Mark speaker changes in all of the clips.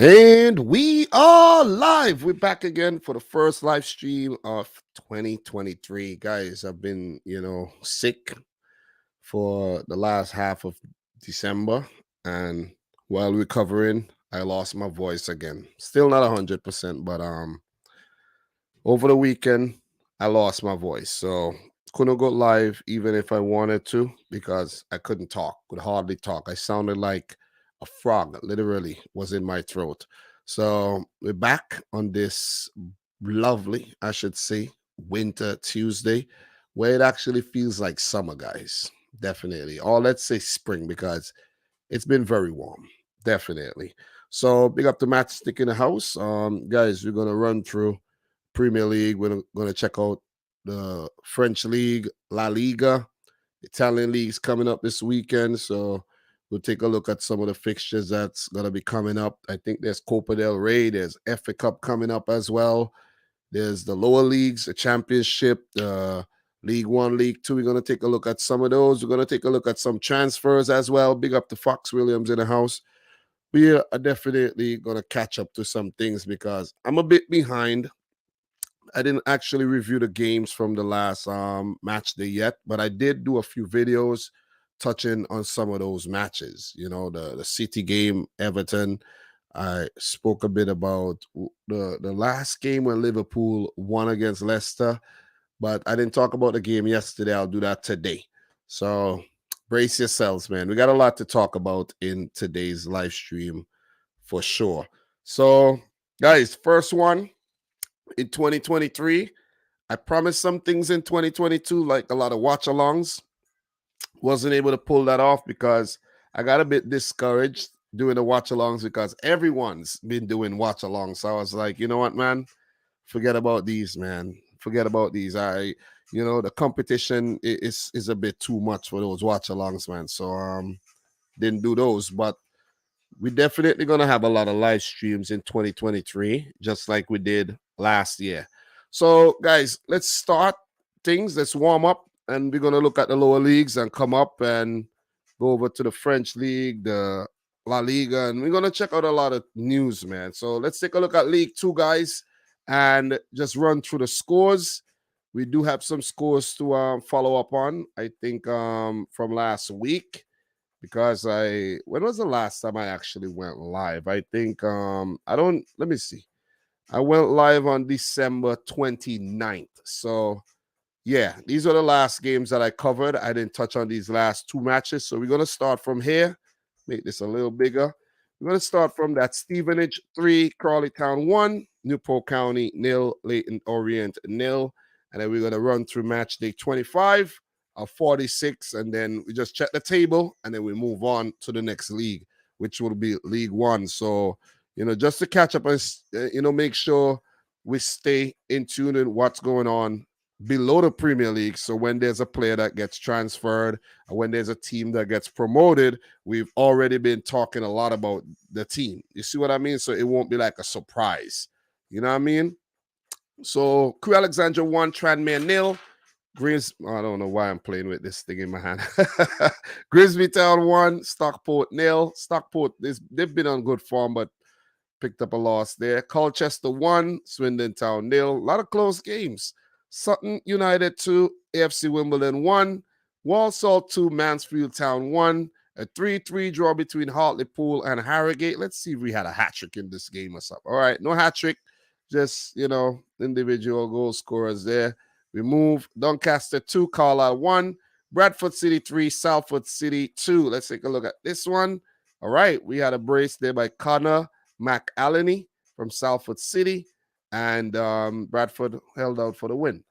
Speaker 1: And we are live. We're back again for the first live stream of 2023. Guys, I've been, sick for the last half of December. And while recovering, I lost my voice again. Still not 100%, but over the weekend, I lost my voice. So couldn't go live even if I wanted to because I couldn't talk, could hardly talk. I sounded like a frog, literally, was in my throat. So we're back on this lovely, I should say, winter Tuesday, where it actually feels like summer, guys. Definitely. Or let's say spring because it's been very warm. Definitely. So big up the matchstick in the house. Guys, we're gonna run through Premier League. We're going to check out the French League, La Liga. Italian League's coming up this weekend. So we'll take a look at some of the fixtures that's going to be coming up. I think there's Copa del Rey. There's FA Cup coming up as well. There's the lower leagues, the Championship, the League One, League Two. We're going to take a look at some of those. We're going to take a look at some transfers as well. Big up to Fox Williams in the house. We are definitely going to catch up to some things because I'm a bit behind. I didn't actually review the games from the last match day yet, but I did do a few videos touching on some of those matches. You know, the City game, Everton. I spoke a bit about the last game when Liverpool won against Leicester, but I didn't talk about the game yesterday. I'll do that today. So brace yourselves, man. We got a lot to talk about in today's live stream for sure. So, guys, first one in 2023. I promised some things in 2022, like a lot of watch alongs. Wasn't able to pull that off because I got a bit discouraged doing the watch alongs because everyone's been doing watch alongs. So I was like, you know what, man? Forget about these, man. Forget about these. The competition is a bit too much for those watch alongs, man. So didn't do those. But we're definitely gonna have a lot of live streams in 2023, just like we did last year. So, guys, let's start things. Let's warm up, and we're gonna look at the lower leagues and come up and go over to the French League, the La Liga, and we're gonna check out a lot of news, man. So let's take a look at League Two, guys, and just run through the scores. We do have some scores to follow up on. I think from last week because when was the last time I actually went live? I think let me see. I went live on December 29th. So yeah, these are the last games that I covered. I didn't touch on these last two matches. So we're gonna start from here. Make this a little bigger. We're gonna start from that Stevenage 3, Crawley Town 1, Newport County 0, Leyton Orient 0. And then we're gonna run through match day 25. 46, and then we just check the table, and then we move on to the next league, which will be League One. So, just to catch up and, make sure we stay in tune with what's going on below the Premier League. So when there's a player that gets transferred, and when there's a team that gets promoted, we've already been talking a lot about the team. You see what I mean? So it won't be like a surprise. You know what I mean? So Crew Alexandra 1, Tranmere 0. I don't know why I'm playing with this thing in my hand. Grimsby Town 1, Stockport 0. Stockport, they've been on good form, but picked up a loss there. Colchester 1, Swindon Town 0. A lot of close games. Sutton United 2, AFC Wimbledon 1. Walsall 2, Mansfield Town 1. A 3-3 draw between Hartlepool and Harrogate. Let's see if we had a hat trick in this game or something. All right, no hat trick. Just, individual goal scorers there. We move Doncaster 2, Carlisle 1, Bradford City 3, Salford City 2. Let's take a look at this one. All right, we had a brace there by Connor McAleny from Salford City, and Bradford held out for the win.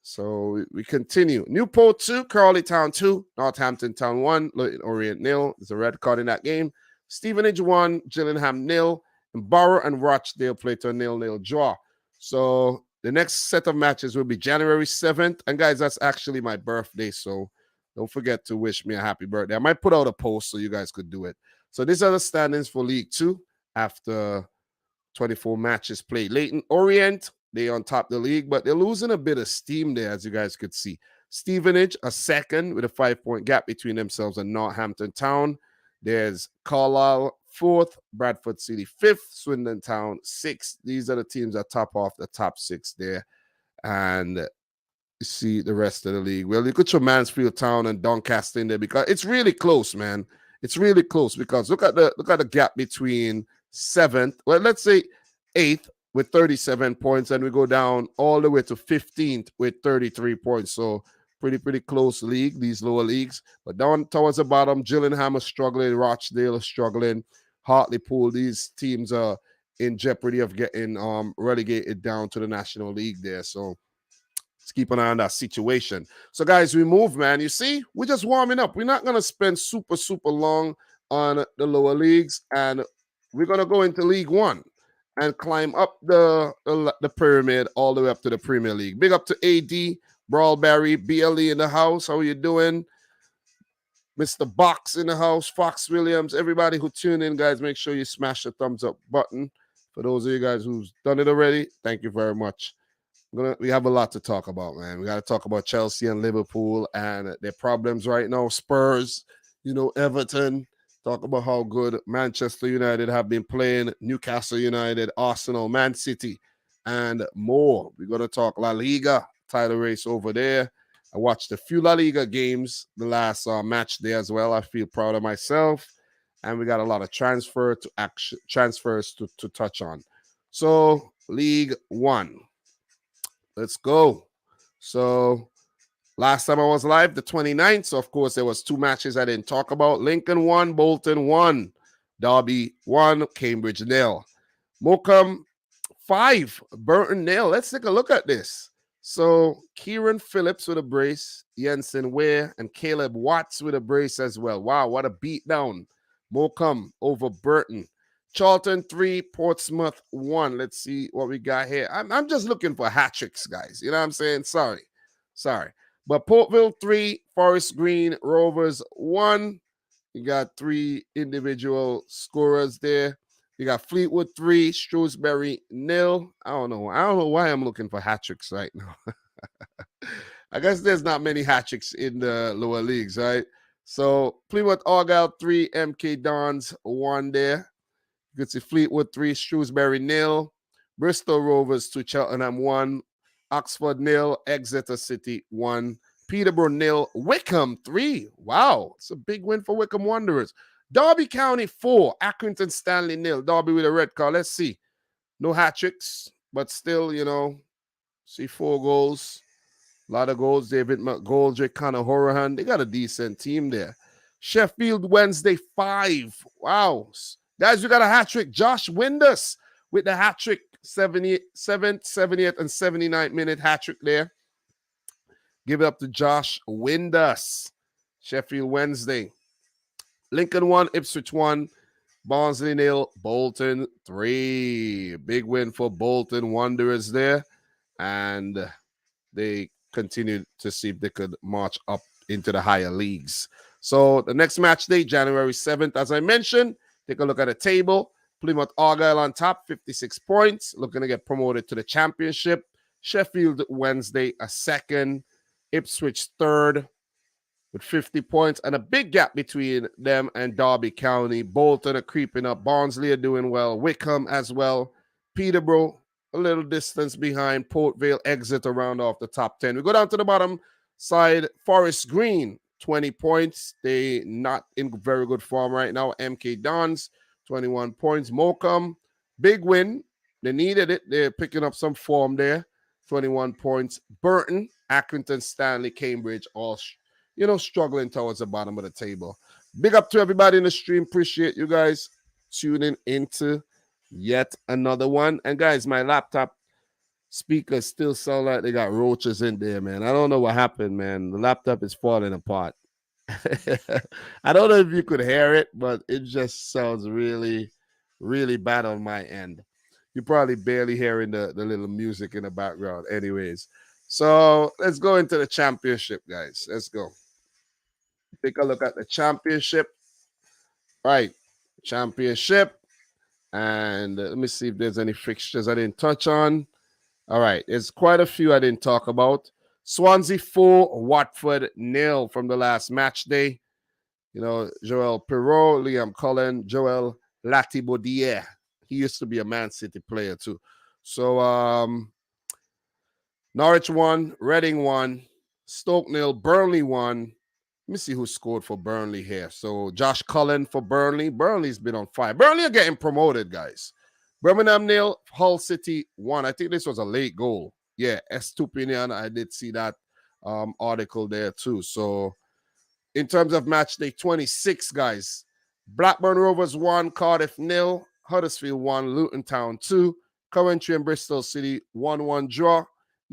Speaker 1: So we continue. Newport 2, Crawley Town 2, Northampton Town 1, Leyton Orient 0. There's a red card in that game. Stevenage 1, Gillingham 0, and Borough and Rochdale played to a 0-0 draw. So the next set of matches will be January 7th. And guys, that's actually my birthday. So don't forget to wish me a happy birthday. I might put out a post so you guys could do it. So these are the standings for League 2 after 24 matches played. Leyton Orient, they're on top of the league, but they're losing a bit of steam there, as you guys could see. Stevenage, a second with a 5-point gap between themselves and Northampton Town. There's Carlisle fourth, Bradford City fifth, Swindon Town sixth. These are the teams that top off the top six there. And see the rest of the league. Well, you could show Mansfield Town and Doncaster in there because it's really close, man. It's really close because look at the gap between seventh, well, let's say eighth with 37 points, and we go down all the way to 15th with 33 points. So pretty close league, these lower leagues. But down towards the bottom, Gillingham is struggling, Rochdale is struggling, Hartlepool, these teams are in jeopardy of getting relegated down to the National League there. So let's keep an eye on that situation. So, guys, we move, man. You see, we're just warming up. We're not going to spend super long on the lower leagues, and we're going to go into League One and climb up the pyramid all the way up to the Premier League. Big up to AD, Brawlberry, BLE in the house. How are you doing? Mr. Box in the house, Fox Williams, everybody who tuned in, guys, make sure you smash the thumbs up button. For those of you guys who's done it already, thank you very much. We have a lot to talk about, man. We got to talk about Chelsea and Liverpool and their problems right now. Spurs, Everton. Talk about how good Manchester United have been playing, Newcastle United, Arsenal, Man City, and more. We're going to talk La Liga, title race over there. I watched a few La Liga games, the last match there as well. I feel proud of myself. And we got a lot of transfers to touch on. So, League One. Let's go. So last time I was live, the 29th. So, of course, there was two matches I didn't talk about. Lincoln 1, Bolton 1. Derby 1, Cambridge 0. Morecambe 5, Burton 0. Let's take a look at this. So Kieran Phillips with a brace, Jensen Ware, and Caleb Watts with a brace as well. Wow, what a beatdown. Morecambe over Burton. Charlton 3, Portsmouth 1. Let's see what we got here. I'm just looking for hat tricks, guys. You know what I'm saying? Sorry. But Portville 3, Forest Green Rovers 1. You got 3 individual scorers there. You got Fleetwood 3, Shrewsbury 0. I don't know why I'm looking for hat tricks right now. I guess there's not many hat tricks in the lower leagues, right? So Plymouth Argyle 3, MK Dons 1 there. You can see Fleetwood 3, Shrewsbury 0. Bristol Rovers 2, Cheltenham 1. Oxford 0, Exeter City 1. Peterborough 0, Wickham 3. Wow, it's a big win for Wickham Wanderers. Derby County 4, Accrington Stanley 0. Derby with a red card. Let's see. No hat tricks, but still, see 4 goals. A lot of goals. David McGoldrick, Conor Horahan. They got a decent team there. Sheffield Wednesday 5. Wow. Guys, we got a hat trick. Josh Windus with the hat trick, 7th, 70th, and 79th minute hat trick there. Give it up to Josh Windus. Sheffield Wednesday. Lincoln 1, Ipswich 1, Barnsley 0, Bolton 3. Big win for Bolton Wanderers there. And they continued to see if they could march up into the higher leagues. So the next match day, January 7th, as I mentioned, take a look at the table. Plymouth Argyle on top, 56 points, looking to get promoted to the championship. Sheffield Wednesday a second. Ipswich third with 50 points, and a big gap between them and Derby County. Bolton are creeping up. Barnsley are doing well. Wickham as well. Peterborough a little distance behind. Port Vale, Exeter round off the top 10. We go down to the bottom side. Forest Green, 20 points. They not in very good form right now. MK Dons, 21 points. Morecambe, big win. They needed it. They're picking up some form there. 21 points. Burton, Accrington, Stanley, Cambridge, all struggling towards the bottom of the table. Big up to everybody in the stream. Appreciate you guys tuning into yet another one. And guys, my laptop speakers still sound like they got roaches in there, man. I don't know what happened, man. The laptop is falling apart. I don't know if you could hear it, but it just sounds really, really bad on my end. You're probably barely hearing the little music in the background. Anyways, so let's go into the championship, guys. Let's go. Take a look at the championship. Right. Championship. And let me see if there's any fixtures I didn't touch on. All right. There's quite a few I didn't talk about. Swansea 4, Watford 0 from the last match day. Joel Perreault, Liam Cullen, Joel Latibodier. He used to be a Man City player too. So Norwich won, Reading won, Stoke nil, Burnley won. Let me see who scored for Burnley here. So Josh Cullen for Burnley. Burnley's been on fire. Burnley are getting promoted, guys. Birmingham nil, Hull City won. I think this was a late goal. Yeah, Estupinian. I did see that article there too. So in terms of match day 26, guys, Blackburn Rovers 1, Cardiff nil, Huddersfield 1, Luton Town 2, Coventry and Bristol City 1-1 draw,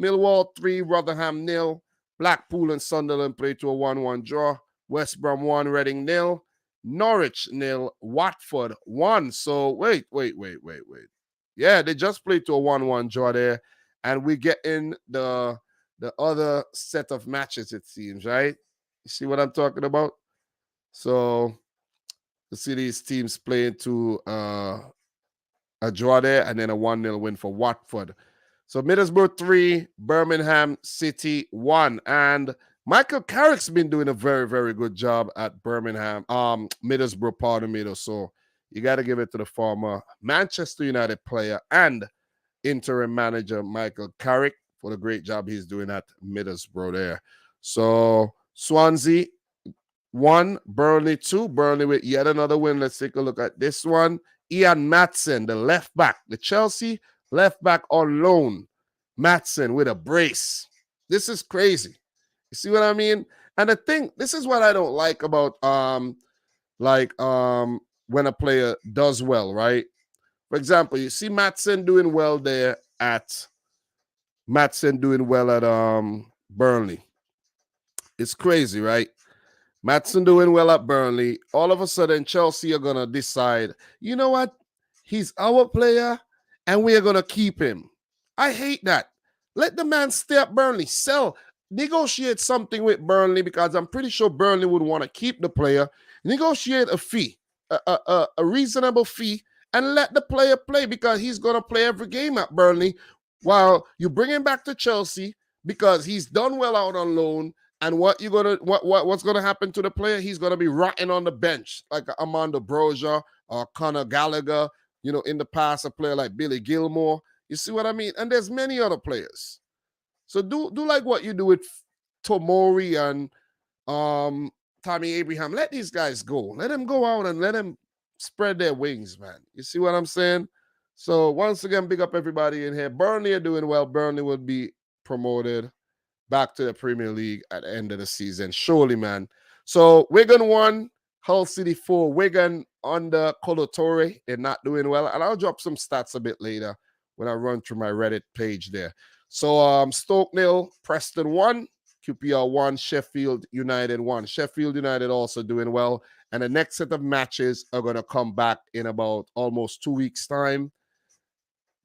Speaker 1: Millwall 3, Rotherham nil, Blackpool and Sunderland played to a 1-1 draw, West Brom 1, Reading nil, Norwich nil, Watford 1. So wait. Yeah, they just played to a 1-1 draw there, and we get in the other set of matches, it seems, right? You see what I'm talking about? So you see these teams playing to a draw there and then a 1-0 win for Watford. So Middlesbrough 3, Birmingham City 1. And Michael Carrick's been doing a very, very good job at Middlesbrough, pardon me. So you got to give it to the former Manchester United player and interim manager Michael Carrick for the great job he's doing at Middlesbrough there. So Swansea 1, Burnley 2. Burnley with yet another win. Let's take a look at this one. Ian Maatsen, the left back, the Chelsea left back on loan. Maatsen with a brace. This is crazy. You see what I mean? And the thing, this is what I don't like about when a player does well, right? For example, you see Maatsen doing well at Burnley. It's crazy, right? Maatsen doing well at Burnley. All of a sudden, Chelsea are going to decide, you know what? He's our player, and we are going to keep him. I hate that. Let the man stay at Burnley. Negotiate something with Burnley, because I'm pretty sure Burnley would want to keep the player. Negotiate a fee, a reasonable fee, and let the player play, because he's going to play every game at Burnley while you bring him back to Chelsea because he's done well out on loan. And what's gonna happen to the player? He's gonna be rotting on the bench like Armando Broja or Conor Gallagher. You know, in the past, a player like Billy Gilmore. You see what I mean? And there's many other players. So do like what you do with Tomori and Tammy Abraham. Let these guys go. Let them go out and let them spread their wings, man. You see what I'm saying? So once again, big up everybody in here. Burnley are doing well. Burnley will be promoted back to the Premier League at the end of the season. Surely, man. So Wigan 1, Hull City 4. Wigan under Colo Torre. They're not doing well. And I'll drop some stats a bit later when I run through my Reddit page there. So Stoke 0, Preston 1, QPR 1, Sheffield United 1. Sheffield United also doing well. And the next set of matches are going to come back in about almost 2 weeks' time.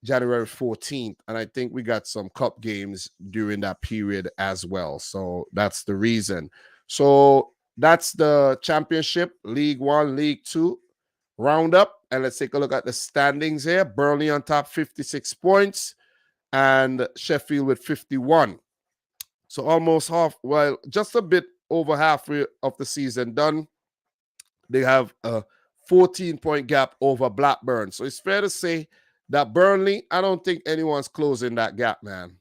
Speaker 1: January 14th, and I think we got some cup games during that period as well. So that's the reason. So that's the Championship, League 1, League 2 roundup. And let's take a look at the standings here. Burnley on top, 56 points, and Sheffield with 51. So almost just a bit over halfway of the season done. They have a 14-point gap over Blackburn. So it's fair to say that Burnley, I don't think anyone's closing that gap, man.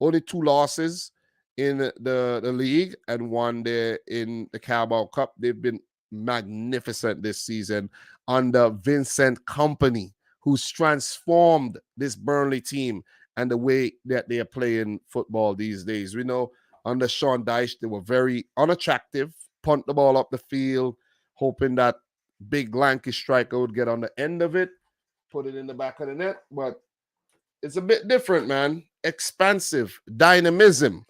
Speaker 1: Only 2 losses in the league and 1 there in the Carabao Cup. They've been magnificent this season under Vincent Kompany, who's transformed this Burnley team and the way that they are playing football these days. We know under Sean Dyche, they were very unattractive, punt the ball up the field, hoping that big lanky striker would get on the end of it, put it in the back of the net, but it's a bit different, man. Expansive dynamism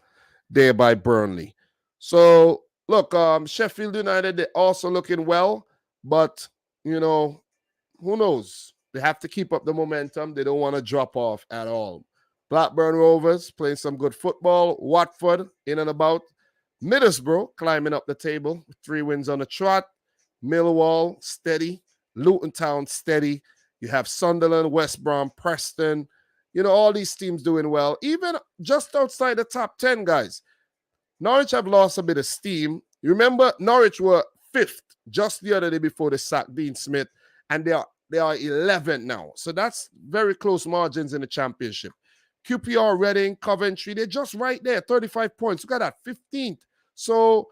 Speaker 1: there by Burnley. So, look, Sheffield United, they're also looking well, but, you know, who knows? They have to keep up the momentum. They don't want to drop off at all. Blackburn Rovers playing some good football. Watford in and about. Middlesbrough climbing up the table. 3 wins on the trot. Millwall steady. Luton Town steady. You have Sunderland, West Brom, Preston. You know, all these teams doing well. Even just outside the top 10, guys. Norwich have lost a bit of steam. You remember, Norwich were 5th just the other day before they sacked Dean Smith. And They are 11th now. So that's very close margins in the championship. QPR, Reading, Coventry, they're just right there, 35 points. Look at that, 15th. So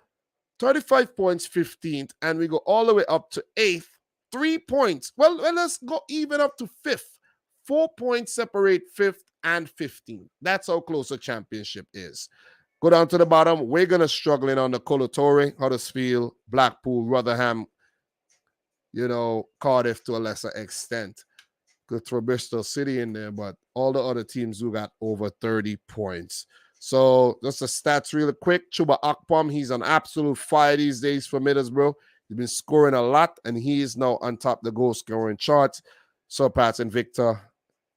Speaker 1: 35 points, 15th, and we go all the way up to 8th, 3 points. Well, let's go even up to 5th. 4 points separate 5th and 15th. That's how close the championship is. Go down to the bottom. We're going to struggle in on the Colo-Toure, Huddersfield, Blackpool, Rotherham, Cardiff to a lesser extent. Could throw Bristol City in there, but all the other teams who got over 30 points. So just the stats really quick. Chuba Akpom, he's on absolute fire these days for Middlesbrough. He's been scoring a lot, and he is now on top of the goal-scoring charts. Surpassing Victor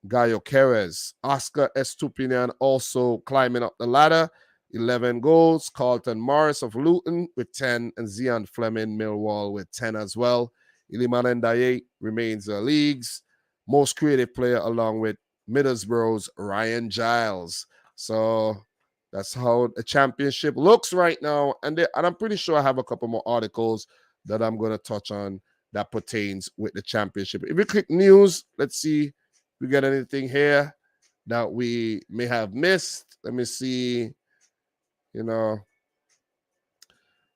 Speaker 1: Gyökeres. Oscar Estupinian also climbing up the ladder. 11 goals. Carlton Morris of Luton with 10, and Zion Fleming Millwall with 10 as well. Iliman Ndiaye remains the league's most creative player, along with Middlesbrough's Ryan Giles. So that's how the championship looks right now. And I'm pretty sure I have a couple more articles that I'm going to touch on that pertains with the championship. If we click news, let's see if we get anything here that we may have missed. Let me see.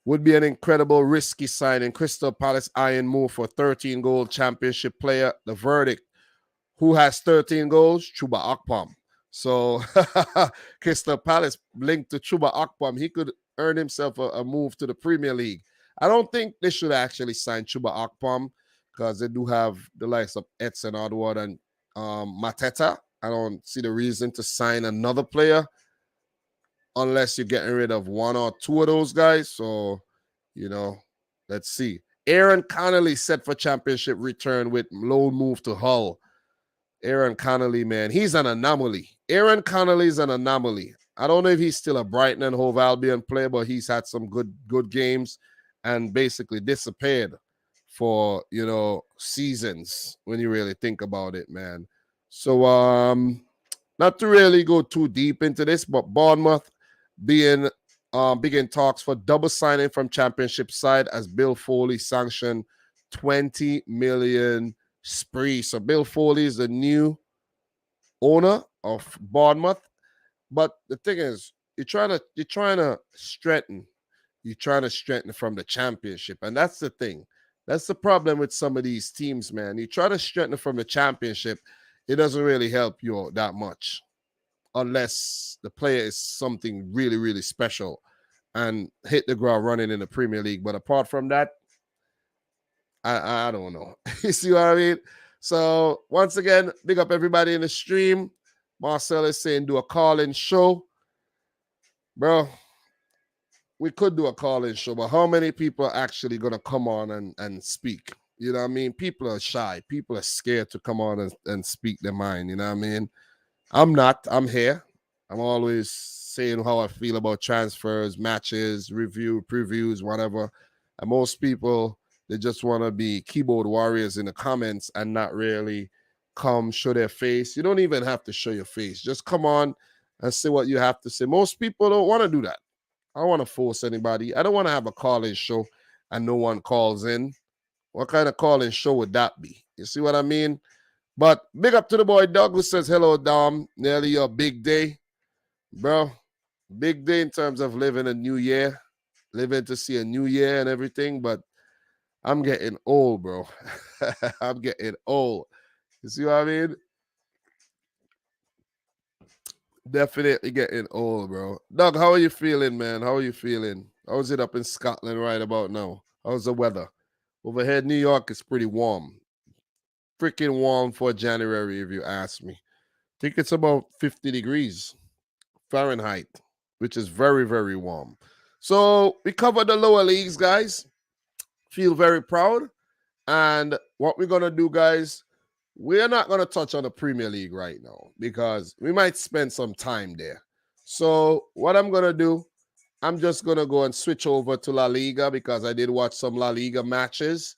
Speaker 1: Would be an incredible risky signing. Crystal Palace iron move for 13-goal championship player. The verdict. Who has 13 goals? Chuba Akpom. So Crystal Palace linked to Chuba Akpom. He could earn himself a move to the Premier League. I don't think they should actually sign Chuba Akpom because they do have the likes of Edson Odward and Mateta. I don't see the reason to sign another player unless you're getting rid of one or two of those guys. So, let's see. Aaron Connolly set for championship return with loan move to Hull. Aaron Connolly, man, he's an anomaly. Aaron Connolly's an anomaly. I don't know if he's still a Brighton and Hove Albion player, but he's had some good games and basically disappeared for, seasons when you really think about it, man. So, not to really go too deep into this, but Bournemouth begin talks for double signing from championship side as Bill Foley sanctioned 20 million spree. So Bill Foley is the new owner of Bournemouth. But the thing is, you're trying to strengthen. You're trying to strengthen from the championship. And that's the thing. That's the problem with some of these teams, man. You try to strengthen from the championship, it doesn't really help you that much. Unless the player is something really, really special and hit the ground running in the Premier League. But apart from that, I don't know. You see what I mean? So once again, big up everybody in the stream. Marcel is saying do a call-in show. Bro, we could do a call-in show, but how many people are actually going to come on and speak? You know what I mean? People are shy. People are scared to come on and speak their mind. You know what I mean? I'm not. I'm here. I'm always saying how I feel about transfers, matches, previews, whatever. And most people, they just want to be keyboard warriors in the comments and not really come show their face. You don't even have to show your face. Just come on and say what you have to say. Most people don't want to do that. I don't want to force anybody. I don't want to have a call-in show and no one calls in. What kind of call-in show would that be? You see what I mean? But big up to the boy Doug who says, hello, Dom. Nearly your big day. Bro, big day in terms of living a new year. Living to see a new year and everything. But I'm getting old, bro. I'm getting old. You see what I mean? Definitely getting old, bro. Doug, how are you feeling, man? How are you feeling? How is it up in Scotland right about now? How's the weather? Over here in New York, it's pretty warm. Freaking warm for January, if you ask me. I think it's about 50 degrees Fahrenheit, which is very, very warm. So we covered the lower leagues, guys. Feel very proud. And what we're going to do, guys, we're not going to touch on the Premier League right now because we might spend some time there. So what I'm going to do, I'm just going to go and switch over to La Liga because I did watch some La Liga matches.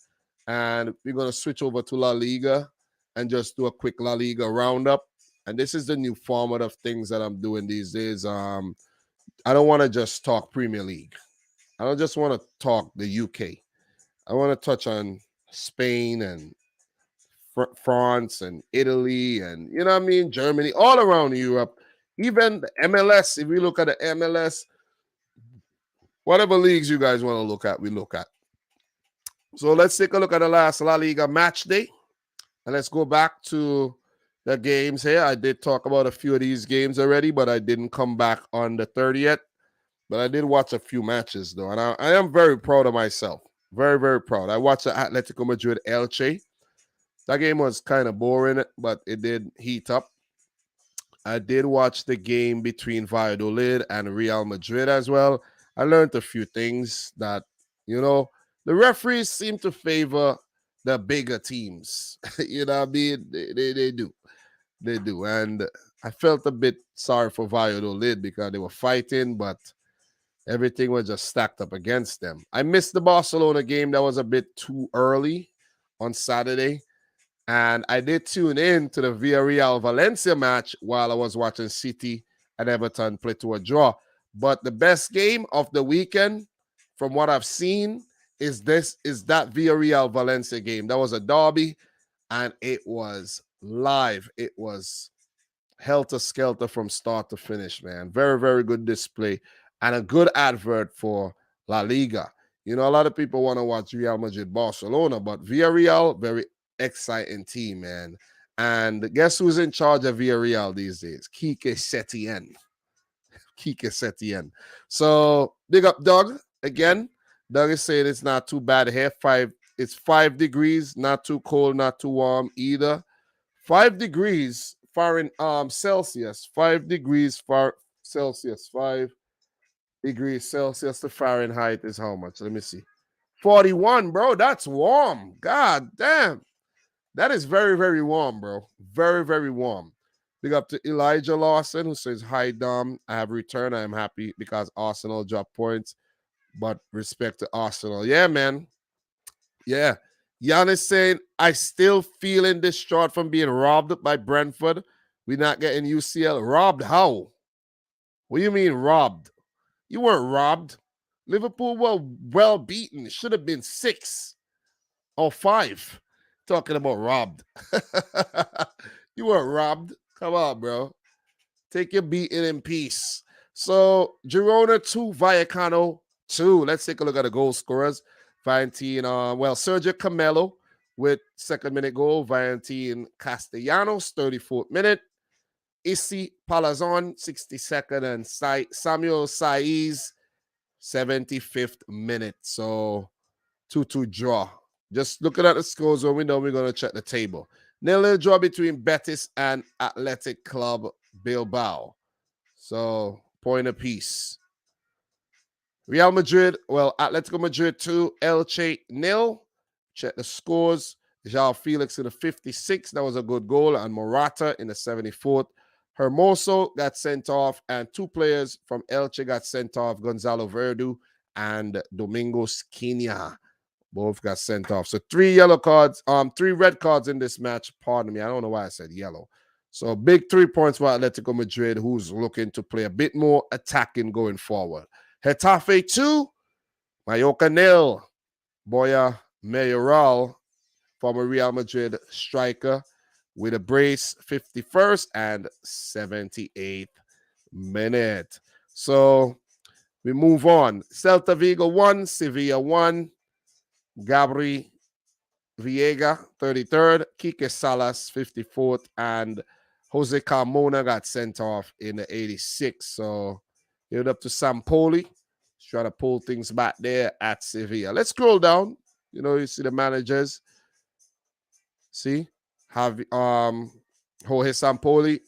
Speaker 1: And we're going to switch over to La Liga and just do a quick La Liga roundup. And this is the new format of things that I'm doing these days. I don't want to just talk Premier League. I don't just want to talk the UK. I want to touch on Spain and France and Italy and, you know what I mean, Germany, all around Europe. Even the MLS, if we look at the MLS, whatever leagues you guys want to look at, we look at. So let's take a look at the last La Liga match day. And let's go back to the games here. I did talk about a few of these games already, but I didn't come back on the 30th. But I did watch a few matches, though. And I am very proud of myself. Very, very proud. I watched the Atletico Madrid Elche. That game was kind of boring, but it did heat up. I did watch the game between Valladolid and Real Madrid as well. I learned a few things that, you know, the referees seem to favor the bigger teams. You know what I mean? They do. They do. And I felt a bit sorry for Valladolid because they were fighting, but everything was just stacked up against them. I missed the Barcelona game. That was a bit too early on Saturday. And I did tune in to the Villarreal-Valencia match while I was watching City and Everton play to a draw. But the best game of the weekend, from what I've seen, is that Villarreal-Valencia game. That was a derby, and it was live. It was helter-skelter from start to finish, man. Very, very good display and a good advert for La Liga. You know, a lot of people want to watch Real Madrid-Barcelona, but Villarreal, very exciting team, man. And guess who's in charge of Villarreal these days? Quique Setien. Quique Setien. So big up Doug again. Doug is saying it's not too bad here. It's 5 degrees, not too cold, not too warm either. 5 degrees Celsius. 5 degrees Celsius. 5 degrees Celsius to Fahrenheit is how much? Let me see. 41, bro. That's warm. God damn. That is very, very warm, bro. Very, very warm. Big up to Elijah Lawson, who says, hi, Dom. I have returned. I am happy because Arsenal dropped points, but respect to Arsenal. Yeah, man. Yeah. Giannis saying, I still feeling distraught from being robbed by Brentford. We're not getting UCL. Robbed how? What do you mean robbed? You weren't robbed. Liverpool were well beaten. It should have been 6 or 5. Talking about robbed. You weren't robbed. Come on, bro. Take your beating in peace. So, Girona 2, Vallecano 2. Let's take a look at the goal scorers. Valentin, Sergio Camelo with 2nd minute goal. Valentin Castellanos, 34th minute. Issy Palazon, 62nd. And Samuel Saiz, 75th minute. So, 2-2 draw. Just looking at the scores when we know we're going to check the table. 0-0 draw between Betis and Athletic Club Bilbao. So, point apiece. Real Madrid, Atletico Madrid 2, Elche 0. Check the scores. João Felix in the 56th. That was a good goal. And Morata in the 74th. Hermoso got sent off. And 2 players from Elche got sent off. Gonzalo Verdu and Domingo Squinia. Both got sent off. So 3 red cards in this match. Pardon me. I don't know why I said yellow. So big 3 points for Atletico Madrid, who's looking to play a bit more attacking going forward. Getafe 2, Mallorca 0. Boya Mayoral, former Real Madrid striker, with a brace, 51st and 78th minute. So we move on. Celta Vigo 1, Sevilla 1. Gabri Viega, 33rd. Quique Salas, 54th. And Jose Carmona got sent off in the 86th. So head up to Sampoli. Try to pull things back there at Sevilla. Let's scroll down. You know, you see the managers. See? Have Jorge Sampoli.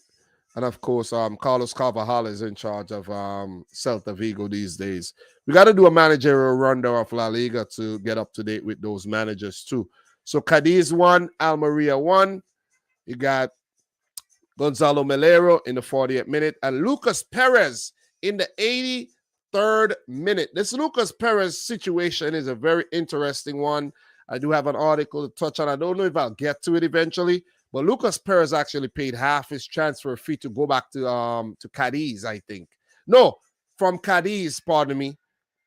Speaker 1: And of course, Carlos Carvajal is in charge of Celta Vigo these days. We got to do a managerial rundown of La Liga to get up to date with those managers too. So Cadiz 1, Almeria 1. You got Gonzalo Melero in the 40th minute and Lucas Perez in the 83rd minute. This Lucas Perez situation is a very interesting one. I do have an article to touch on. I don't know if I'll get to it eventually, but Lucas Perez actually paid half his transfer fee to go back to Cadiz, I think. No, from Cadiz, pardon me.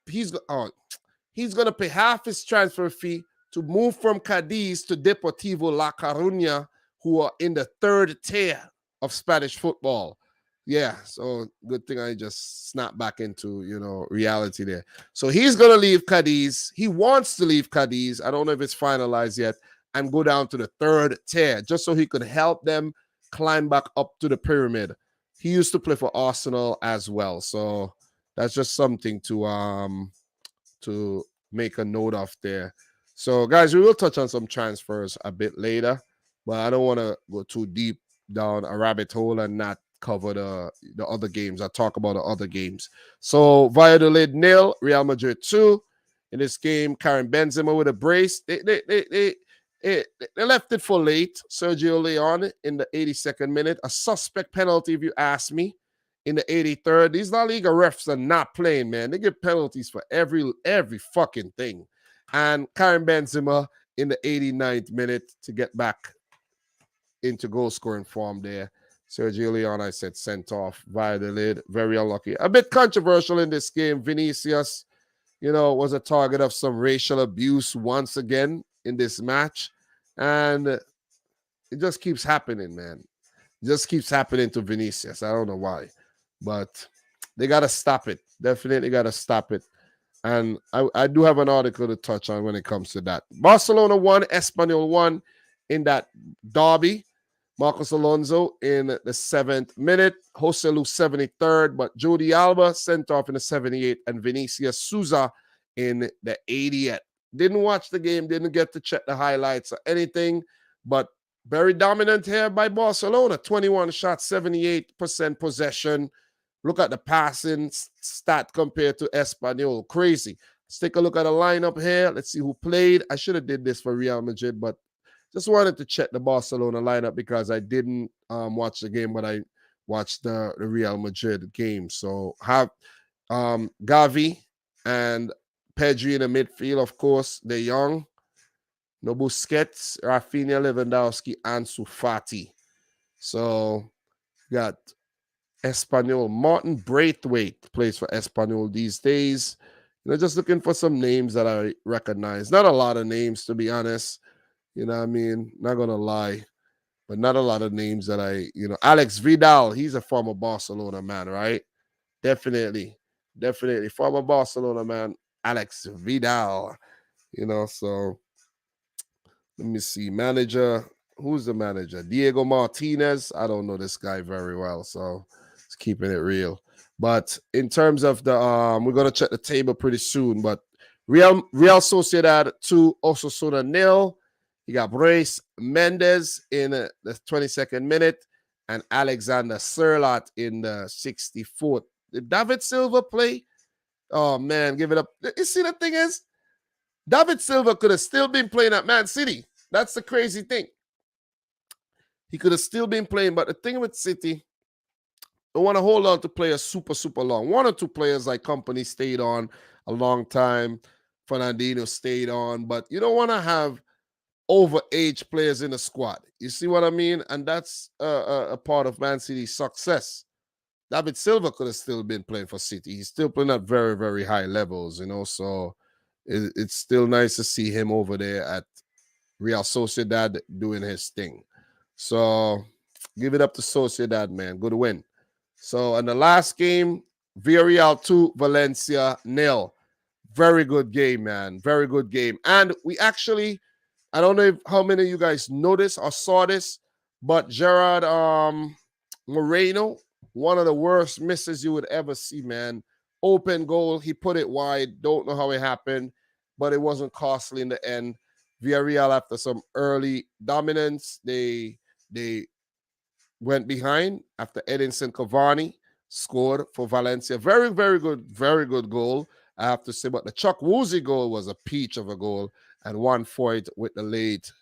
Speaker 1: He's going to pay half his transfer fee to move from Cadiz to Deportivo La Coruña, who are in the third tier of Spanish football. Yeah, so good thing I just snapped back into, reality there. So he's going to leave Cadiz. He wants to leave Cadiz. I don't know if it's finalized yet, and go down to the third tier just so he could help them climb back up to the pyramid. He used to play for Arsenal as well. So that's just something to make a note of there. So, guys, we will touch on some transfers a bit later, but I don't want to go too deep down a rabbit hole and not cover the other games. I'll talk about the other games. So, Valladolid 0, Real Madrid 2. In this game, Karim Benzema with a brace. They left it for late. Sergio Leon in the 82nd minute. A suspect penalty, if you ask me, in the 83rd. These La Liga refs are not playing, man. They get penalties for every fucking thing. And Karim Benzema in the 89th minute to get back into goal-scoring form there. Sergio Leon, I said, sent off Valladolid. Very unlucky. A bit controversial in this game. Vinicius, was a target of some racial abuse once again in this match. And it just keeps happening, man. It just keeps happening to Vinicius. I don't know why. But they got to stop it. Definitely got to stop it. And I do have an article to touch on when it comes to that. Barcelona 1, Espanyol 1 in that derby. Marcos Alonso in the 7th minute. Jose Lu 73rd, but Jordi Alba sent off in the 78th, and Vinicius Souza in the 80th. Didn't watch the game, didn't get to check the highlights or anything, but very dominant here by Barcelona. 21 shots, 78% possession. Look at the passing stat compared to Espanyol. Crazy. Let's take a look at the lineup here. Let's see who played. I should have did this for Real Madrid, but just wanted to check the Barcelona lineup because I didn't watch the game, but I watched the Real Madrid game. So have Gavi and Pedri in the midfield, of course. They're young. No Busquets, Rafinha, Lewandowski, and Ansu Fati. So got Espanyol. Martin Braithwaite plays for Espanyol these days. Just looking for some names that I recognize. Not a lot of names, to be honest. You know what I mean? Not going to lie. But not a lot of names that Alex Vidal, he's a former Barcelona man, right? Definitely. Former Barcelona man, Alex Vidal. So let me see. Manager. Who's the manager? Diego Martinez. I don't know this guy very well, so it's keeping it real. But in terms of the we're gonna check the table pretty soon. But Real Sociedad 2, Osasuna 0. You got Brais Mendes in the 22nd minute and Alexander Serlat in the 64th. Did David Silva play? Oh man, give it up. You see, the thing is, David Silva could have still been playing at Man City. That's the crazy thing. He could have still been playing, but the thing with City, they want to hold on to players super, super long. One or two players like Company stayed on a long time. Fernandinho stayed on, but you don't want to have overage players in the squad. You see what I mean? And that's a part of Man City's success. David Silva could have still been playing for City. He's still playing at very, very high levels, so it's still nice to see him over there at Real Sociedad doing his thing. So give it up to Sociedad, man. Good win. So in the last game, Villarreal 2, Valencia 0. Very good game, man. Very good game. And we actually, I don't know how many of you guys noticed or saw this, but Gerard Moreno, one of the worst misses you would ever see, man. Open goal, he put it wide. Don't know how it happened, but it wasn't costly in the end. Villarreal, after some early dominance, they went behind after Edinson Cavani scored for Valencia. Very, very good goal, I have to say. But the Chuck Woozy goal was a peach of a goal, and 1-4 with the late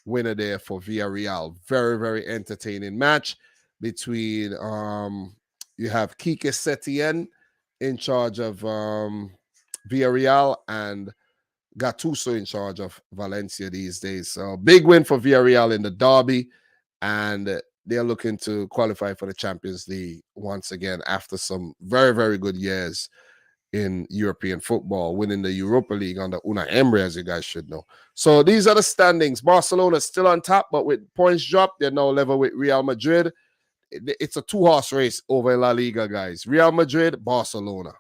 Speaker 1: winner there for Villarreal. Very, very entertaining match between you have Kike Setien in charge of Villarreal and Gattuso in charge of Valencia these days. So big win for Villarreal in the derby, and they're looking to qualify for the Champions League once again after some very, very good years in European football, winning the Europa League under Unai Emery, as you guys should know. So these are the standings. Barcelona is still on top, but with points dropped, they're now level with Real Madrid. It's a two-horse race over in La Liga, guys. Real Madrid, Barcelona.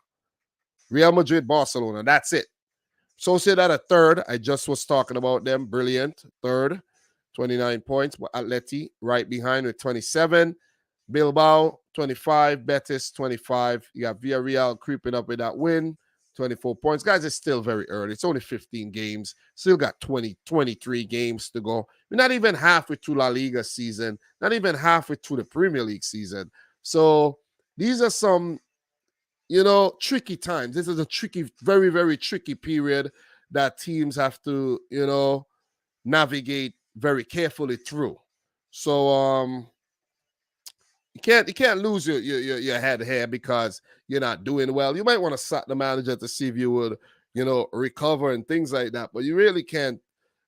Speaker 1: Real Madrid, Barcelona. That's it. Sociedad at third. I just was talking about them. Brilliant. Third, 29 points. But Atleti right behind with 27. Bilbao, 25. Betis, 25. You got Villarreal creeping up with that win. 24 points. Guys, it's still very early. It's only 15 games. Still got 23 games to go. We're not even halfway through La Liga season. Not even halfway through the Premier League season. So these are some, tricky times. This is a tricky, very, very tricky period that teams have to, navigate very carefully through. So you can't lose your head here because you're not doing well. You might want to sack the manager to see if you would, recover and things like that. But you really can't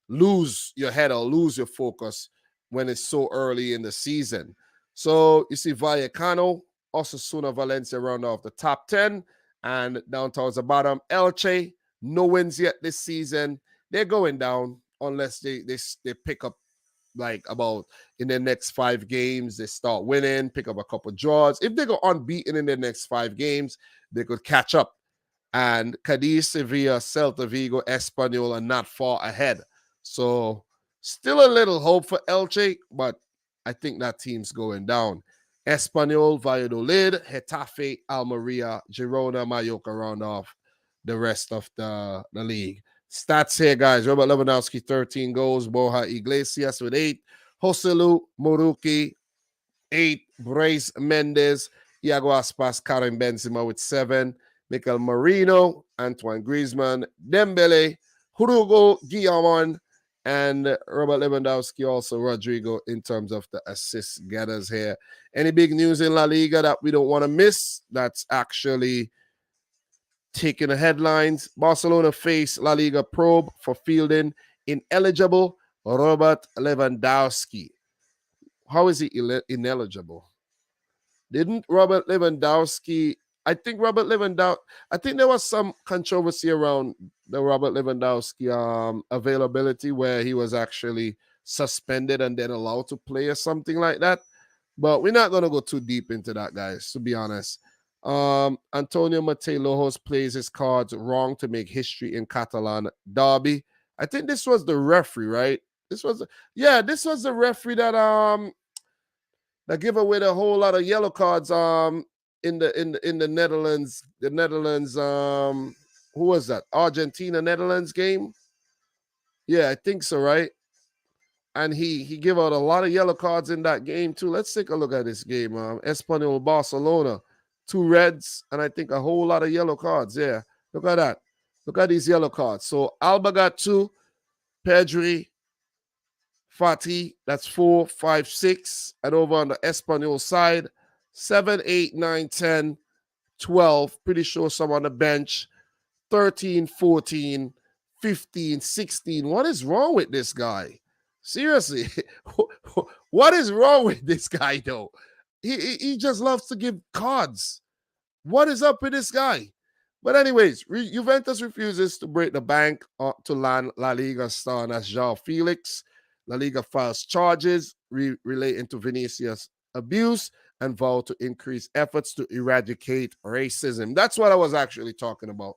Speaker 1: lose your head or lose your focus when it's so early in the season. So you see Vallecano, Osasuna, Valencia round off the top 10, and down towards the bottom, Elche, no wins yet this season. They're going down unless they pick up like about in their next 5 games, they start winning, pick up a couple draws. If they go unbeaten in their next 5 games, they could catch up. And Cadiz, Sevilla, Celta Vigo, Espanyol are not far ahead. So still a little hope for Elche, but I think that team's going down. Espanyol, Valladolid, Getafe, Almeria, Girona, Mallorca round off the rest of the league. Stats here, guys. Robert Lewandowski, 13 goals. Borja Iglesias with 8. Joselu Moruki, 8. Brais Mendes, Iago Aspas, Karim Benzema with 7. Mikel Merino, Antoine Griezmann, Dembele, Hugo Guillamon, and Robert Lewandowski, also Rodrigo, in terms of the assist getters here. Any big news in La Liga that we don't want to miss? That's actually taking the headlines. Barcelona face La Liga probe for fielding ineligible Robert Lewandowski. How is he ineligible? Didn't Robert Lewandowski... I think there was some controversy around the Robert Lewandowski availability where he was actually suspended and then allowed to play or something like that. But we're not going to go too deep into that, guys, to be honest. Antonio Matelojas plays his cards wrong to make history in Catalan derby. I think this was the referee, right? This was the referee that gave away a whole lot of yellow cards in the Netherlands. The Netherlands, who was that? Argentina Netherlands game? Yeah, I think so, right? And he gave out a lot of yellow cards in that game too. Let's take a look at this game. Espanyol Barcelona, 2 reds, and I think a whole lot of yellow cards. Yeah, look at that. Look at these yellow cards. So Alba got 2, Pedri, Fati, that's 4, 5, 6. And over on the Espanyol side, 7, 8, 9, 10, 12. Pretty sure some on the bench. 13, 14, 15, 16. What is wrong with this guy? Seriously, what is wrong with this guy, though? He just loves to give cards. What is up with this guy? But anyways, Juventus refuses to break the bank to land La Liga star João Felix. La Liga files charges relating to Vinicius' abuse and vow to increase efforts to eradicate racism. That's what I was actually talking about.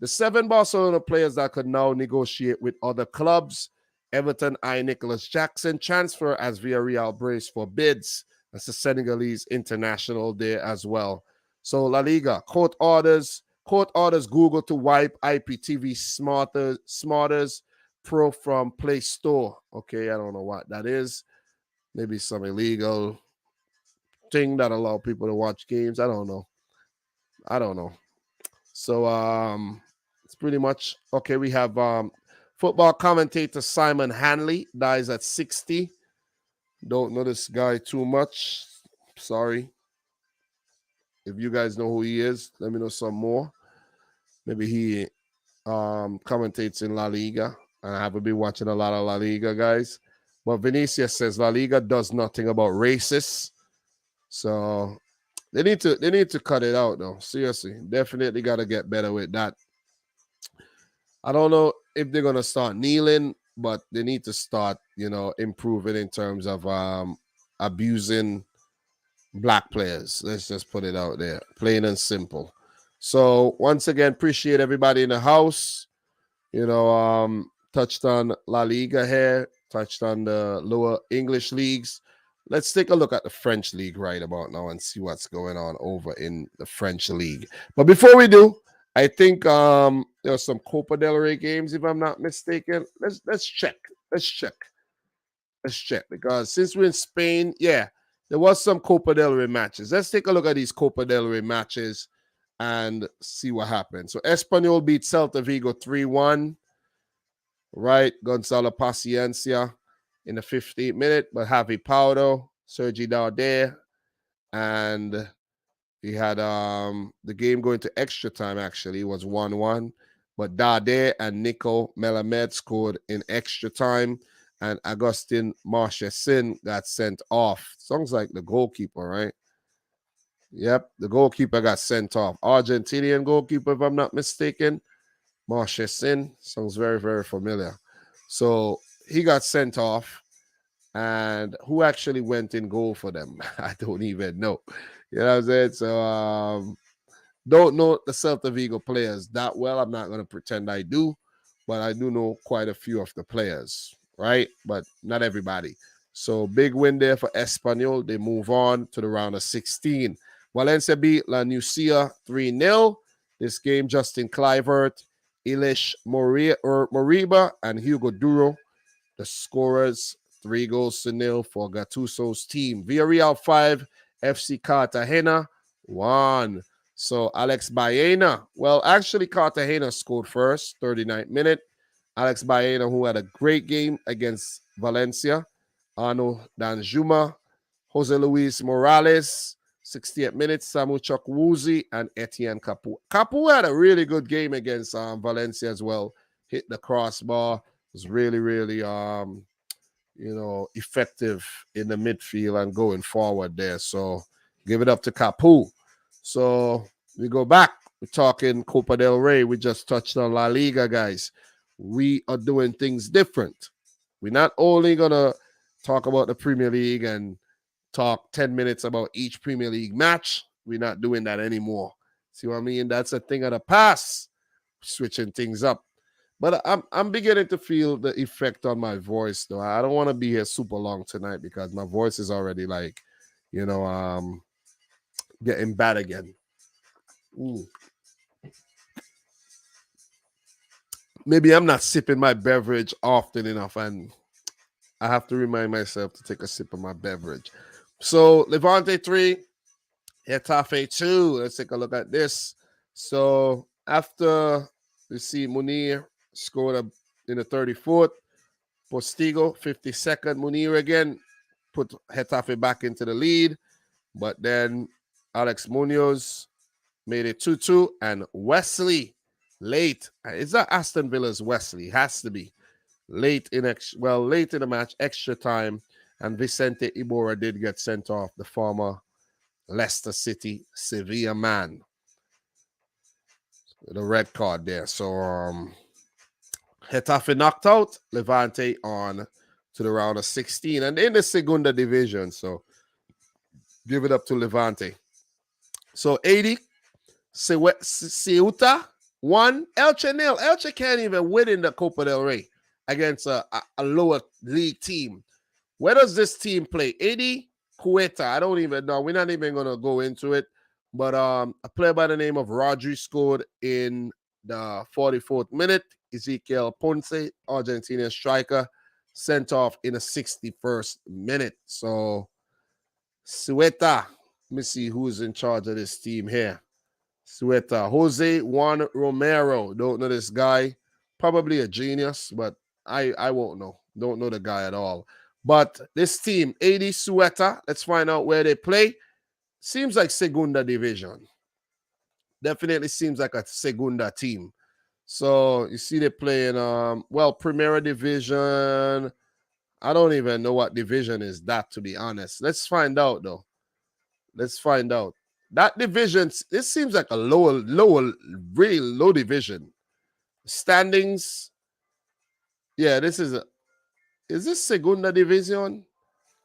Speaker 1: The 7 Barcelona players that could now negotiate with other clubs. Everton eye Nicholas Jackson transfer as Villarreal brace for bids. That's the Senegalese international there as well. So La Liga, court orders Google to wipe IPTV Smarters Pro from Play Store. Okay, I don't know what that is. Maybe some illegal thing that allow people to watch games. I don't know. So it's pretty much okay. We have football commentator Simon Hanley dies at 60. Don't know this guy too much. Sorry. If you guys know who he is, let me know some more. Maybe he commentates in La Liga. And I haven't been watching a lot of La Liga, guys. But Vinicius says La Liga does nothing about racists. So They need to cut it out though. Seriously, definitely got to get better with that. I don't know if they're gonna start kneeling, but they need to start, improving in terms of abusing black players. Let's just put it out there, plain and simple. So once again, appreciate everybody in the house. Touched on La Liga here, touched on the lower English leagues. Let's take a look at the French league right about now and see what's going on over in the French league. But before we do, I think there are some Copa del Rey games, if I'm not mistaken. Let's check. Let's check because since we're in Spain, yeah, there was some Copa del Rey matches. Let's take a look at these Copa del Rey matches and see what happened. So Espanyol beat Celta Vigo 3-1. Right, Gonzalo Paciencia in the 15th minute, but Javi Paulo, Sergi Darder, and he had the game going to extra time. Actually, it was 1-1, but Darder and Nico Melamed scored in extra time, and Agustin Marchesin got sent off. Sounds like the goalkeeper, right? Yep, the goalkeeper got sent off. Argentinian goalkeeper, if I'm not mistaken. Marchesin sounds very, very familiar. So he got sent off. And who actually went in goal for them? I don't even know. You know what I'm saying? So don't know the Celta Vigo players that well. I'm not going to pretend I do, but I do know quite a few of the players, right? But not everybody. So big win there for Espanyol. They move on to the round of 16. Valencia beat La Nucia 3-0. This game, Justin Kluivert, Ilish Moriba, and Hugo Duro, the scorers, 3-0 for Gattuso's team. Villarreal 5, FC Cartagena 1. So Alex Baena, well, actually Cartagena scored first, 39th minute. Alex Baena, who had a great game against Valencia. Arno Danjuma, Jose Luis Morales, 60th minute, Samu Chukwueze, and Etienne Capu. Capu had a really good game against Valencia as well. Hit the crossbar. Was really, really, effective in the midfield and going forward there. So give it up to Capu. So we go back. We're talking Copa del Rey. We just touched on La Liga, guys. We are doing things different. We're not only going to talk about the Premier League and talk 10 minutes about each Premier League match. We're not doing that anymore. See what I mean? That's a thing of the past. Switching things up. But I'm beginning to feel the effect on my voice, though. I don't want to be here super long tonight because my voice is already like, getting bad again. Maybe I'm not sipping my beverage often enough, and I have to remind myself to take a sip of my beverage. So Levante 3, Getafe 2. Let's take a look at this. So after you see Munir scored in the 34th, Postigo 52nd. Munir again put Getafe back into the lead, but then Alex Munoz made it 2-2, and Wesley late. It's not Aston Villa's Wesley. It has to be late in the match, extra time, and Vicente Iborra did get sent off, the former Leicester City Sevilla man. The red card there. So Getafe knocked out, Levante on to the round of 16, and in the Segunda Division. So give it up to Levante. So 80, Ceuta 1, Elche 0. Elche can't even win in the Copa del Rey against a lower league team. Where does this team play? 80, Cueta. I don't even know. We're not even going to go into it. But a player by the name of Rodri scored in the 44th minute. Ezequiel Ponce, Argentinian striker, sent off in the 61st minute. So Ceuta. Let me see who's in charge of this team here. Ceuta. Jose Juan Romero. Don't know this guy. Probably a genius, but I won't know. Don't know the guy at all. But this team, 80 Ceuta, let's find out where they play. Seems like Segunda Division. Definitely seems like a Segunda team. So you see they play in, Primera Division. I don't even know what division is that, to be honest. Let's find out, though. Let's find out. That division, this seems like a really low division. Standings. Yeah, is this Segunda Division?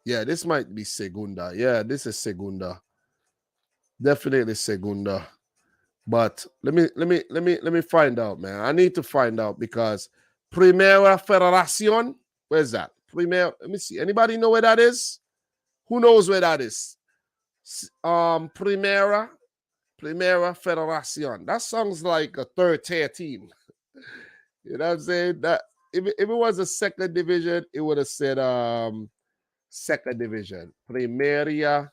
Speaker 1: Yeah, this might be Segunda. Yeah, this is Segunda. Definitely Segunda. But let me find out, man. I need to find out because Primera Federación, where's that? Primera, let me see. Anybody know where that is? Who knows where that is? Primera Federación. That sounds like a third tier team. You know what I'm saying? That if it was a second division, it would have said second division. Primera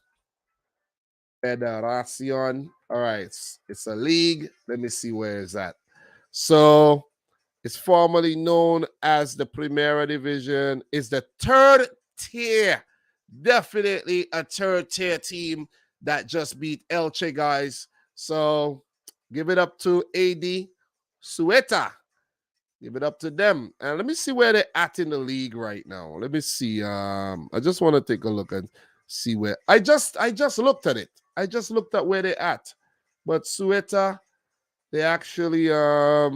Speaker 1: Federación. All right, it's a league. Let me see where is that. So it's formerly known as the Primera Division. It's the third tier. Definitely a third tier team that just beat Elche, guys. So give it up to AD Sueta. Give it up to them. And let me see where they're at in the league right now. Let me see. I just want to take a look and see where. I just looked at it. I just looked at where they're at. But Sueta, they actually let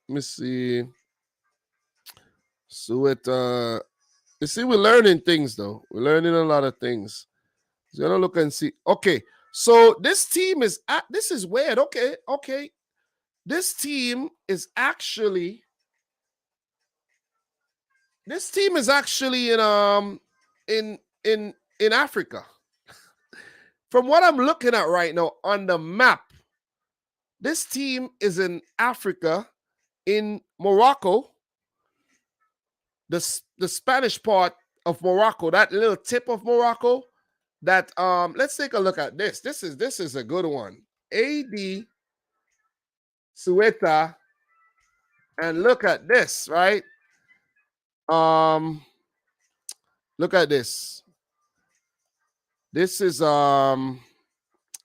Speaker 1: me see. Sueta. You see, we're learning things though. We're learning a lot of things. So gonna look and see. Okay, so this team is at. This is weird. Okay. This team is actually. This team is actually in Africa. From what I'm looking at right now on the map, this team is in Africa, in Morocco. The Spanish part of Morocco, that little tip of Morocco. That let's take a look at this. This is a good one. AD Sueta, and look at this, right? Look at this. This is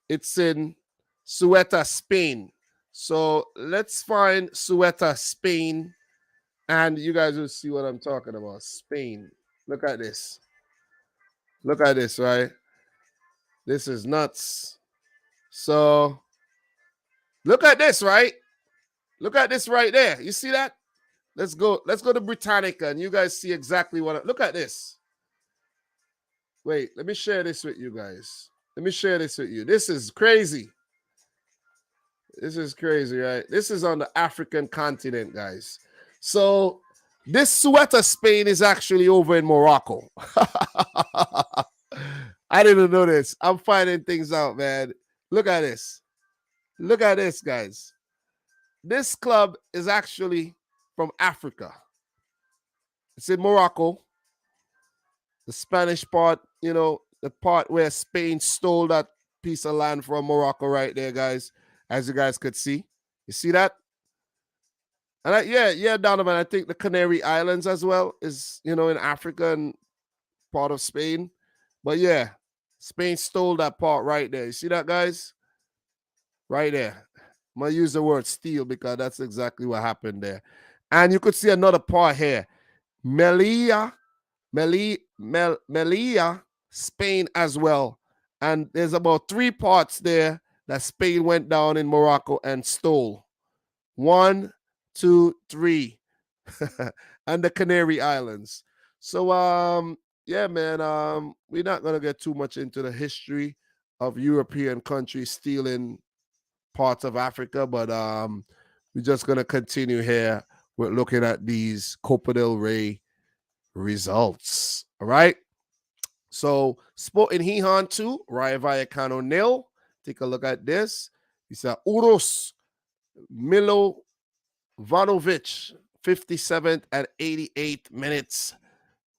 Speaker 1: it's in Sueta, Spain. So let's find Sueta, Spain, and you guys will see what I'm talking about. Spain. Look at this. Look at this, right? This is nuts. So look at this, right? Look at this right there. You see that? Let's go to Britannica and you guys see exactly what look at this. Wait, let me share this with you guys. Let me share this with you. This is crazy. This is crazy, right? This is on the African continent, guys. So this Ceuta, Spain is actually over in Morocco. I didn't know this. I'm finding things out, man. Look at this. Look at this, guys. This club is actually from Africa. It's in Morocco. The Spanish part, you know, the part where Spain stole that piece of land from Morocco right there, guys, as you guys could see. You see that? And yeah, Donovan, I think the Canary Islands as well is, you know, in Africa and part of Spain. But yeah, Spain stole that part right there. You see that, guys? Right there. I'm going to use the word steal because that's exactly what happened there. And you could see another part here. Melilla, Spain as well. And there's about 3 parts there that Spain went down in Morocco and stole. 1, 2, 3. And the Canary Islands. So, yeah, man, we're not going to get too much into the history of European countries stealing parts of Africa, but we're just going to continue here. We're looking at these Copa del Rey results. All right. So Sporting Gijón 2, Rayo Vallecano 0. Take a look at this. It's Uros Milovanovic, 57th and 88th minutes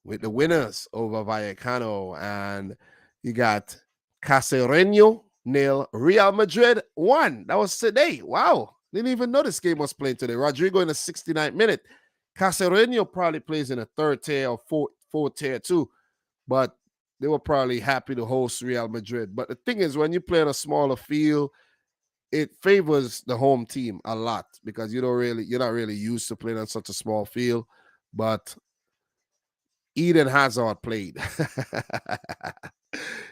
Speaker 1: with the winners over Vallecano. And you got Cacereño 0, Real Madrid 1. That was today. Wow. Didn't even know this game was playing today. Rodrigo in the 69th minute. Cacereño probably plays in a third tier or fourth tier too. But they were probably happy to host Real Madrid. But the thing is, when you play on a smaller field, it favors the home team a lot because you're not really used to playing on such a small field. But Eden Hazard played.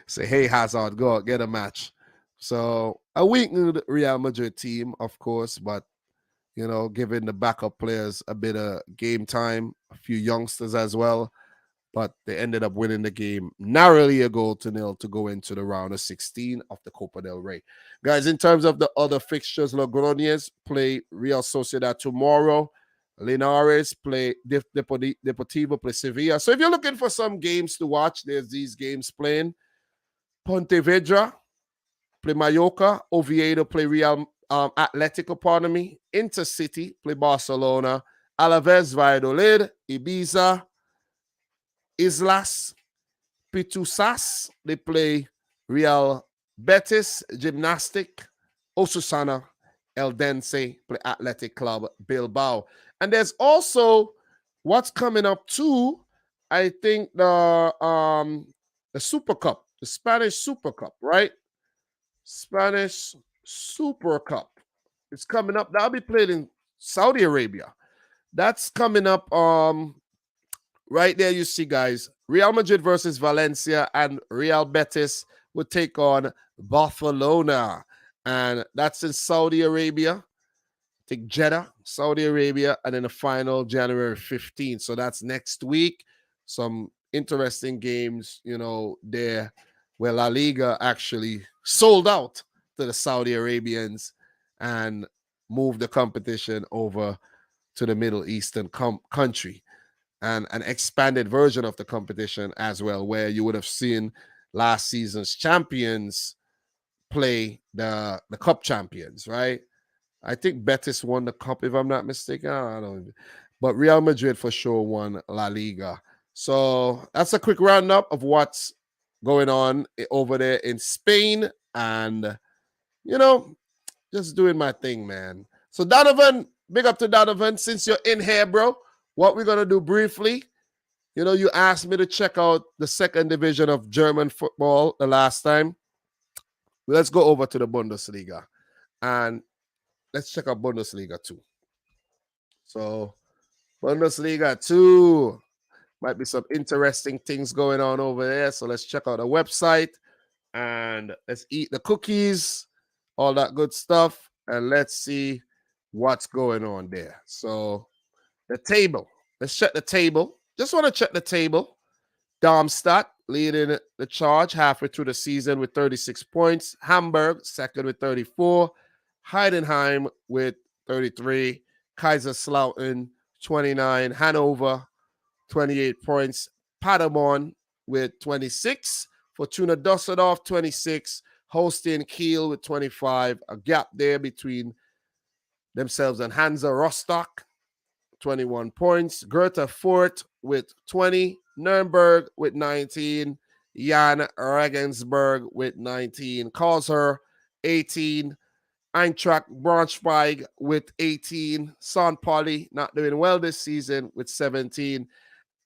Speaker 1: Say, hey, Hazard, go out, get a match. So a weakened Real Madrid team, of course, but giving the backup players a bit of game time, a few youngsters as well. But they ended up winning the game narrowly, a goal to nil, to go into the round of 16 of the Copa del Rey. Guys, in terms of the other fixtures, Logroñez play Real Sociedad tomorrow. Linares play Deportivo play Sevilla. So if you're looking for some games to watch, there's these games playing. Pontevedra play Mallorca. Oviedo play Real Atletico, pardon me. Intercity play Barcelona. Alaves, Valladolid. Ibiza, Islas, Pitusas, they play Real Betis, Gymnastic, Osasuna, Eldense, play Athletic Club, Bilbao. And there's also what's coming up too, I think the Super Cup, the Spanish Super Cup, right? Spanish Super Cup. It's coming up. That'll be played in Saudi Arabia. That's coming up right there. You see, guys, Real Madrid versus Valencia, and Real Betis would take on Barcelona. And that's in Saudi Arabia. Take Jeddah, Saudi Arabia, and then the final January 15th. So that's next week. Some interesting games, there where La Liga actually sold out to the Saudi Arabians and moved the competition over to the Middle Eastern country. And an expanded version of the competition as well, where you would have seen last season's champions play the cup champions, right? I think Betis won the cup, if I'm not mistaken. I don't know. But Real Madrid for sure won La Liga. So that's a quick roundup of what's going on over there in Spain. And, just doing my thing, man. So Donovan, big up to Donovan. Since you're in here, bro, what we're going to do briefly, you asked me to check out the second division of German football the last time. Let's go over to the Bundesliga. And let's check out Bundesliga 2. So Bundesliga 2, might be some interesting things going on over there. So let's check out the website and let's eat the cookies, all that good stuff. And let's see what's going on there. So the table. Let's check the table. Just want to check the table. Darmstadt leading the charge halfway through the season with 36 points. Hamburg second with 34. Heidenheim with 33. Kaiserslautern 29. Hanover 28 points. Paderborn with 26. Fortuna Düsseldorf 26. Holstein Kiel with 25. A gap there between themselves and Hansa Rostock, 21 points. Goethe Furt with 20. Nuremberg with 19. Jan Regensburg with 19. Karlsruhe 18. Eintracht Braunschweig with 18. St. Pauli not doing well this season with 17.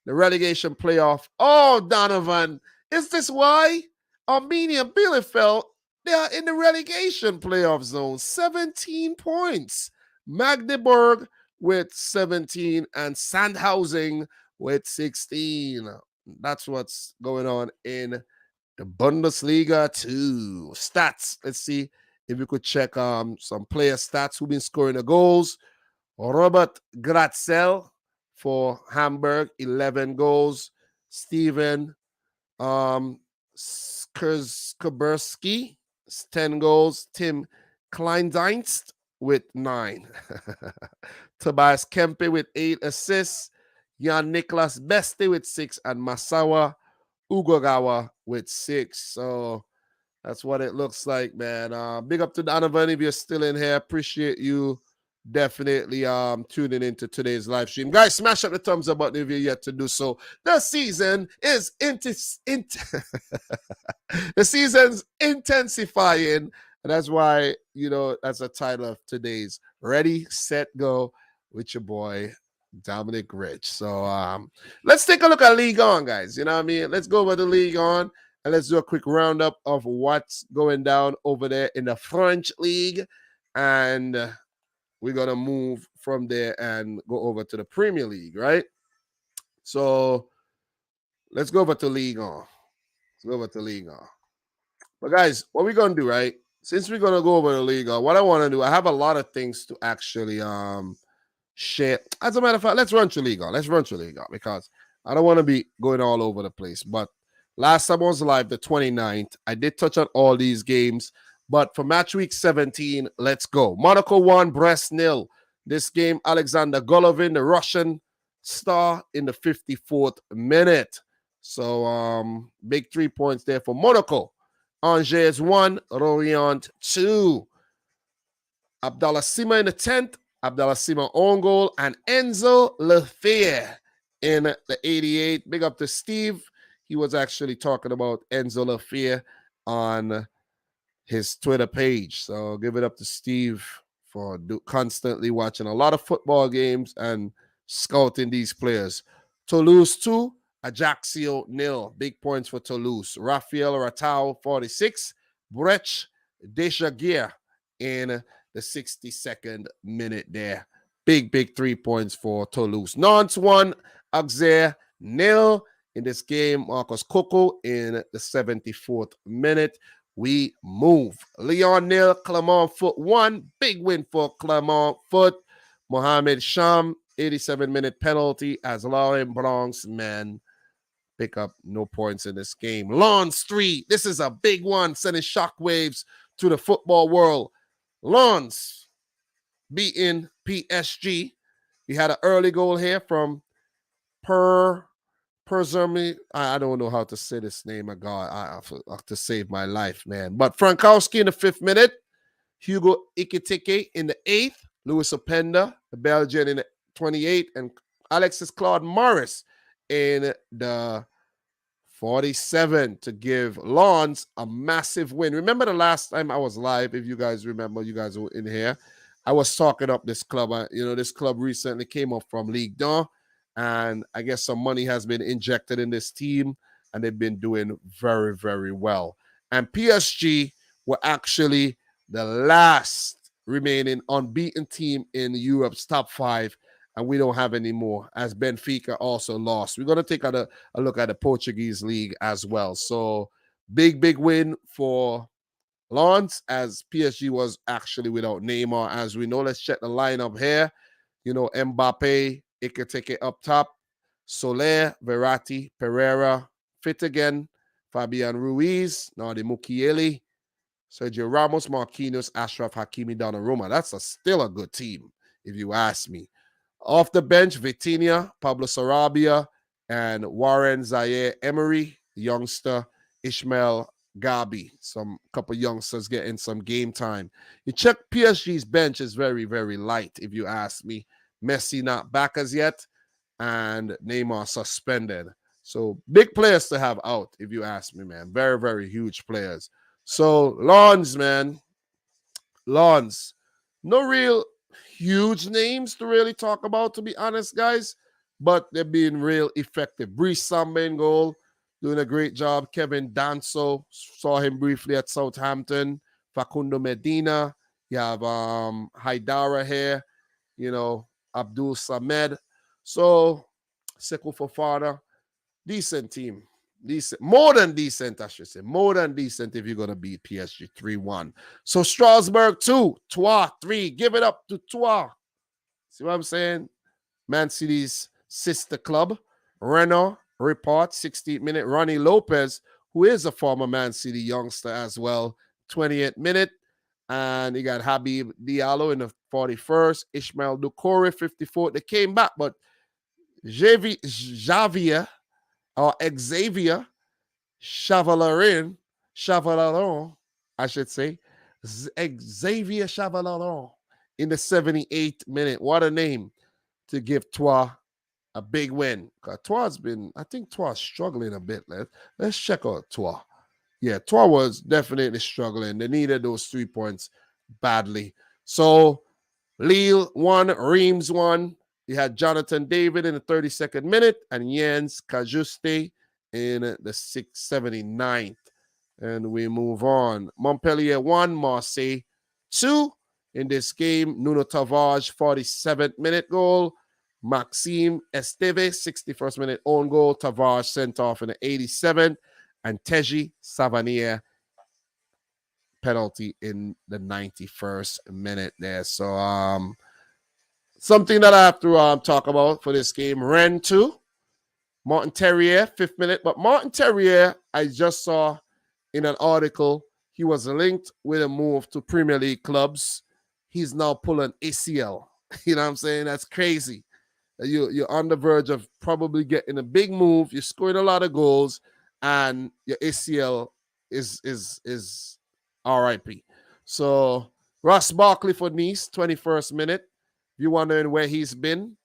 Speaker 1: The relegation playoff. Oh, Donovan, is this why Arminia Bielefeld, they are in the relegation playoff zone? 17 points. Magdeburg with 17 and Sandhausen with 16. That's what's going on in the Bundesliga 2. Stats. Let's see if we could check some player stats who've been scoring the goals. Robert Gratzel for Hamburg, 11 goals. Steven Skaberski, 10 goals. Tim Kleindienst with 9. Tobias Kempe with 8 assists. Jan Niklas Beste with 6. And Masawa Ugogawa with 6. So that's what it looks like, man. Big up to Donovan if you're still in here. Appreciate you definitely tuning into today's live stream. Guys, smash up the thumbs up button if you're yet to do so. The season is the season's intensifying. And that's why, that's the title of today's Ready, Set, Go with your boy, Dominic Rich. So let's take a look at League On, guys. You know what I mean? Let's go over the League On and let's do a quick roundup of what's going down over there in the French League. And we're going to move from there and go over to the Premier League, right? So let's go over to League On. Let's go over to League On. But guys, what we're going to do, right? since we're gonna go over the Liga, what I want to do, I have a lot of things to actually share. As a matter of fact, let's run to Liga. Let's run to Liga because I don't want to be going all over the place. But last time I was live, the 29th, I did touch on all these games. But for match week 17, let's go. Monaco 1, Brest 0. This game, Alexander Golovin, the Russian star, in the 54th minute. So big 3 points there for Monaco. Angers 1, Lorient 2. Abdallah Sima in the 10th, Abdallah Sima own goal, and Enzo Lefebvre in the 88th. Big up to Steve. He was actually talking about Enzo Lefebvre on his Twitter page. So give it up to Steve for constantly watching a lot of football games and scouting these players. Toulouse 2, Ajaccio 0. Big points for Toulouse. Rafael Ratao 46, Brecht Dejaguier in the 62nd minute there. Big 3 points for Toulouse. Nantes 1, Auxerre 0. In this game, Marcus Coco in the 74th minute. We move. Lyon 0, Clermont Foot 1. Big win for Clermont Foot. Mohamed Sham, 87-minute penalty as Laurent Blanc's men pick up no points in this game. Lens 3. This is a big one, sending shockwaves to the football world. Lens beating PSG. We had an early goal here from Perzermi. I don't know how to say this name. My God, I have to save my life, man. But Frankowski in the 5th minute. Hugo Ekitike in the 8th. Louis Openda, the Belgian, in the 28th. And Alexis Claude Morris in the 47 to give Lens a massive win. Remember the last time I was live, if you guys remember, you guys were in here, I was talking up this club. This club recently came up from Ligue 1, and I guess some money has been injected in this team, and they've been doing very, very well. And PSG were actually the last remaining unbeaten team in Europe's top 5, and we don't have any more, as Benfica also lost. We're going to take a look at the Portuguese league as well. So big win for Lens, as PSG was actually without Neymar, as we know. Let's check the lineup here. Mbappe, Ekitike up top, Soler, Verratti, Pereira, fit again, Fabian Ruiz, Nadi Mukiele, Sergio Ramos, Marquinhos, Ashraf Hakimi, Donnarumma. That's still a good team, if you ask me. Off the bench, Vitinha, Pablo Sarabia, and Warren Zaire Emery, youngster, Ishmael Gabi. Some couple youngsters getting some game time. You check PSG's bench is very, very light, if you ask me. Messi not back as yet, and Neymar suspended. So big players to have out, if you ask me, man. Very, very huge players. So Lens, man. Lens. No real huge names to really talk about, to be honest, guys. But they're being real effective. Brice Samba in goal, doing a great job. Kevin Danso, saw him briefly at Southampton. Facundo Medina. You have Haidara here. Abdul Samed. So, Sekou Fofana. Decent team. Decent, more than decent, I should say. More than decent if you're going to beat PSG 3-1. So Strasbourg 2, Troyes 3. Give it up to Troyes. See what I'm saying? Man City's sister club. Renault report, 16th minute. Ronnie Lopez, who is a former Man City youngster as well, 20th minute. And you got Habib Diallo in the 41st. Ishmael Doucouré, 54th. They came back, but Xavier Chevaleron, I should say, Xavier Chevaleron in the 78th minute. What a name to give Troyes a big win. Troyes struggling a bit. Let's check out Troyes. Yeah, Troyes was definitely struggling. They needed those 3 points badly. So Lille 1, Reims 1. You had Jonathan David in the 32nd minute and Jens Kajuste in the 79th. And we move on. Montpellier 1, Marseille 2. In this game, Nuno Tavares, 47th minute goal. Maxime Esteve, 61st minute own goal. Tavares sent off in the 87th. And Teji Savanier penalty in the 91st minute there. So something that I have to talk about for this game. Rennes 2, Martin Terrier, 5th minute. But Martin Terrier, I just saw in an article, he was linked with a move to Premier League clubs. He's now pulling ACL. You know what I'm saying? That's crazy. You're on the verge of probably getting a big move. You're scoring a lot of goals, and your ACL is RIP. So Ross Barkley for Nice, 21st minute. If you're wondering where he's been,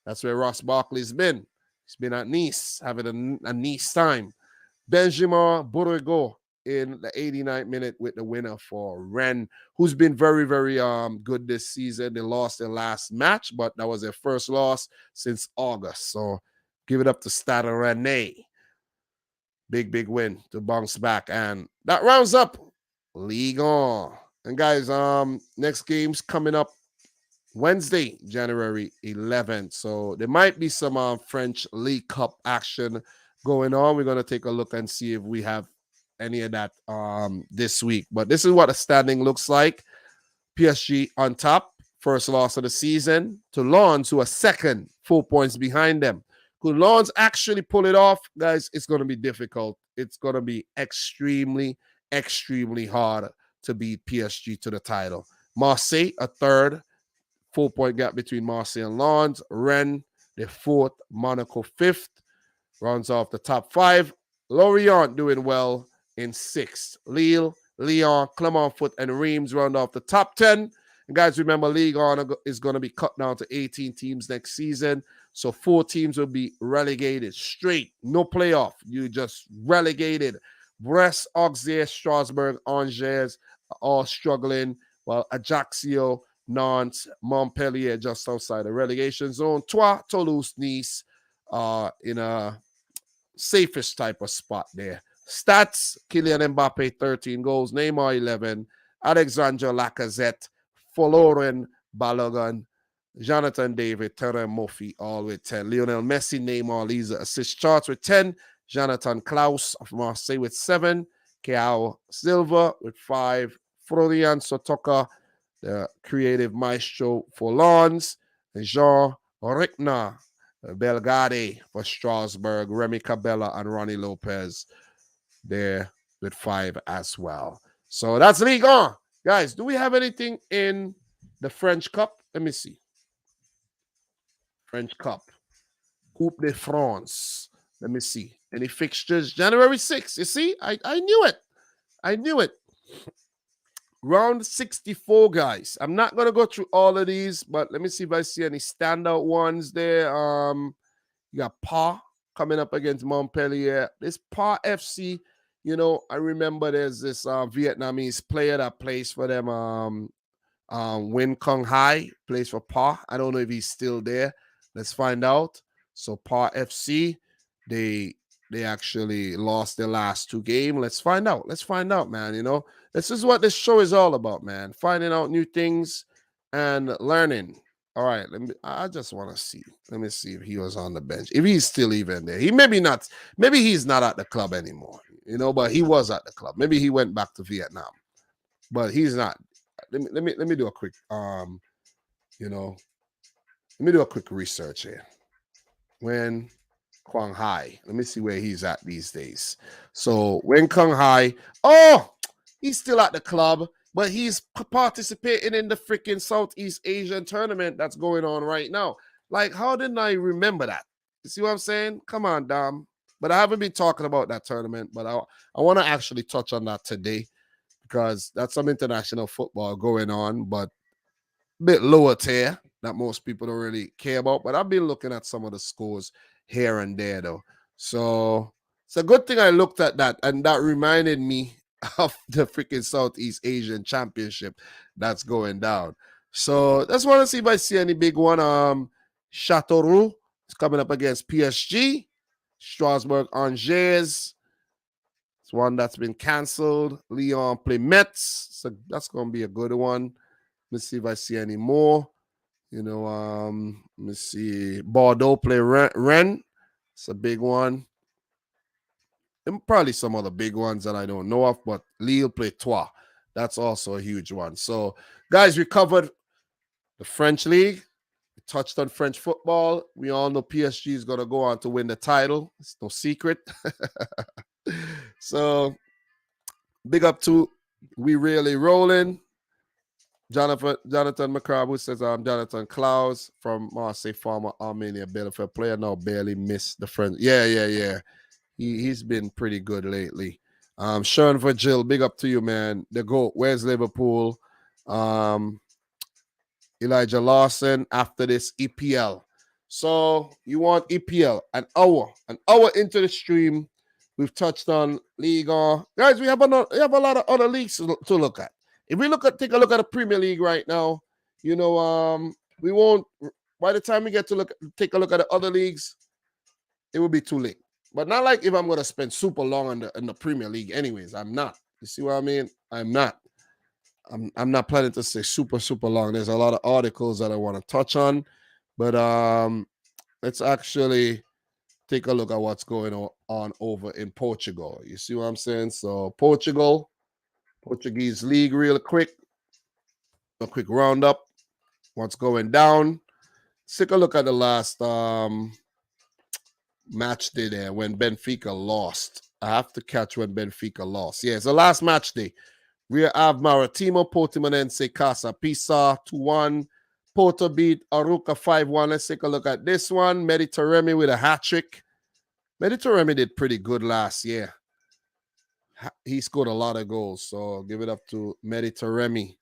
Speaker 1: that's where Ross Barkley's been. He's been at Nice, having a Nice time. Benjamin Bourrego in the 89th minute with the winner for Rennes, who's been very, very good this season. They lost their last match, but that was their first loss since August. So give it up to Stade Rennais. Big win to bounce back. And that rounds up Ligue 1. And guys, next game's coming up Wednesday, January 11th. So there might be some French League Cup action going on. We're going to take a look and see if we have any of that this week. But this is what the standing looks like. PSG on top, first loss of the season, to Lens, who are second, 4 points behind them. Could Lens actually pull it off? Guys, it's going to be difficult. It's going to be extremely hard to beat PSG to the title. Marseille, a third, 4-point gap between Marseille and Lens. Rennes, the fourth. Monaco, fifth. Rounds off the top 5. Lorient doing well in 6th. Lille, Lyon, Clermont-Foot, and Reims round off the top 10. And guys, remember, Ligue 1 is going to be cut down to 18 teams next season. So 4 teams will be relegated straight. No playoff. You just relegated. Brest, Auxerre, Strasbourg, Angers are all struggling, while Ajaccio, Nantes, Montpellier just outside the relegation zone. Troyes, Toulouse, Nice in a safest type of spot there. Stats: Kylian Mbappe, 13 goals. Neymar, 11. Alexandre Lacazette, Folarin Balogun, Jonathan David, Terem Moffi, all with 10. Lionel Messi, Neymar leads the assist charts with 10. Jonathan Klaus of Marseille with 7. Keao Silva with 5. Florian Sotoka, the creative maestro for Lens. Jean Rickner, Belgade for Strasbourg. Remy Cabella and Ronnie Lopez there with 5 as well. So that's Ligue 1. Guys, do we have anything in the French Cup? Let me see. French Cup. Coupe de France. Let me see. Any fixtures? January 6th. You see? I knew it. I knew it. Round 64, guys. I'm not going to go through all of these, but let me see if I see any standout ones there. You got Pa coming up against Montpellier. This Pa FC, you know, I remember there's this Vietnamese player that plays for them, Win Kong Hai, plays for Pa. I don't know if he's still there. Let's find out. So Pa FC, they actually lost their last 2 games. Let's find out. Let's find out, man. You know, this is what this show is all about, man. Finding out new things and learning. All right, I just want to see. Let me see if he was on the bench. If he's still even there. Maybe he's not at the club anymore, you know, but he was at the club. Maybe he went back to Vietnam. But he's not. Let me do a quick let me do a quick research here. When Quang Hai. Let me see where he's at these days. So when Kung Hai, he's still at the club, but he's participating in the freaking Southeast Asian tournament that's going on right now. Like, how didn't I remember that? You see what I'm saying? Come on, Dom. But I haven't been talking about that tournament, but I want to actually touch on that today because that's some international football going on, but a bit lower tier that most people don't really care about. But I've been looking at some of the scores here and there, though. So it's a good thing I looked at that, and that reminded me of the freaking Southeast Asian Championship that's going down. So just want to see if I see any big one. Châteauroux is coming up against PSG. Strasbourg, Angers. It's one that's been canceled. Lyon play Metz. So that's going to be a good one. Let's see if I see any more. You know, let me see. Bordeaux play Rennes. It's a big one. And probably some other big ones that I don't know of, but Lille play Troyes. That's also a huge one. So, guys, we covered the French league. We touched on French football. We all know PSG is going to go on to win the title. It's no secret. So, big up to We Really Rolling. Jonathan McCarb says, I'm Jonathan Klaus from Marseille, former Armenia Bielefeld player, now barely missed the French. Yeah. He's been pretty good lately. Sean Virgil, big up to you, man. The GOAT. Where's Liverpool? Elijah Lawson after this EPL. So you want EPL, an hour into the stream. We've touched on Liga. Guys, we have a lot of other leagues to look at. If we take a look at the Premier League right now, we won't, by the time we get to take a look at the other leagues, it will be too late. But not like if I'm going to spend super long in the Premier League anyways. I'm not. You see what I mean? I'm not. I'm not planning to stay super long. There's a lot of articles that I want to touch on, but let's actually take a look at what's going on over in Portugal. You see what I'm saying? So Portuguese league, real quick, a quick roundup. What's going down? Let's take a look at the last match day there when Benfica lost. I have to catch when Benfica lost. Yeah, it's the last match day. We have Maritimo, Portimonense, Casa Pisa 2-1. Porto beat Aruca 5-1. Let's take a look at this one. Mediterranean with a hat-trick. Mediterranean did pretty good last year. He scored a lot of goals, so give it up to Mediterranean.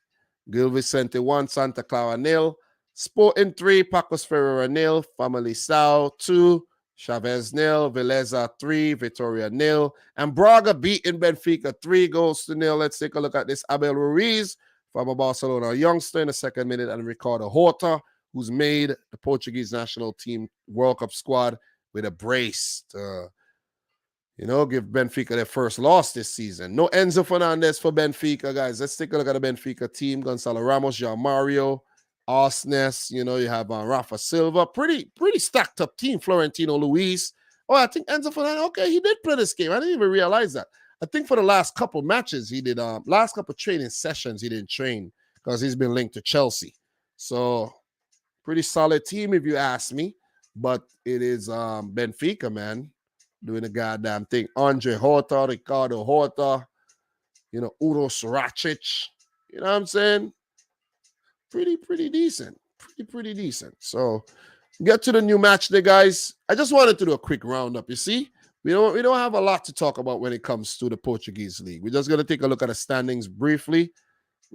Speaker 1: Gil Vicente 1, Santa Clara 0. Sporting 3, Pacos Ferreira 0. Family Sao 2. Chavez 0, Veleza 3, Vitoria 0, and Braga beating Benfica 3-0. Let's take a look at this. Abel Ruiz from a Barcelona youngster in the second minute, and Ricardo Horta, who's made the Portuguese national team World Cup squad with a brace to, give Benfica their first loss this season. No Enzo Fernandez for Benfica, guys. Let's take a look at the Benfica team. Gonzalo Ramos, Jean Mario, Arsnes, you have Rafa Silva. Pretty stacked up team. Florentino Luis. Oh, I think Enzo Fernandez, okay, he did play this game. I didn't even realize that. I think for the last couple matches, he did, last couple training sessions, he didn't train because he's been linked to Chelsea. So, pretty solid team if you ask me. But it is Benfica, man, doing the goddamn thing. Andre Horta, Ricardo Horta, Udo Saracic. You know what I'm saying? Pretty decent. Pretty decent. So get to the new match day, guys. I just wanted to do a quick roundup. You see, we don't have a lot to talk about when it comes to the Portuguese league. We're just gonna take a look at the standings briefly.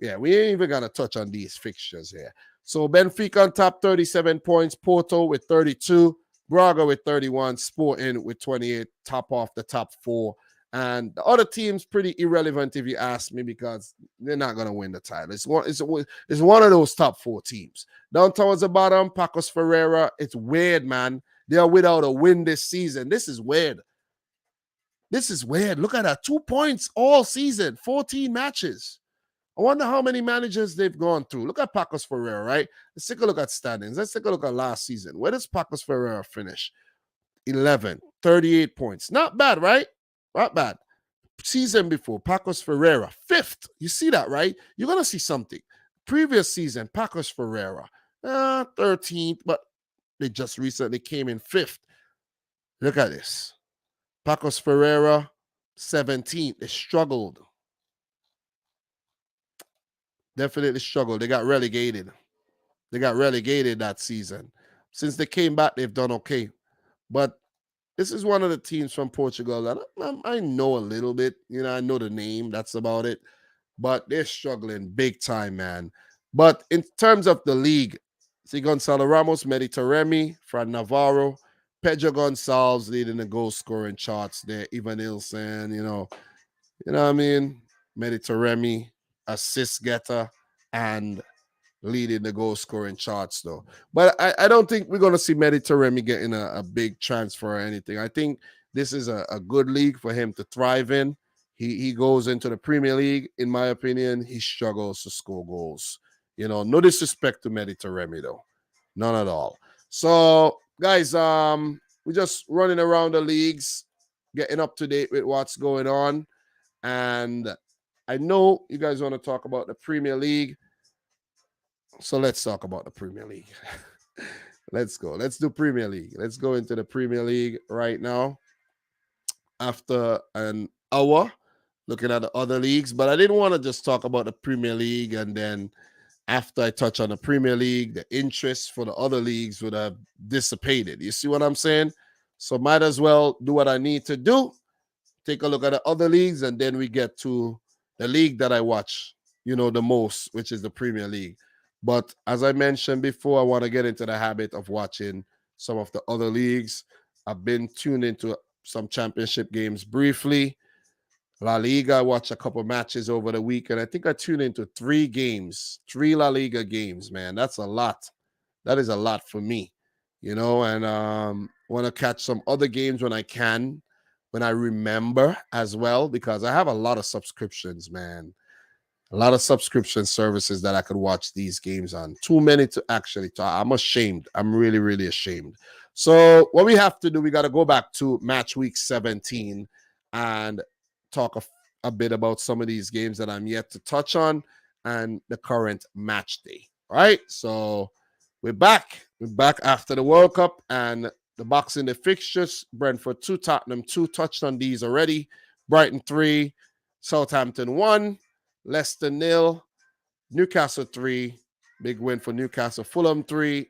Speaker 1: Yeah, we ain't even gonna touch on these fixtures here. So Benfica on top, 37 points. Porto with 32. Braga with 31. Sporting with 28. Top off the top 4. And the other team's pretty irrelevant if you ask me because they're not going to win the title. It's one of those top 4 teams. Down towards the bottom, Pacos Ferreira. It's weird, man. They are without a win this season. This is weird. Look at that. 2 points all season, 14 matches. I wonder how many managers they've gone through. Look at Pacos Ferreira, right? Let's take a look at standings. Let's take a look at last season. Where does Pacos Ferreira finish? 11, 38 points. Not bad, right? Not bad. Season before, Pacos Ferreira, 5th. You see that, right? You're going to see something. Previous season, Pacos Ferreira, 13th, but they just recently came in 5th. Look at this. Pacos Ferreira, 17th. They struggled. Definitely struggled. They got relegated. That season. Since they came back, they've done okay. But this is one of the teams from Portugal that I know a little bit. I know the name. That's about it. But they're struggling big time, man. But in terms of the league, see Gonzalo Ramos, Mediterranean, Fran Navarro, Pedro Gonçalves leading the goal scoring charts there. Ivan Ilsen, you know what I mean? Mediterranean, assist getter, and leading the goal scoring charts though. But I don't think we're going to see Mediterranean getting a big transfer or anything. I think this is a good league for him to thrive in. He goes into the Premier League, in my opinion, he struggles to score goals. No disrespect to Mediterranean though. None at all. So guys, we're just running around the leagues, getting up to date with what's going on. And I know you guys want to talk about the Premier League. So let's talk about the Premier League. Let's go. Let's do Premier League. Let's go into the Premier League right now after an hour looking at the other leagues. But I didn't want to just talk about the Premier League and then after I touch on the Premier League, the interest for the other leagues would have dissipated. You see what I'm saying? So might as well do what I need to do. Take a look at the other leagues, and then we get to the league that I watch, the most, which is the Premier League. But as I mentioned before, I want to get into the habit of watching some of the other leagues. I've been tuned into some championship games briefly. La Liga, I watched a couple matches over the week, and I think I tuned into 3 La Liga games, man. That's a lot. That is a lot for me, and want to catch some other games when I can, when I remember as well, because I have a lot of subscriptions, man. A lot of subscription services that I could watch these games on. Too many to actually talk. I'm ashamed. I'm really, really ashamed. So what we have to do, we got to go back to match week 17 and talk a bit about some of these games that I'm yet to touch on and the current match day. All right. So we're back. We're back after the World Cup and the Boxing Day fixtures. Brentford 2, Tottenham 2. Touched on these already. Brighton 3, Southampton 1. Leicester 0, Newcastle 3, big win for Newcastle. Fulham 3,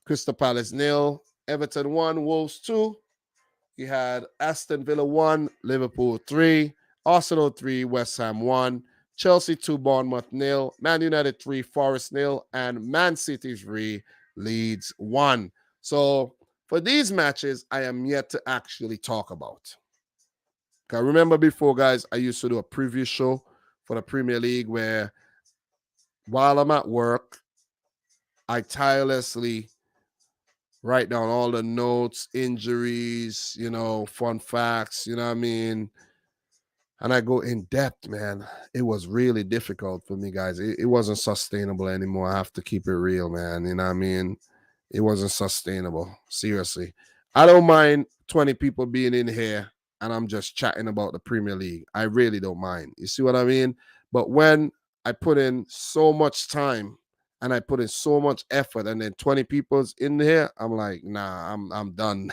Speaker 1: Crystal Palace 0, Everton 1, Wolves 2. You had Aston Villa 1, Liverpool 3, Arsenal 3, West Ham 1, Chelsea 2, Bournemouth 0, Man United 3, Forest 0, and Man City 3, Leeds 1. So for these matches, I am yet to actually talk about. I remember before, guys, I used to do a preview show for the Premier League where while I'm at work, I tirelessly write down all the notes, injuries, fun facts, you know what I mean? And I go in depth, man. It was really difficult for me, guys. It wasn't sustainable anymore. I have to keep it real, man. You know what I mean? It wasn't sustainable. Seriously. I don't mind 20 people being in here and I'm just chatting about the Premier League. I really don't mind. You see what I mean? But when I put in so much time and I put in so much effort and then 20 people's in here, I'm like, nah, I'm done.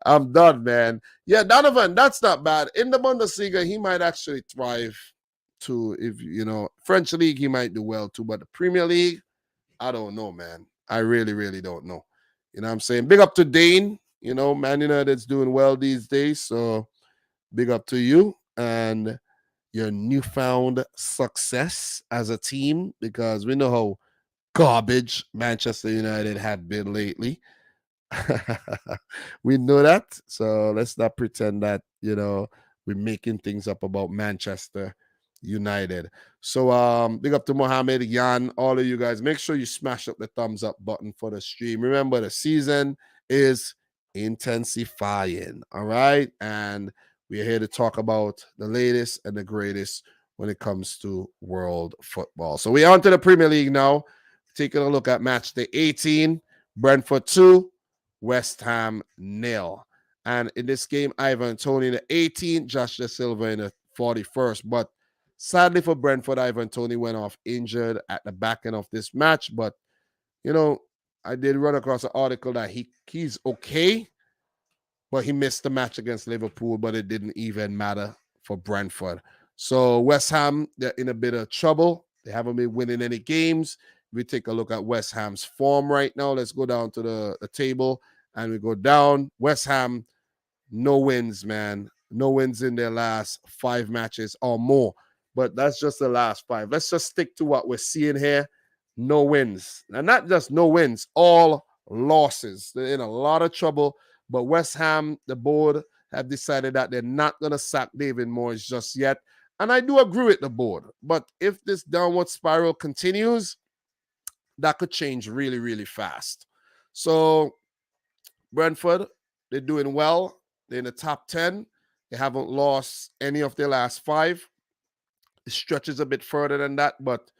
Speaker 1: I'm done, man. Yeah, Donovan, that's not bad. In the Bundesliga, he might actually thrive too. If French league, he might do well too. But the Premier League, I don't know, man. I really, really don't know. You know what I'm saying? Big up to Dane. Man United's doing well these days. So big up to you and your newfound success as a team, because we know how garbage Manchester United have been lately. We know that. So let's not pretend that, we're making things up about Manchester United. So big up to Mohammed, Jan, all of you guys. Make sure you smash up the thumbs up button for the stream. Remember, the season is intensifying. All right. And we're here to talk about the latest and the greatest when it comes to world football. So we're on to the Premier League now. Taking a look at match day 18, Brentford 2, West Ham 0. And in this game, Ivan Toney in the 18th, Josh Da Silva in the 41st. But sadly for Brentford, Ivan Toney went off injured at the back end of this match. But, I did run across an article that he's okay, but he missed the match against Liverpool, but it didn't even matter for Brentford. So West Ham, they're in a bit of trouble. They haven't been winning any games. We take a look at West Ham's form right now. Let's go down to the table and we go down. West Ham, no wins, man. No wins in their last 5 matches or more. But that's just the last 5. Let's just stick to what we're seeing here. No wins. And not just no wins, all losses. They're in a lot of trouble. But West Ham, the board, have decided that they're not going to sack David Moyes just yet. And I do agree with the board. But if this downward spiral continues, that could change really, really fast. So Brentford, they're doing well. They're in the top 10. They haven't lost any of their last 5. It stretches a bit further than that, but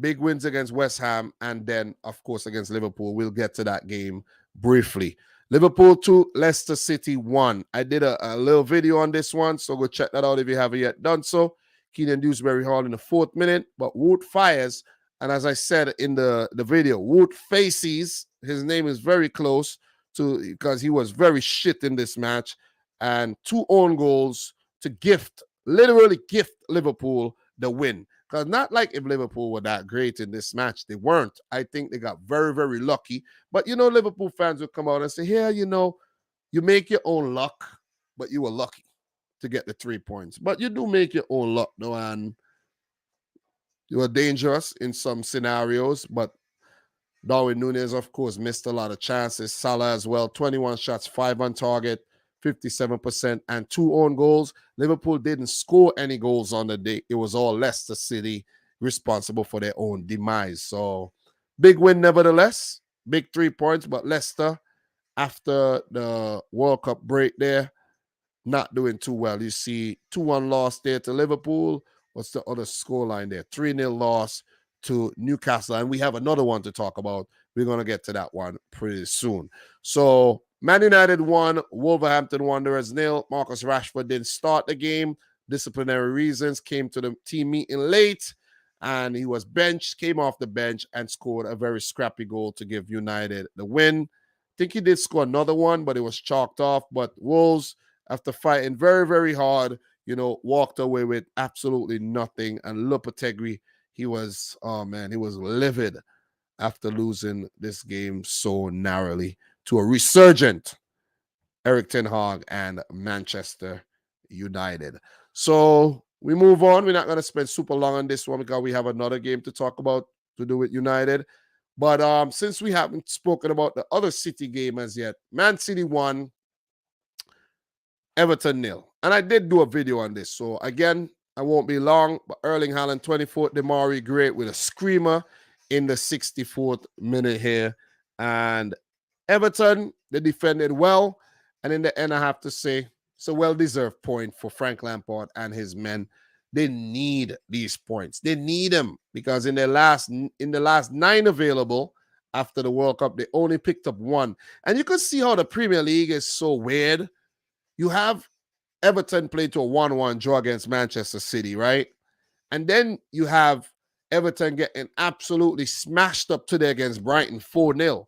Speaker 1: big wins against West Ham and then, of course, against Liverpool. We'll get to that game briefly. Liverpool 2, Leicester City 1. I did a little video on this one, so go check that out if you haven't yet done so. Keenan Dewsbury Hall in the 4th minute, but Wood fires. And as I said in the video, Wood faces, his name is very close to, because he was very shit in this match. And 2 own goals to literally gift Liverpool the win. Because not like if Liverpool were that great in this match. They weren't. I think they got very, very lucky. But, Liverpool fans will come out and say, yeah, you make your own luck, but you were lucky to get the 3 points. But you do make your own luck, though, and you were dangerous in some scenarios. But Darwin Núñez, of course, missed a lot of chances. Salah as well, 21 shots, 5 on target, 57%, and 2 own goals. Liverpool didn't score any goals on the day. It was all Leicester City responsible for their own demise. So, big win nevertheless. Big 3 points, but Leicester, after the World Cup break there, not doing too well. You see 2-1 loss there to Liverpool. What's the other scoreline there? 3-0 loss to Newcastle. And we have another one to talk about. We're going to get to that one pretty soon. So, Man United 1, Wolverhampton Wanderers 0. Marcus Rashford didn't start the game. Disciplinary reasons, came to the team meeting late, and he was benched, came off the bench, and scored a very scrappy goal to give United the win. I think he did score another one, but it was chalked off. But Wolves, after fighting very, very hard, walked away with absolutely nothing. And Lopetegui, he was livid after losing this game so narrowly to a resurgent Erik ten Hag and Manchester United. So we move on. We're not going to spend super long on this one because we have another game to talk about to do with United. But since we haven't spoken about the other City game as yet, Man City 1, Everton 0. And I did do a video on this. So again, I won't be long, but Erling Haaland, 24th, Demari great with a screamer in the 64th minute here. And Everton, they defended well. And in the end, I have to say, it's a well-deserved point for Frank Lampard and his men. They need these points. They need them because in the last 9 available after the World Cup, they only picked up 1. And you can see how the Premier League is so weird. You have Everton play to a 1-1 draw against Manchester City, right? And then you have Everton getting absolutely smashed up today against Brighton 4-0.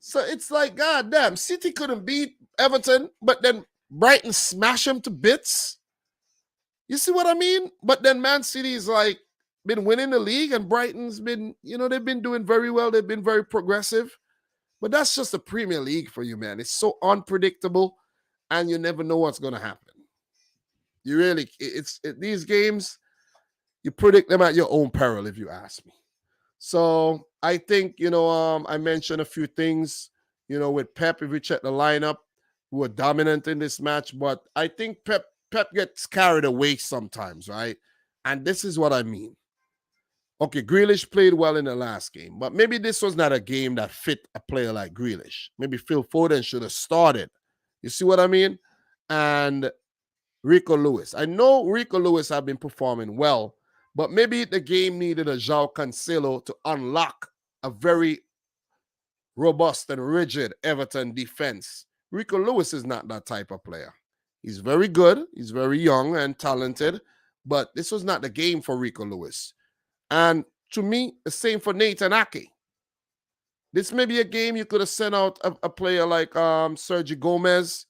Speaker 1: So it's like, God damn, City couldn't beat Everton, but then Brighton smash them to bits. You see what I mean? But then Man City's like been winning the league and Brighton's been, they've been doing very well. They've been very progressive. But that's just the Premier League for you, man. It's so unpredictable and you never know what's going to happen. You really, these games, you predict them at your own peril, if you ask me. So I think, I mentioned a few things, with Pep, if we check the lineup, who were dominant in this match. But I think Pep gets carried away sometimes, right? And this is what I mean. Okay, Grealish played well in the last game, but maybe this was not a game that fit a player like Grealish. Maybe Phil Foden should have started. You see what I mean? And Rico Lewis. I know Rico Lewis have been performing well, but maybe the game needed a João Cancelo to unlock a very robust and rigid Everton defense. Rico Lewis is not that type of player. He's very good. He's very young and talented, but this was not the game for Rico Lewis. And to me, the same for Nathan Ake. This may be a game you could have sent out a player like Sergio Gomez,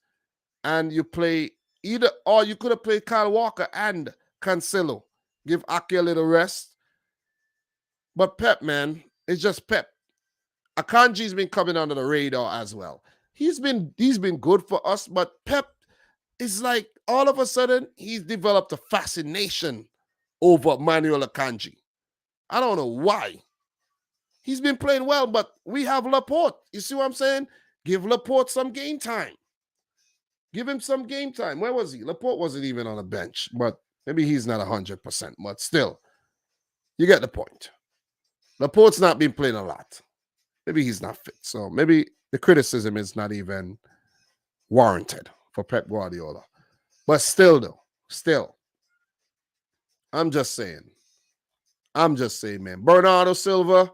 Speaker 1: and you play either, or you could have played Kyle Walker and Cancelo. Give Ake a little rest. But Pep, man, it's just Pep. Akanji's been coming under the radar as well. He's been good for us, but Pep is like all of a sudden he's developed a fascination over Manuel Akanji. I don't know why. He's been playing well, but we have Laporte. You see what I'm saying? Give Laporte some game time. Give him some game time. Where was he? Laporte wasn't even on the bench, but maybe he's not 100%, but still, you get the point. Laporte's not been playing a lot. Maybe he's not fit. So maybe the criticism is not even warranted for Pep Guardiola. But still, I'm just saying, man. Bernardo Silva,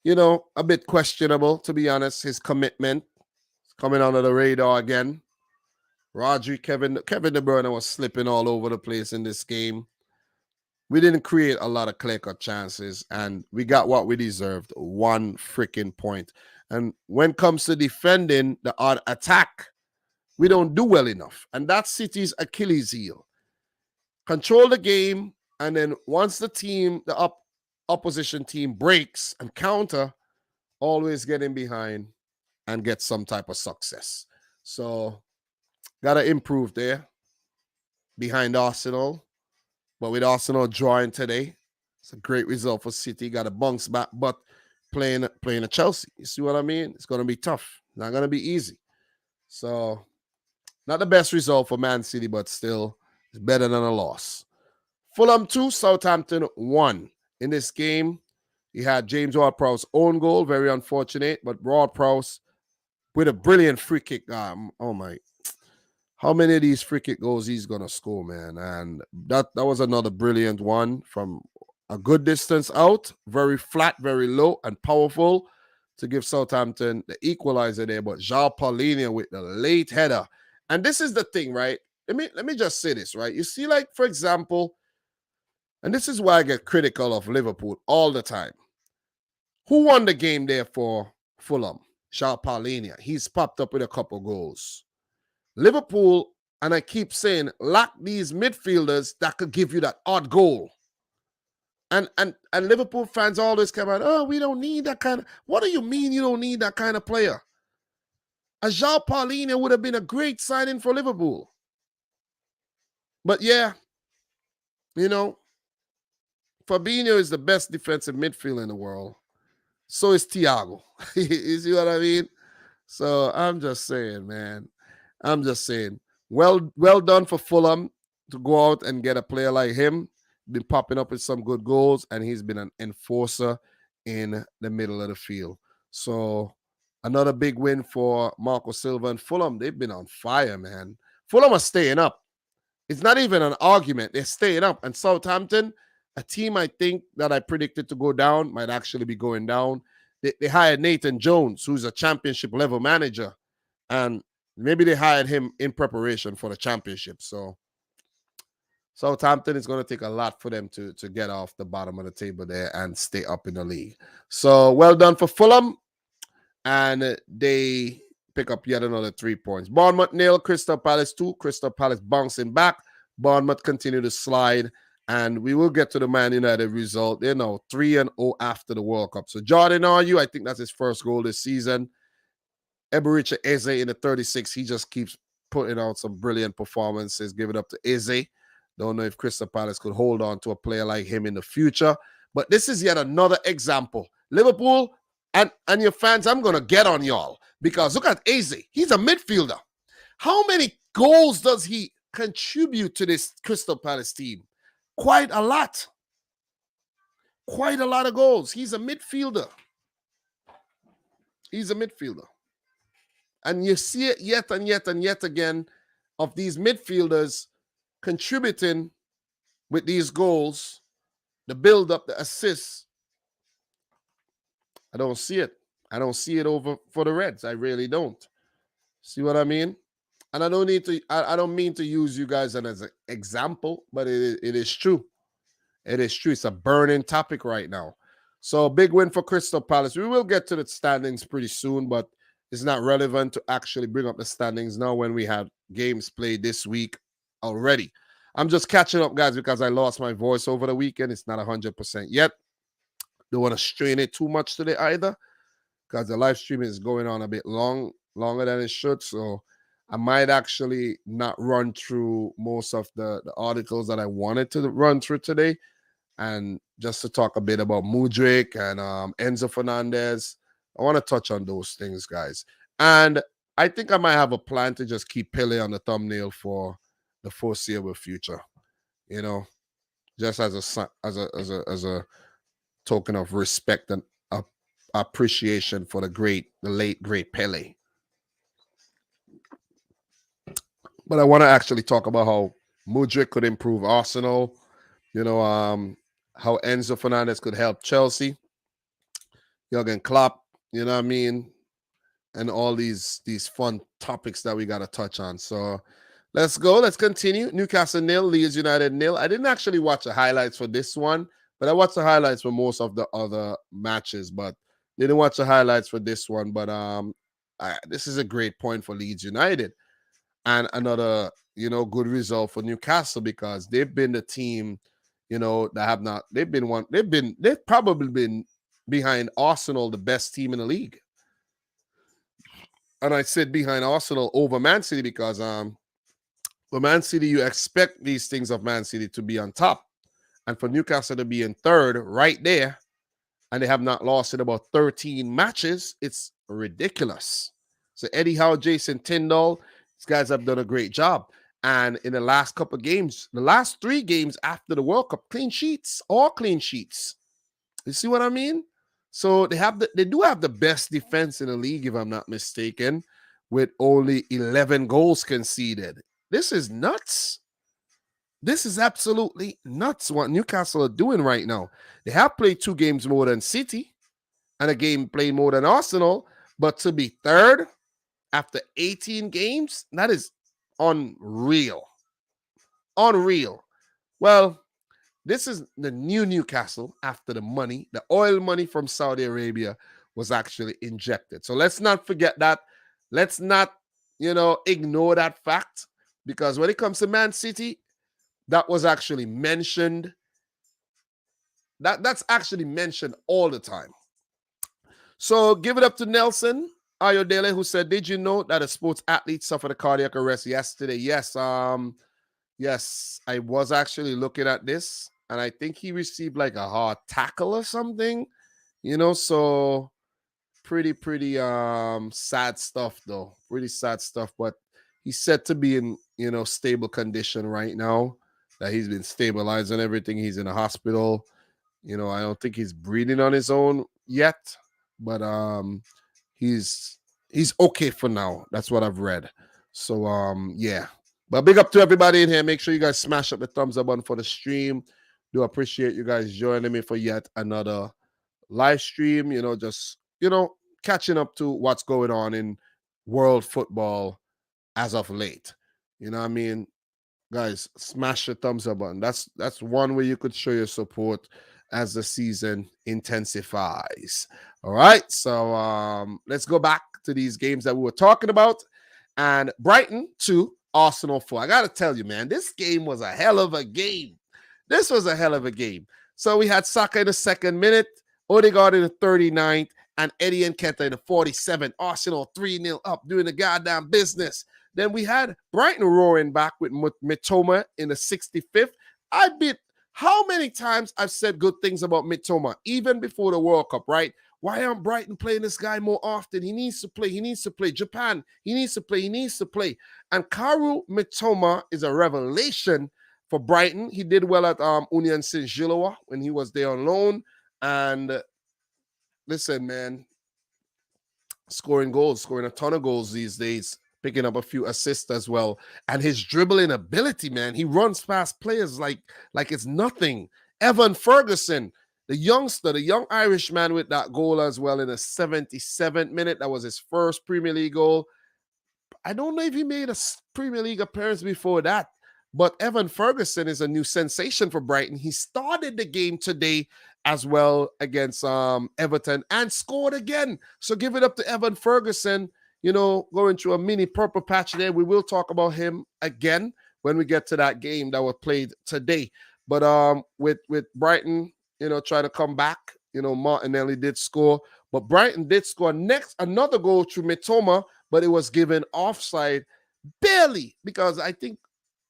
Speaker 1: a bit questionable, to be honest, his commitment. coming under the radar again. Rodri, Kevin De Bruyne was slipping all over the place in this game. We didn't create a lot of clear-cut chances, and we got what we deserved, 1 freaking point. And when it comes to defending the odd attack, we don't do well enough. And that's City's Achilles heel. Control the game, and then once the opposition team breaks and counter, always get in behind and get some type of success. So, got to improve there behind Arsenal. But with Arsenal drawing today, it's a great result for City. Got to bounce back, but playing a Chelsea. You see what I mean? It's going to be tough. Not going to be easy. So, not the best result for Man City, but still, it's better than a loss. Fulham 2, Southampton 1. In this game, you had James Ward-Prowse's own goal. Very unfortunate, but Ward-Prowse with a brilliant free kick. Oh, my. How many of these free kick goals he's going to score, man? And that was another brilliant one from a good distance out. Very flat, very low, and powerful to give Southampton the equalizer there. But João Paulinho with the late header. And this is the thing, right? Let me just say this, right? You see, like, for example, and this is why I get critical of Liverpool all the time. Who won the game there for Fulham? João Paulinho. He's popped up with a couple goals. Liverpool, and I keep saying, lack these midfielders that could give you that odd goal. And Liverpool fans always come out, oh, we don't need that kind of... What do you mean you don't need that kind of player? A João Paulinho would have been a great signing for Liverpool. But yeah, you know, Fabinho is the best defensive midfielder in the world. So is Thiago. You see what I mean? So I'm just saying, man. I'm just saying, well done for Fulham to go out and get a player like him. Been popping up with some good goals, and he's been an enforcer in the middle of the field. So another big win for Marco Silva and Fulham. They've been on fire, man. Fulham are staying up. It's not even an argument. They're staying up. And Southampton, a team I think that I predicted to go down, might actually be going down. They hired Nathan Jones, who's a championship level manager. And maybe they hired him in preparation for the championship. So Southampton is going to take a lot for them to get off the bottom of the table there and stay up in the league. So well done for Fulham. And they pick up yet another 3 points. Bournemouth 0, Crystal Palace 2. Crystal Palace bouncing back. Bournemouth continue to slide. And we will get to the Man United result. They're now 3-0 after the World Cup. So Jordan Ayew, I think that's his first goal this season. Eberechi Eze in the 36th, he just keeps putting out some brilliant performances. Give it up to Eze. Don't know if Crystal Palace could hold on to a player like him in the future. But this is yet another example. Liverpool and your fans, I'm going to get on y'all. Because look at Eze. He's a midfielder. How many goals does he contribute to this Crystal Palace team? Quite a lot. Quite a lot of goals. He's a midfielder. He's a midfielder. And you see it yet and yet and yet again of these midfielders contributing with these goals, the build-up, the assists. I don't see it. I don't see it over for the Reds. I really don't. See what I mean? And I don't mean to use you guys as an example, but it is true. It is true. It's a burning topic right now. So big win for Crystal Palace. We will get to the standings pretty soon, but it's not relevant to actually bring up the standings now when we have games played this week already. I'm just catching up, guys, because I lost my voice over the weekend. It's not 100% yet. Don't want to strain it too much today either, because the live stream is going on a bit longer than it should. So I might actually not run through most of the articles that I wanted to run through today. And just to talk a bit about Mudryk and Enzo Fernandez. I want to touch on those things, guys. And I think I might have a plan to just keep Pele on the thumbnail for the foreseeable future. You know, just as a token of respect and appreciation for the late great Pele. But I want to actually talk about how Mudryk could improve Arsenal. You know, how Enzo Fernandez could help Chelsea. Jurgen Klopp, you know what I mean? and all these fun topics that we got to touch on. So let's go. Let's continue. Newcastle nil, Leeds United nil. I didn't actually watch the highlights for this one, but I watched the highlights for most of the other matches, but didn't watch the highlights for this one. But this is a great point for Leeds United, and another good result for Newcastle, because they've been the team that have not. They've probably been behind Arsenal, the best team in the league. And I said behind Arsenal over Man City because for Man City, you expect these things of Man City to be on top. And for Newcastle to be in third right there, and they have not lost in about 13 matches, it's ridiculous. So Eddie Howe, Jason Tyndall, these guys have done a great job. And in the last couple of games, the last 3 games after the World Cup, clean sheets, all clean sheets. You see what I mean? So they do have the best defense in the league, if I'm not mistaken, with only 11 goals conceded. This is nuts. This is absolutely nuts what Newcastle are doing right now. They have played 2 games more than City and a game played more than Arsenal, but to be third after 18 games, that is unreal. Unreal. Well, this is the new Newcastle after the money, the oil money from Saudi Arabia was actually injected. So let's not forget that. Let's not, ignore that fact, because when it comes to Man City, that was actually mentioned. That's actually mentioned all the time. So give it up to Nelson Ayodele, who said, "Did you know that a sports athlete suffered a cardiac arrest yesterday?" Yes, yes, I was actually looking at this, and I think he received like a hard tackle or something. So pretty sad stuff though. Pretty sad stuff, but he's said to be in stable condition right now. That he's been stabilized and everything. He's in a hospital. I don't think he's breathing on his own yet, but he's okay for now. That's what I've read. So yeah. But big up to everybody in here. Make sure you guys smash up the thumbs up button for the stream. Do appreciate you guys joining me for yet another live stream. Just catching up to what's going on in world football as of late. You know what I mean? Guys, smash the thumbs up button. That's one way you could show your support as the season intensifies. All right, so let's go back to these games that we were talking about. And Brighton 2, Arsenal 4. I gotta tell you, man, this game was a hell of a game. This was a hell of a game. So we had Saka in the 2nd minute, Odegaard in the 39th, and Eddie Nketiah in the 47th. Arsenal 3-0 up, doing the goddamn business. Then we had Brighton roaring back with Mitoma in the 65th. How many times I've said good things about Mitoma, even before the World Cup, right? Why aren't Brighton playing this guy more often? He needs to play. He needs to play. Japan, he needs to play. He needs to play. And Karu Mitoma is a revelation for Brighton. He did well at Union Saint-Gilloise when he was there on loan. And listen, man, scoring a ton of goals these days, picking up a few assists as well. And his dribbling ability, man, he runs past players like it's nothing. Evan Ferguson, the youngster, the young Irishman with that goal as well in the 77th minute. That was his first Premier League goal. I don't know if he made a Premier League appearance before that, but Evan Ferguson is a new sensation for Brighton. He started the game today as well against Everton and scored again. So give it up to Evan Ferguson, going through a mini purple patch there. We will talk about him again when we get to that game that was played today. But with Brighton, trying to come back, Martinelli did score, but Brighton did score another goal through Mitoma, but it was given offside barely, because I think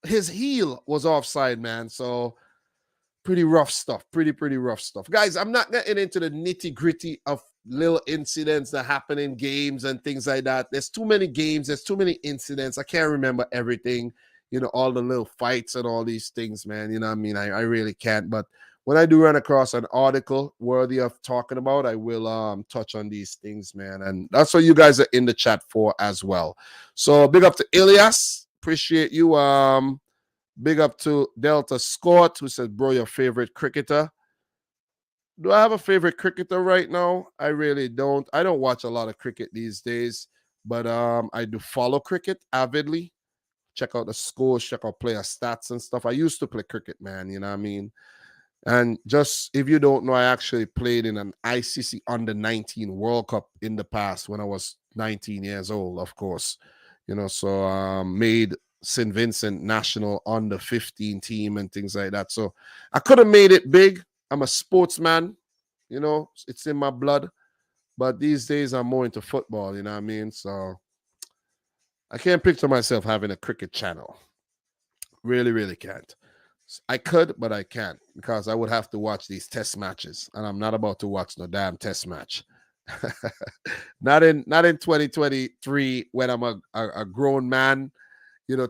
Speaker 1: his heel was offside, man. So pretty rough stuff. Pretty rough stuff. Guys, I'm not getting into the nitty-gritty of little incidents that happen in games and things like that. There's too many games. There's too many incidents. I can't remember everything, all the little fights and all these things, man. You know what I mean? I really can't. But when I do run across an article worthy of talking about, I will touch on these things, man. And that's what you guys are in the chat for as well. So big up to Ilias. Appreciate you. Big up to Delta Scott, who said, "Bro, your favorite cricketer." Do I have a favorite cricketer right now? I really don't. I don't watch a lot of cricket these days. But I do follow cricket avidly. Check out the scores, check out player stats and stuff. I used to play cricket, man. You know what I mean? And just if you don't know, I actually played in an ICC under 19 World Cup in the past when I was 19 years old, of course. So made St. Vincent national under 15 team and things like that. So I could have made it big. I'm a sportsman, it's in my blood. But these days I'm more into football, you know what I mean? So I can't picture myself having a cricket channel. Really, really can't. I could, but I can't because I would have to watch these test matches, and I'm not about to watch no damn test match. not in 2023 when I'm a grown man, and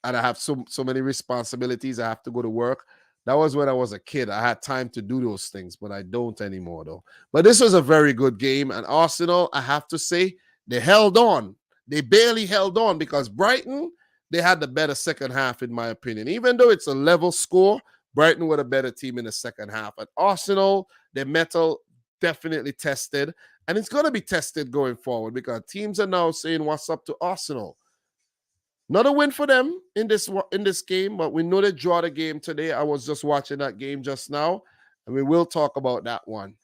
Speaker 1: I have so many responsibilities. I have to go to work. That was when I was a kid. I had time to do those things, but I don't anymore though. But this was a very good game, and Arsenal, I have to say, they held on. They barely held on because Brighton, they had the better second half, in my opinion. Even though it's a level score, Brighton were a better team in the second half. At Arsenal, their mettle definitely tested, and it's going to be tested going forward because teams are now saying what's up to Arsenal. Not a win for them in this game, but we know they draw the game today. I was just watching that game just now, and we will talk about that one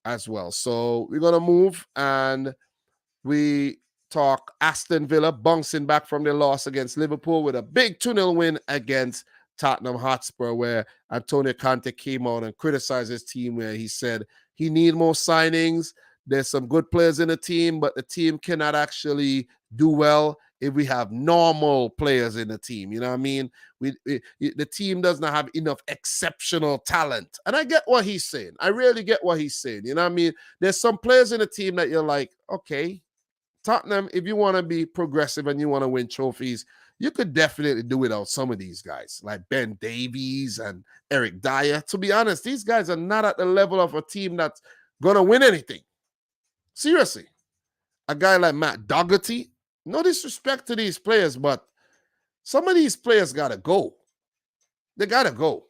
Speaker 1: as well. So we're going to move, and we talk Aston Villa bouncing back from their loss against Liverpool with a big 2-0 win against Tottenham Hotspur, where Antonio Conte came out and criticized his team, where he said he need more signings. There's some good players in the team, but the team cannot actually do well if we have normal players in the team. You know what I mean? The team does not have enough exceptional talent. And I get what he's saying. I really get what he's saying. You know what I mean? There's some players in the team that you're like, okay, Tottenham, if you want to be progressive and you want to win trophies, you could definitely do without some of these guys, like Ben Davies and Eric Dyer. To be honest, these guys are not at the level of a team that's going to win anything. Seriously. A guy like Matt Dougherty, no disrespect to these players, but some of these players got to go. They got to go.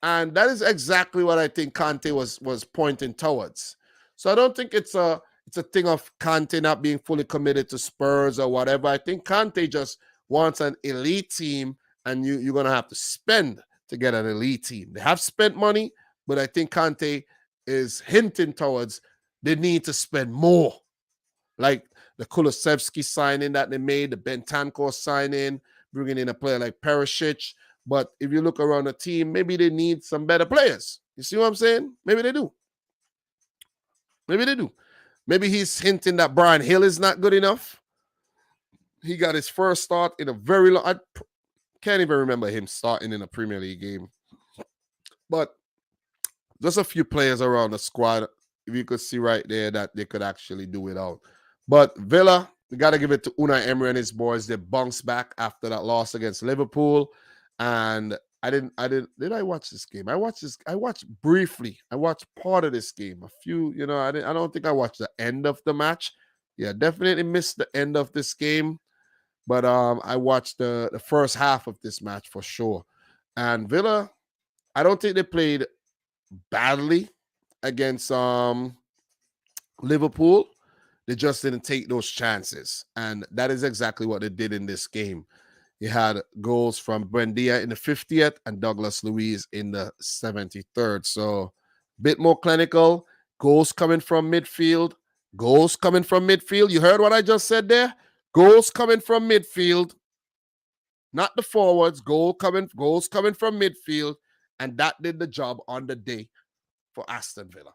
Speaker 1: And that is exactly what I think Conte was pointing towards. So I don't think it's a thing of Conte not being fully committed to Spurs or whatever. I think Conte just wants an elite team, and you're going to have to spend to get an elite team. They have spent money, but I think Conte is hinting towards they need to spend more. Like the Kulusevski signing that they made, the Bentancur signing, bringing in a player like Perisic. But if you look around the team, maybe they need some better players. You see what I'm saying? Maybe they do. Maybe they do. Maybe he's hinting that Brian Hill is not good enough. He got his first start in a very long... I can't even remember him starting in a Premier League game. But just a few players around the squad, if you could see right there, that they could actually do without. But Villa, we got to give it to Unai Emery and his boys. They bounced back after that loss against Liverpool. And did I watch this game? I watched briefly. I watched part of this game. A few, I don't think I watched the end of the match. Yeah, definitely missed the end of this game. But I watched the first half of this match for sure. And Villa, I don't think they played badly against Liverpool. They just didn't take those chances. And that is exactly what they did in this game. You had goals from Buendia in the 50th and Douglas Luiz in the 73rd. So a bit more clinical. Goals coming from midfield. You heard what I just said there? Goals coming from midfield. Not the forwards. Goals coming from midfield. And that did the job on the day for Aston Villa.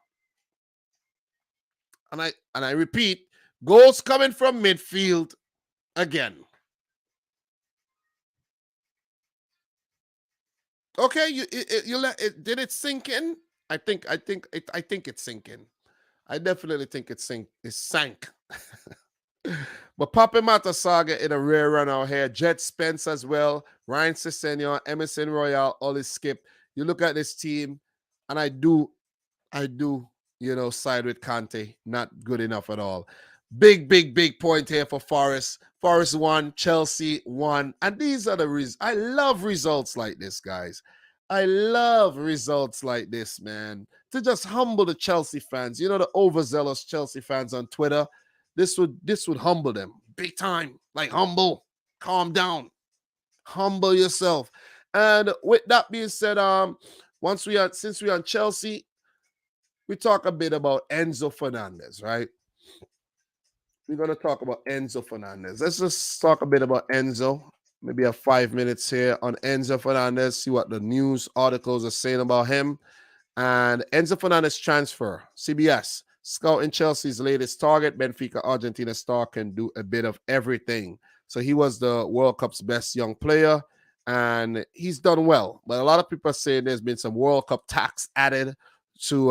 Speaker 1: And I repeat, goals coming from midfield again. Okay, you let it. Did it sink in? I think it's sinking. I definitely think it sank. But Pape Mata Saga in a rare run out here. Jet Spence as well. Ryan Sessegnon, Emerson Royale, Ollie Skip. You look at this team, and I do, side with Conte. Not good enough at all. Big point here for Forest. Forest won, Chelsea won. And these are the reasons. I love results like this, guys. I love results like this, man. To just humble the Chelsea fans. The overzealous Chelsea fans on Twitter. this would humble them big time. Like, humble, calm down, humble yourself. And with that being said, since we're on Chelsea, we talk a bit about Enzo Fernandez, right? We're gonna talk about Enzo Fernandez. Let's just talk a bit about Enzo. Maybe a 5 minutes here on Enzo Fernandez. See what the news articles are saying about him. And Enzo Fernandez transfer. CBS. Scouting Chelsea's latest target. Benfica Argentina star can do a bit of everything. So he was the World Cup's best young player. And he's done well. But a lot of people are saying there's been some World Cup tax added to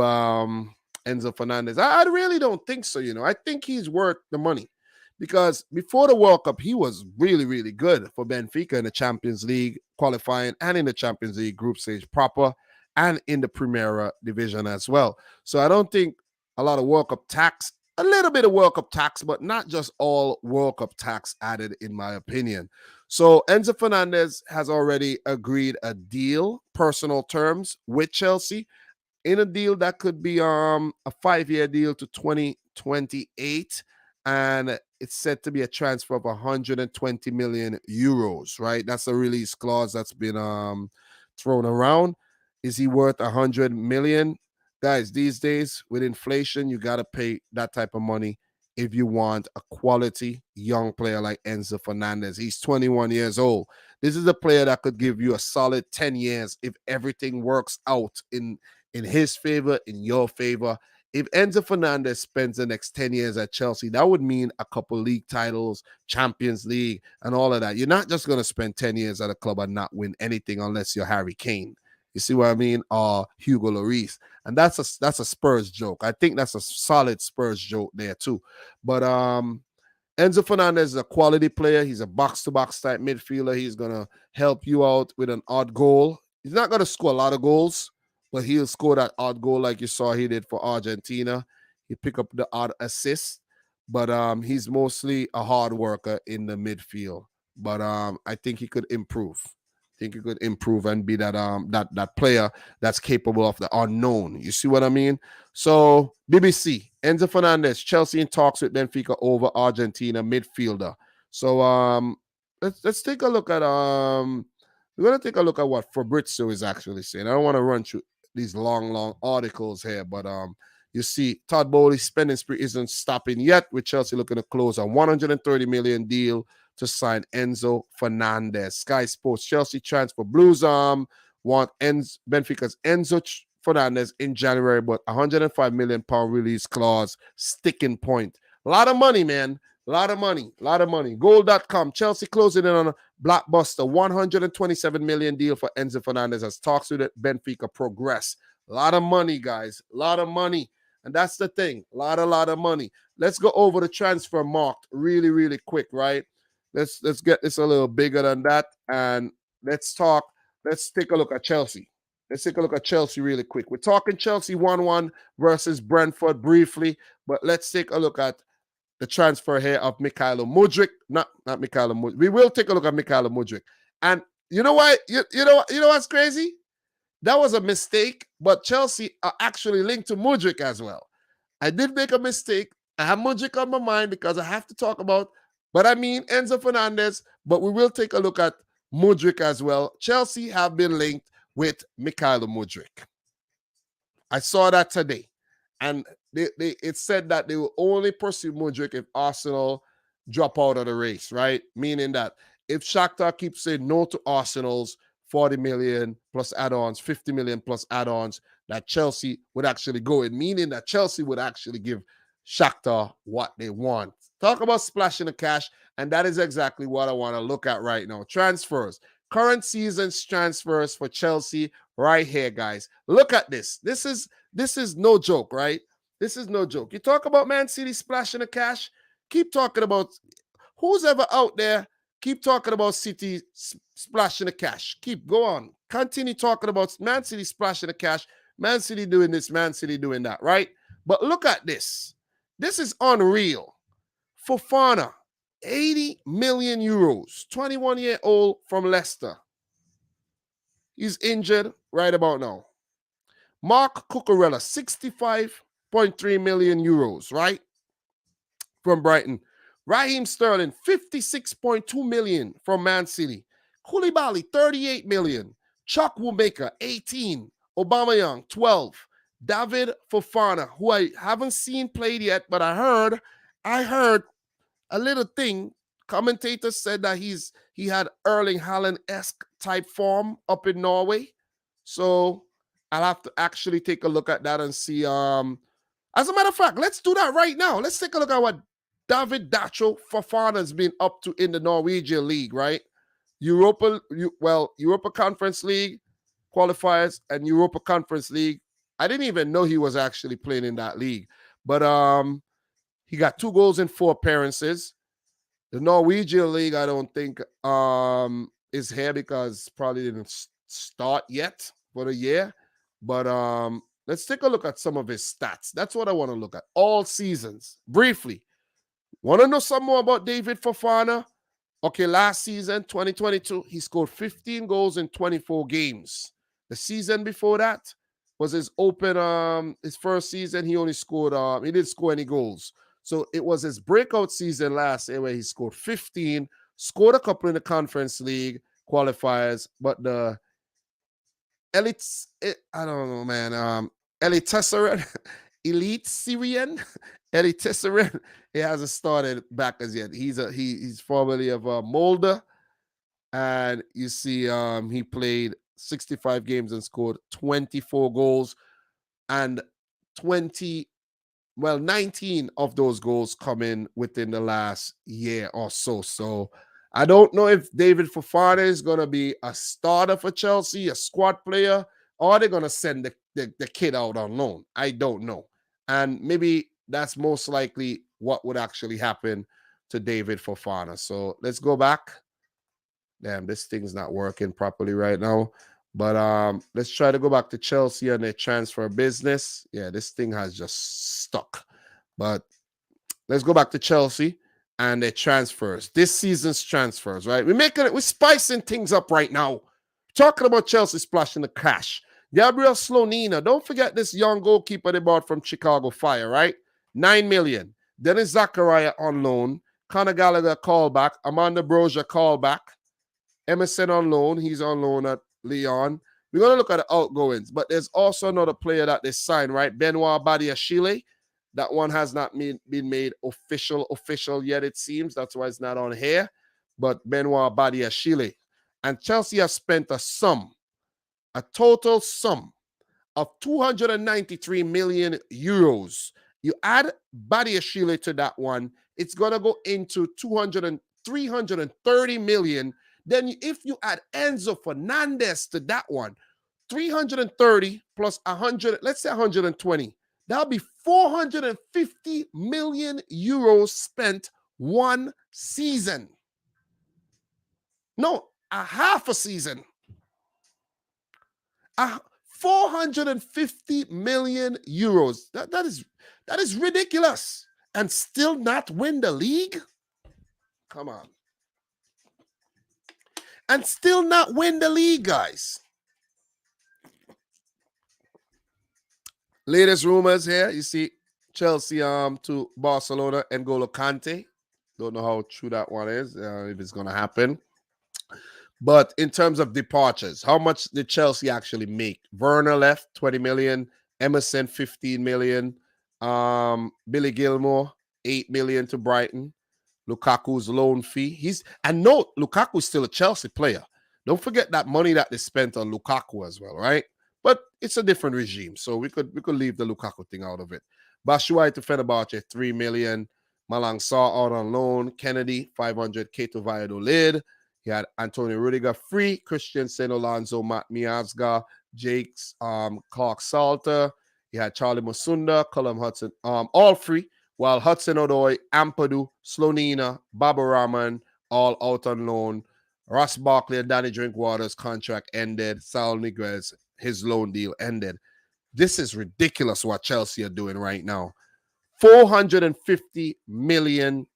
Speaker 1: Enzo Fernandez. I really don't think so. I think he's worth the money. Because before the World Cup, he was really, really good for Benfica in the Champions League qualifying and in the Champions League group stage proper and in the Primera division as well. So I don't think a lot of World Cup tax, a little bit of World Cup tax, but not just all World Cup tax added, in my opinion. So Enzo Fernandez has already agreed a deal, personal terms with Chelsea, in a deal that could be a 5-year deal to 2028. And it's said to be a transfer of 120 million euros, right? That's a release clause that's been thrown around. Is he worth 100 million? Guys, these days with inflation, you got to pay that type of money if you want a quality young player like Enzo Fernandez. He's 21 years old. This is a player that could give you a solid 10 years if everything works out in his favor, in your favor. If Enzo Fernandez spends the next 10 years at Chelsea, that would mean a couple league titles, Champions League, and all of that. You're not just going to spend 10 years at a club and not win anything unless you're Harry Kane. You see what I mean? Or Hugo Lloris. And that's a Spurs joke. I think that's a solid Spurs joke there too. But Enzo Fernandez is a quality player. He's a box-to-box type midfielder. He's going to help you out with an odd goal. He's not going to score a lot of goals, but he'll score that odd goal like you saw he did for Argentina. He pick up the odd assist, but he's mostly a hard worker in the midfield. But I think he could improve. Think he could improve and be that player that's capable of the unknown. You see what I mean? So BBC, Enzo Fernandez, Chelsea in talks with Benfica over Argentina midfielder. So let's take a look at we're gonna take a look at what Fabrizio is actually saying. I don't want to run through these long articles here, but you see Todd Bowley's spending spree isn't stopping yet, with Chelsea looking to close a 130 million deal to sign Enzo Fernandez. Sky Sports, Chelsea transfer Blues want Benfica's Enzo Fernandez in January, but 105 million pound release clause, sticking point. A lot of money, man. A lot of money. Goal.com, Chelsea closing in on a blockbuster 127 million deal for Enzo Fernandez as talks with Benfica progress. A lot of money, guys. A lot of money. And that's the thing. A lot of money. Let's go over the transfer marked really, really quick, right? Let's get this a little bigger than that. And let's take a look at Chelsea. Let's take a look at Chelsea really quick. We're talking Chelsea 1-1 versus Brentford briefly, but let's take a look at the transfer here of Mykhailo Mudryk. Not Mykhailo Mudryk. We will take a look at Mykhailo Mudryk. And you know what? You know what's crazy? That was a mistake, but Chelsea are actually linked to Mudryk as well. I did make a mistake. I have Mudryk on my mind because I have to talk about, but I mean Enzo Fernandez, but we will take a look at Mudryk as well. Chelsea have been linked with Mykhailo Mudryk. I saw that today. And it said that they will only pursue Mudryk if Arsenal drop out of the race, right? Meaning that if Shakhtar keeps saying no to Arsenal's 40 million plus add-ons, 50 million plus add-ons, that Chelsea would actually go in, meaning that Chelsea would actually give Shakhtar what they want. Talk about splashing the cash, and that is exactly what I want to look at right now. Transfers. Current season's transfers for Chelsea right here, guys. Look at this. This is no joke, right? This is no joke. You talk about Man City splashing the cash, keep talking about who's ever out there, keep talking about City splashing the cash. Go on. Continue talking about Man City splashing the cash, Man City doing this, Man City doing that, right? But look at this. This is unreal. Fofana, 80 million euros, 21-year-old from Leicester. He's injured right about now. Mark Cucurella, 65.3 million euros, right? from Brighton. Raheem Sterling, 56.2 million from Man City. Koulibaly, 38 million. Chuck Womaker, 18. Aubameyang, 12. David Fofana, who I haven't seen played yet, but I heard a little thing. Commentators said that he had Erling Haaland-esque type form up in Norway. So I'll have to actually take a look at that and see. As a matter of fact, let's do that right now. Let's take a look at what David Dacho Fofana has been up to in the Norwegian League, right? Europa Conference League qualifiers and Europa Conference League. I didn't even know he was actually playing in that league. But he got 2 goals in 4 appearances. The Norwegian League, I don't think is here because probably didn't start yet for the year. But let's take a look at some of his stats. That's what I want to look at. All seasons, briefly. Want to know some more about David Fofana? Okay, last season, 2022, he scored 15 goals in 24 games. The season before that was his first season. He only scored, he didn't score any goals. So it was his breakout season last year where he scored 15, scored a couple in the Conference League qualifiers, but the elites, I don't know, man. Elite Syrian, Elite he hasn't started back as yet. He's formerly of Molde, and you see he played 65 games and scored 24 goals, and 19 of those goals come in within the last year or so. So I don't know if David Fofana is going to be a starter for Chelsea, a squad player, or they're going to send the kid out on loan. I don't know. And maybe that's most likely what would actually happen to David Fofana. So let's go back. Damn, this thing's not working properly right now. But let's try to go back to Chelsea and their transfer business. Yeah, this thing has just stuck. But let's go back to Chelsea and their transfers. This season's transfers, right? We're spicing things up right now. Talking about Chelsea splashing the cash. Gabriel Slonina, don't forget this young goalkeeper they bought from Chicago Fire, right? 9 million. Dennis Zachariah on loan. Conor Gallagher callback. Amanda Broja callback. Emerson on loan. He's on loan at Lyon. We're going to look at the outgoings, but there's also another player that they signed, right? Benoit Badiashile. That one has not been made official yet, it seems. That's why it's not on here. But Benoit Badiashile. And Chelsea has spent a total sum of 293 million euros. You add Badiashile to that one, it's going to go into 330 million. Then if you add Enzo Fernandez to that one, 330 plus 100, let's say 120. That'll be 450 million euros spent one season. No, a half a season. 450 million euros. That is ridiculous. And still not win the league? Come on. And still not win the league, guys. Latest rumors here, you see Chelsea to Barcelona and N'Golo Kante. Don't know how true that one is, if it's going to happen. But in terms of departures, how much did Chelsea actually make? Werner left, 20 million. Emerson, 15 million. Billy Gilmore, 8 million to Brighton. Lukaku's loan fee. Lukaku's still a Chelsea player. Don't forget that money that they spent on Lukaku as well, right? But it's a different regime, so we could leave the Lukaku thing out of it. Batshuayi to Fenerbahce, 3 million. Malang Sarr out on loan. Kennedy, 500k to Valladolid. He had Antonio Rudiger free. Christensen, Alonso, Matt Miazga, Jakes, Clark Salter. He had Charlie Masunda, Callum Hudson, all free. While Hudson-Odoi, Ampadu, Slonina, Baba Rahman, all out on loan. Ross Barkley and Danny Drinkwater's contract ended. Saul Niguez, his loan deal ended. This is ridiculous what Chelsea are doing right now. 450 million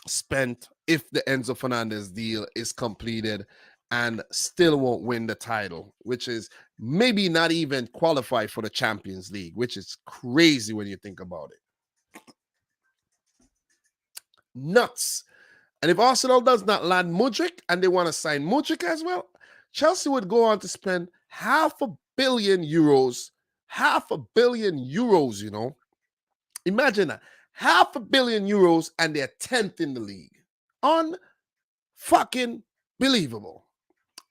Speaker 1: spent if the Enzo Fernandez deal is completed and still won't win the title, which is maybe not even qualify for the Champions League, which is crazy when you think about it. Nuts. And if Arsenal does not land Mudryk and they want to sign Mudryk as well, Chelsea would go on to spend €500 million. €500 million, you know. Imagine that. €500 million and they're 10th in the league. Unfucking believable.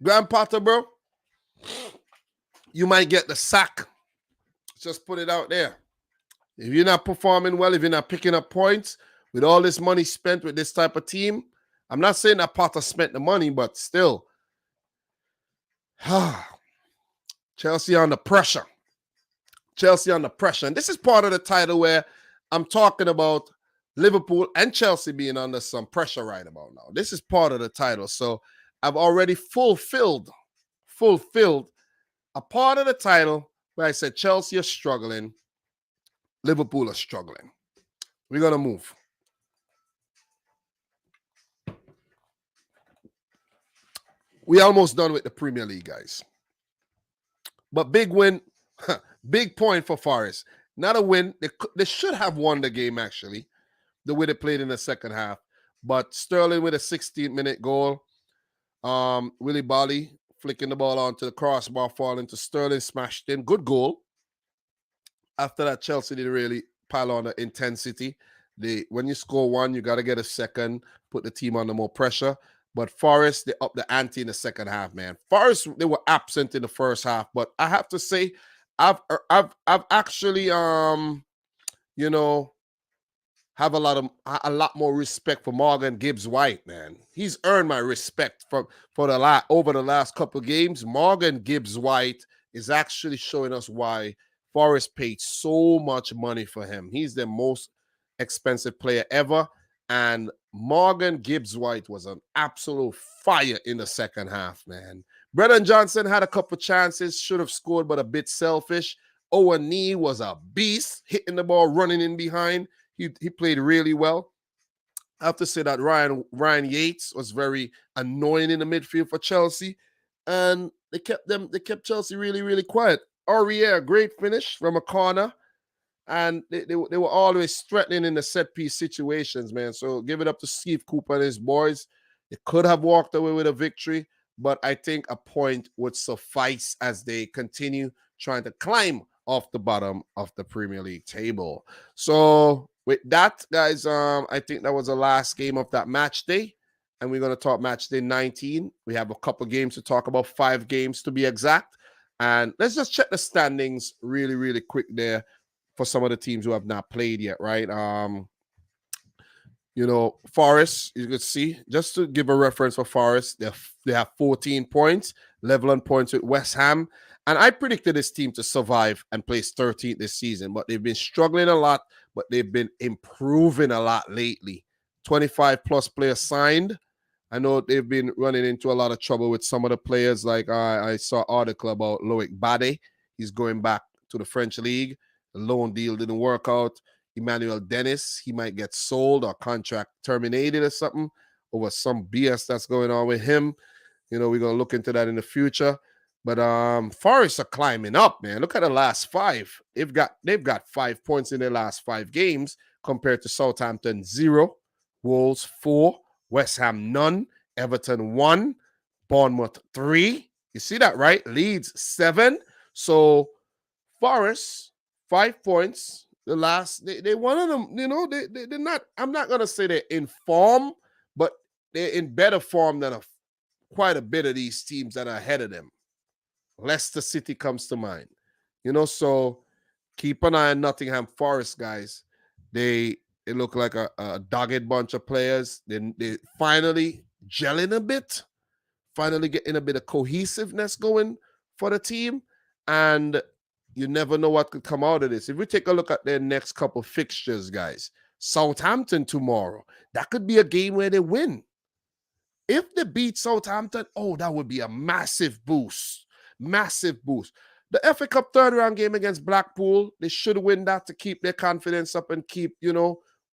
Speaker 1: Graham Potter, bro, you might get the sack. Just put it out there. If you're not performing well, if you're not picking up points, with all this money spent with this type of team, I'm not saying that Potter spent the money, but still, Chelsea under pressure. Chelsea under pressure. And this is part of the title where I'm talking about Liverpool and Chelsea being under some pressure right about now. This is part of the title. So I've already fulfilled a part of the title where I said Chelsea are struggling, Liverpool are struggling. We're going to move. We almost done with the Premier League, guys. But big win, big point for Forest. Not a win. They should have won the game, actually, the way they played in the second half. But Sterling with a 16-minute goal. Willy Bolly flicking the ball onto the crossbar, falling to Sterling, smashed in. Good goal. After that, Chelsea didn't really pile on the intensity. When you score one, you got to get a second, put the team under more pressure. But Forest, they upped the ante in the second half, man. Forest, they were absent in the first half. But I have to say, I've actually, have a lot more respect for Morgan Gibbs-White, man. He's earned my respect over the last couple of games. Morgan Gibbs-White is actually showing us why Forest paid so much money for him. He's the most expensive player ever. And Morgan Gibbs-White was an absolute fire in the second half, man. Brennan Johnson had a couple chances, should have scored, but a bit selfish. Owen Nee was a beast, hitting the ball, running in behind. He played really well. I have to say that Ryan Yates was very annoying in the midfield for Chelsea. And they kept Chelsea really, really quiet. Aurier, great finish from a corner. And they were always threatening in the set-piece situations, man. So give it up to Steve Cooper and his boys. They could have walked away with a victory, but I think a point would suffice as they continue trying to climb off the bottom of the Premier League table. So with that, guys, I think that was the last game of that match day. And we're going to talk match day 19. We have a couple games to talk about, 5 games to be exact. And let's just check the standings really, really quick there for some of the teams who have not played yet, right? Forest, you could see, just to give a reference for Forest, they have 14 points, level on points with West Ham. And I predicted this team to survive and place 13th this season, but they've been struggling a lot, but they've been improving a lot lately. 25 plus players signed. I know they've been running into a lot of trouble with some of the players. Like I saw an article about Loic Bade. He's going back to the French league. The loan deal didn't work out. Emmanuel Dennis, he might get sold or contract terminated or something over some BS that's going on with him. We're going to look into that in the future. But Forest are climbing up, man. Look at the last 5. They've got 5 points in their last 5 games compared to Southampton 0, Wolves 4, West Ham none, Everton 1, Bournemouth 3. You see that, right? Leeds 7. So Forest 5 points. The last they one of them, they're not. I'm not gonna say they're in form, but they're in better form than quite a bit of these teams that are ahead of them. Leicester City comes to mind, So keep an eye on Nottingham Forest, guys. They look like a dogged bunch of players. They finally gelling a bit, finally getting a bit of cohesiveness going for the team, and you never know what could come out of this. If we take a look at their next couple fixtures, guys, Southampton tomorrow, that could be a game where they win. If they beat Southampton, that would be a massive boost. Massive boost. The FA Cup third round game against Blackpool, they should win that to keep their confidence up and keep,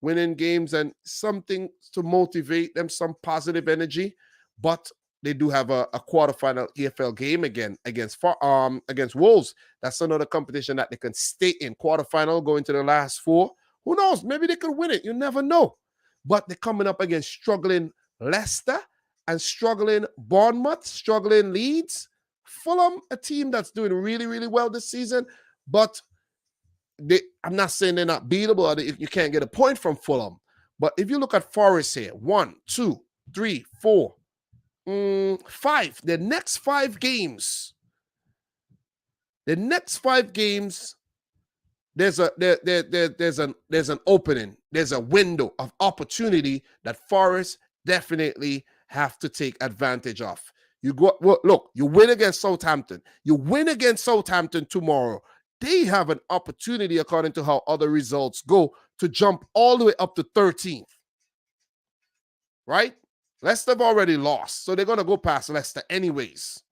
Speaker 1: winning games and something to motivate them, some positive energy. But they do have a quarterfinal EFL game again against Wolves. That's another competition that they can stay in. Quarterfinal, going to the last 4. Who knows? Maybe they could win it. You never know. but they're coming up against struggling Leicester and struggling Bournemouth, struggling Leeds. Fulham, a team that's doing really, really well this season, but I'm not saying they're not beatable or if you can't get a point from Fulham. But if you look at Forest here, 1, 2, 3, 4, 5. The next 5 games, there's an opening, there's a window of opportunity that Forest definitely have to take advantage of. You win against Southampton. You win against Southampton tomorrow. They have an opportunity, according to how other results go, to jump all the way up to 13th. Right? Leicester have already lost, so they're going to go past Leicester anyways.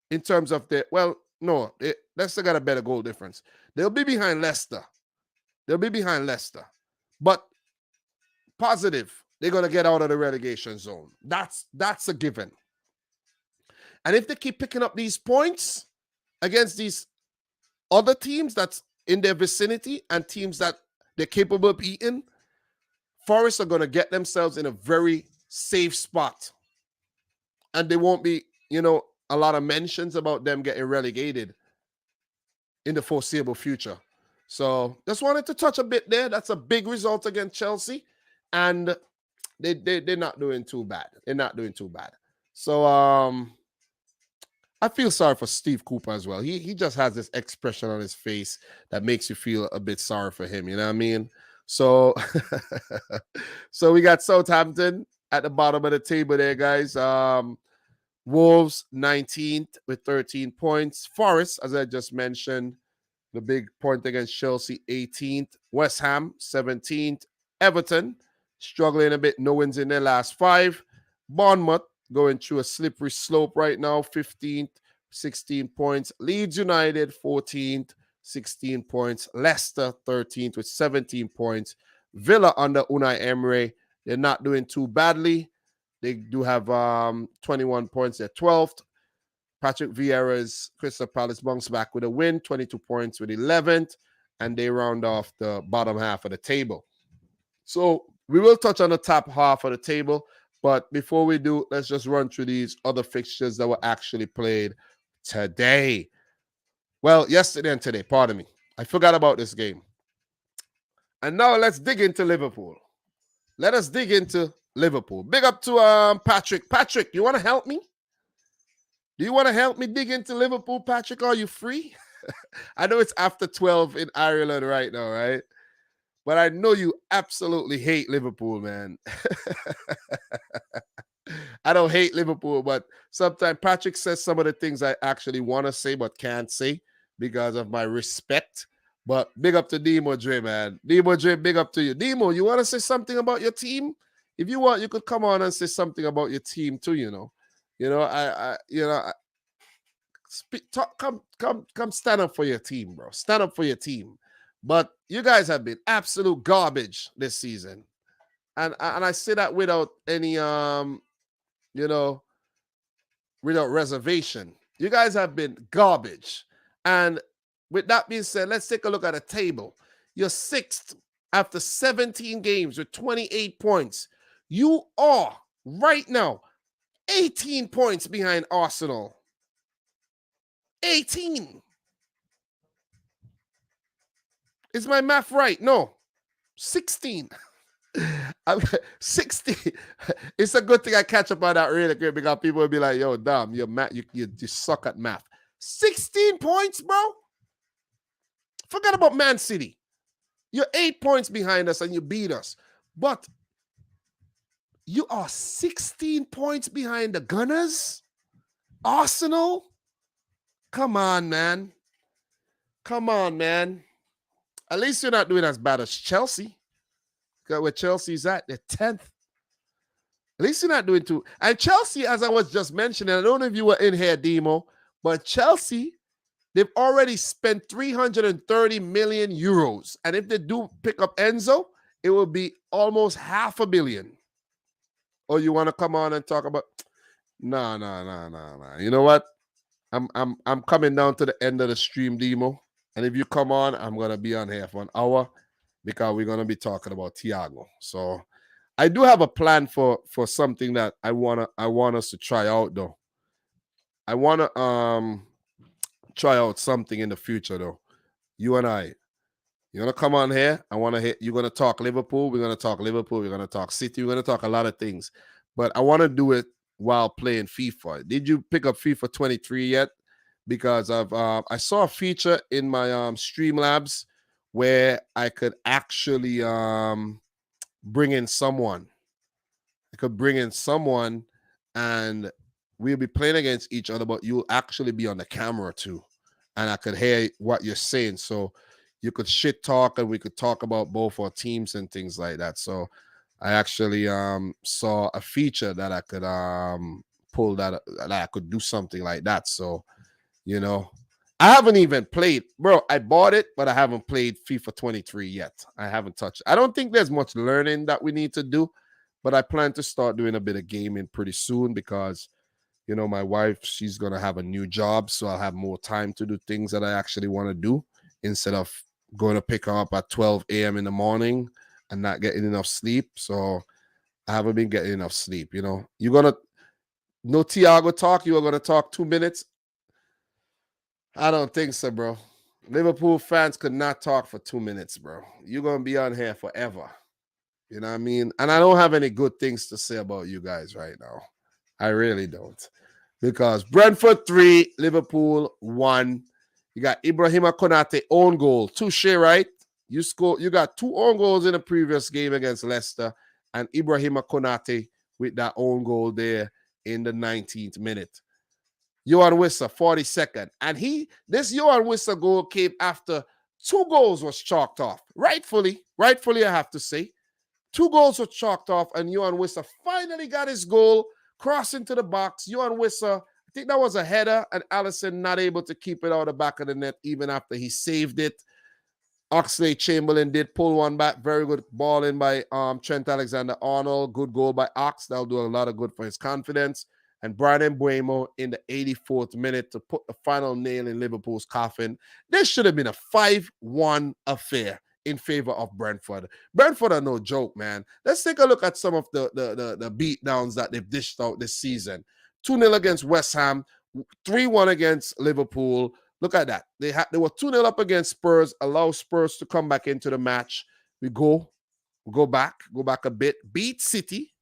Speaker 1: In terms of Leicester got a better goal difference. They'll be behind Leicester. But positive, they're going to get out of the relegation zone. That's a given. And if they keep picking up these points against these other teams that's in their vicinity and teams that they're capable of beating, Forest are going to get themselves in a very safe spot. And there won't be, a lot of mentions about them getting relegated in the foreseeable future. So just wanted to touch a bit there. That's a big result against Chelsea. And they're not doing too bad. So I feel sorry for Steve Cooper as well. He just has this expression on his face that makes you feel a bit sorry for him. You know what I mean? So, so we got Southampton at the bottom of the table there, guys. Wolves 19th with 13 points. Forest, as I just mentioned, the big point against Chelsea, 18th. West Ham 17th. Everton struggling a bit, no wins in their last 5. Bournemouth going through a slippery slope right now, 15th, 16 points. Leeds United, 14th, 16 points. Leicester, 13th with 17 points. Villa under Unai Emery, they're not doing too badly. They do have 21 points. They're 12th. Patrick Vieira's Crystal Palace bounced back with a win, 22 points with 11th, and they round off the bottom half of the table. So we will touch on the top half of the table. But before we do, let's just run through these other fixtures that were actually played today. Well, yesterday and today, pardon me. I forgot about this game. And now let's dig into Liverpool. Let us dig into Liverpool. Big up to Patrick. Patrick, you want to help me? Do you want to help me dig into Liverpool, Patrick? Are you free? I know it's after 12 in Ireland right now, right? But I know you absolutely hate Liverpool, man. I don't hate Liverpool, but sometimes Patrick says some of the things I actually want to say but can't say because of my respect. But big up to Demo Dre, man. Demo Dre, big up to you. Demo, you want to say something about your team? If you want, you could come on and say something about your team too, come stand up for your team, bro. Stand up for your team. But you guys have been absolute garbage this season. And I say that without any without reservation. You guys have been garbage. And with that being said, let's take a look at the table. You're 6th after 17 games with 28 points. You are right now 18 points behind Arsenal. 18. Is my math right? No. 16. 60. It's a good thing I catch up on that really quick because people will be like, yo, damn, you suck at math. 16 points, bro. Forget about Man City. You're 8 points behind us and you beat us. But you are 16 points behind the Gunners? Arsenal? Come on, man. At least you're not doing as bad as Chelsea. Because where Chelsea's at, they're 10th. At least you're not doing too. And Chelsea, as I was just mentioning, I don't know if you were in here, Demo, but Chelsea, they've already spent 330 million euros. And if they do pick up Enzo, it will be almost $500 million. Or you want to come on and talk about? No. You know what? I'm coming down to the end of the stream, Demo. And if you come on, I'm gonna be on here for an hour because we're gonna be talking about Thiago. So I do have a plan for something that I want us to try out though. I wanna try out something in the future though. You and I. You wanna come on here? I wanna hit. You're gonna talk Liverpool. We're gonna talk Liverpool. We're gonna talk City. We're gonna talk a lot of things. But I want to do it while playing FIFA. Did you pick up FIFA 23 yet? Because I saw a feature in my Streamlabs where I could actually bring in someone. I could bring in someone and we'll be playing against each other, but you'll actually be on the camera too. And I could hear what you're saying. So you could shit talk and we could talk about both our teams and things like that. So I actually saw a feature that I could pull that I could do something like that. So, you know, I haven't even played, bro. I bought it, but I haven't played FIFA 23 yet. I haven't touched it. I don't think there's much learning that we need to do, but I plan to start doing a bit of gaming pretty soon because, you know, my wife, she's going to have a new job. So I'll have more time to do things that I actually want to do instead of going to pick her up at 12 a.m. in the morning and not getting enough sleep. So I haven't been getting enough sleep. You know, you're going to, no Thiago talk. You are going to talk 2 minutes. I don't think so, bro. Liverpool fans could not talk for 2 minutes, bro. You're going to be on here forever. You know what I mean? And I don't have any good things to say about you guys right now. I really don't. Because Brentford 3, Liverpool 1. You got Ibrahima Konate own goal. Touche, right? You got 2 own goals in the previous game against Leicester. And Ibrahima Konate with that own goal there in the 19th minute. Johan Wissa, 42nd. And this Johan Wissa goal came after 2 goals was chalked off. Rightfully, I have to say. 2 goals were chalked off, and Johan Wissa finally got his goal, crossed into the box. Johan Wissa, I think that was a header, and Alisson not able to keep it out of the back of the net even after he saved it. Oxlade-Chamberlain did pull one back. Very good ball in by Trent Alexander-Arnold. Good goal by Ox. That'll do a lot of good for his confidence. And Brian Mbeumo in the 84th minute to put the final nail in Liverpool's coffin. This should have been a 5-1 affair in favor of Brentford. Brentford are no joke, man. Let's take a look at some of the beatdowns that they've dished out this season. 2-0 against West Ham, 3-1 against Liverpool. Look at that. They were 2-0 up against Spurs, allow Spurs to come back into the match. We go back a bit. Beat City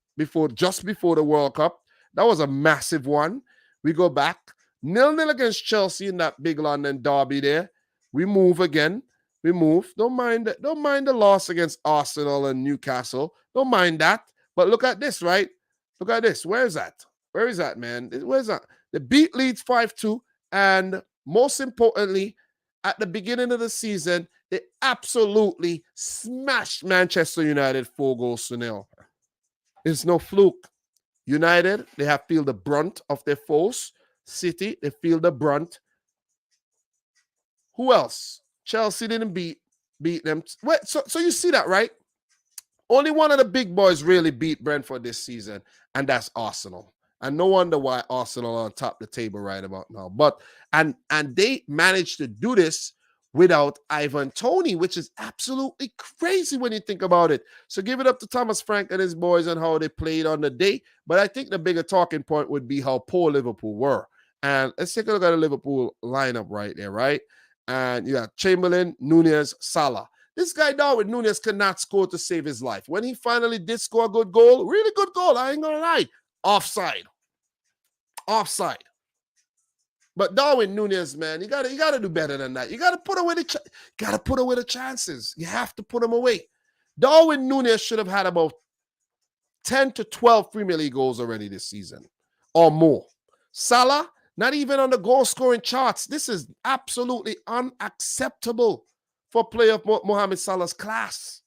Speaker 1: just before the World Cup. That was a massive one. We go back. 0-0 against Chelsea in that big London derby there. We move again. We move. Don't mind the loss against Arsenal and Newcastle. Don't mind that. But look at this, right? Look at this. Where is that? Where is that, man? Where's that? The beat Leeds 5-2. And most importantly, at the beginning of the season, they absolutely smashed Manchester United 4-0. It's no fluke. United, they have feel the brunt of their foes. City, they feel the brunt. Who else? Chelsea didn't beat them. Wait, so you see that, right? Only one of the big boys really beat Brentford this season, and that's Arsenal. And no wonder why Arsenal are on top of the table right about now. But and they managed to do this without Ivan Toney, which is absolutely crazy when you think about it. So give it up to Thomas Frank and his boys and how they played on the day. But I think the bigger talking point would be how poor Liverpool were. And let's take a look at the Liverpool lineup right there, right? And you got Chamberlain, Nunez, Salah. This guy Darwin Nunez cannot score to save his life. When he finally did score a good goal, really good goal, I ain't gonna lie. Offside. But Darwin Nunez, man, you gotta do better than that. You gotta put away the chances. You have to put them away. Darwin Nunez should have had about 10 to 12 Premier League goals already this season or more. Salah, not even on the goal scoring charts. This is absolutely unacceptable for a player of Mohamed Salah's class.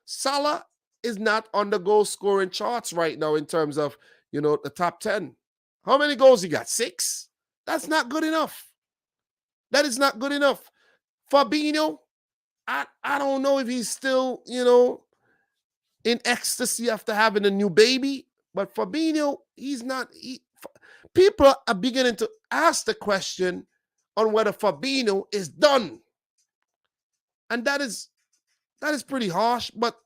Speaker 1: Salah is not on the goal scoring charts right now in terms of, the top 10. How many goals he got? 6? That's not good enough. That is not good enough. Fabinho, I don't know if he's still, in ecstasy after having a new baby, but Fabinho, he's not. People are beginning to ask the question on whether Fabinho is done. And that is pretty harsh, but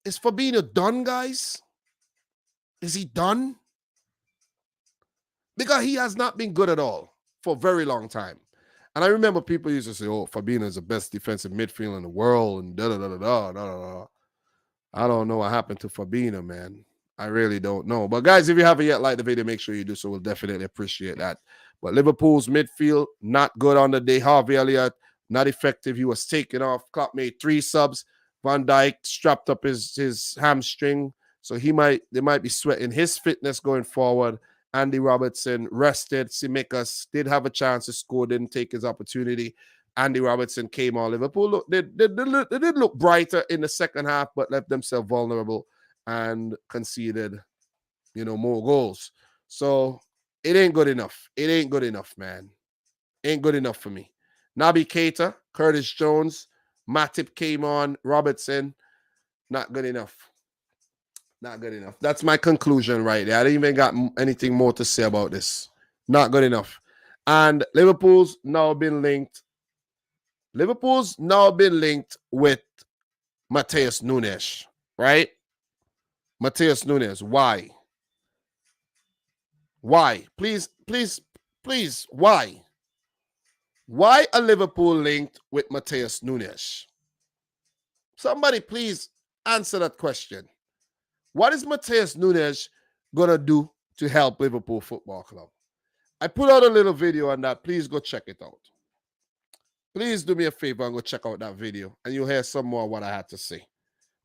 Speaker 1: Is Fabinho done, guys? Is he done? Because he has not been good at all for a very long time. And I remember people used to say, oh, Fabinho is the best defensive midfielder in the world and da-da-da-da-da. I don't know what happened to Fabinho, man. I really don't know. But guys, if you haven't yet liked the video, make sure you do so. We'll definitely appreciate that. But Liverpool's midfield, not good on the day. Harvey Elliott, not effective. He was taken off. Klopp made 3 subs. Van Dijk strapped up his hamstring. So they might be sweating his fitness going forward. Andy Robertson rested. Tsimikas did have a chance to score, didn't take his opportunity. Andy Robertson came on. Liverpool they did look brighter in the second half, but left themselves vulnerable and conceded, more goals. So it ain't good enough. It ain't good enough, man. Ain't good enough for me. Naby Keita, Curtis Jones, Matip came on, Robertson, not good enough. Not good enough. That's my conclusion right there. I didn't even got anything more to say about this. Not good enough. And Liverpool's now been linked with Matheus Nunes, right? Matheus Nunes. Why? Why? Please, why? Why are Liverpool linked with Matheus Nunes? Somebody please answer that question. What is Matheus Nunes going to do to help Liverpool Football Club? I put out a little video on that. Please go check it out. Please do me a favor and go check out that video, and you'll hear some more of what I had to say.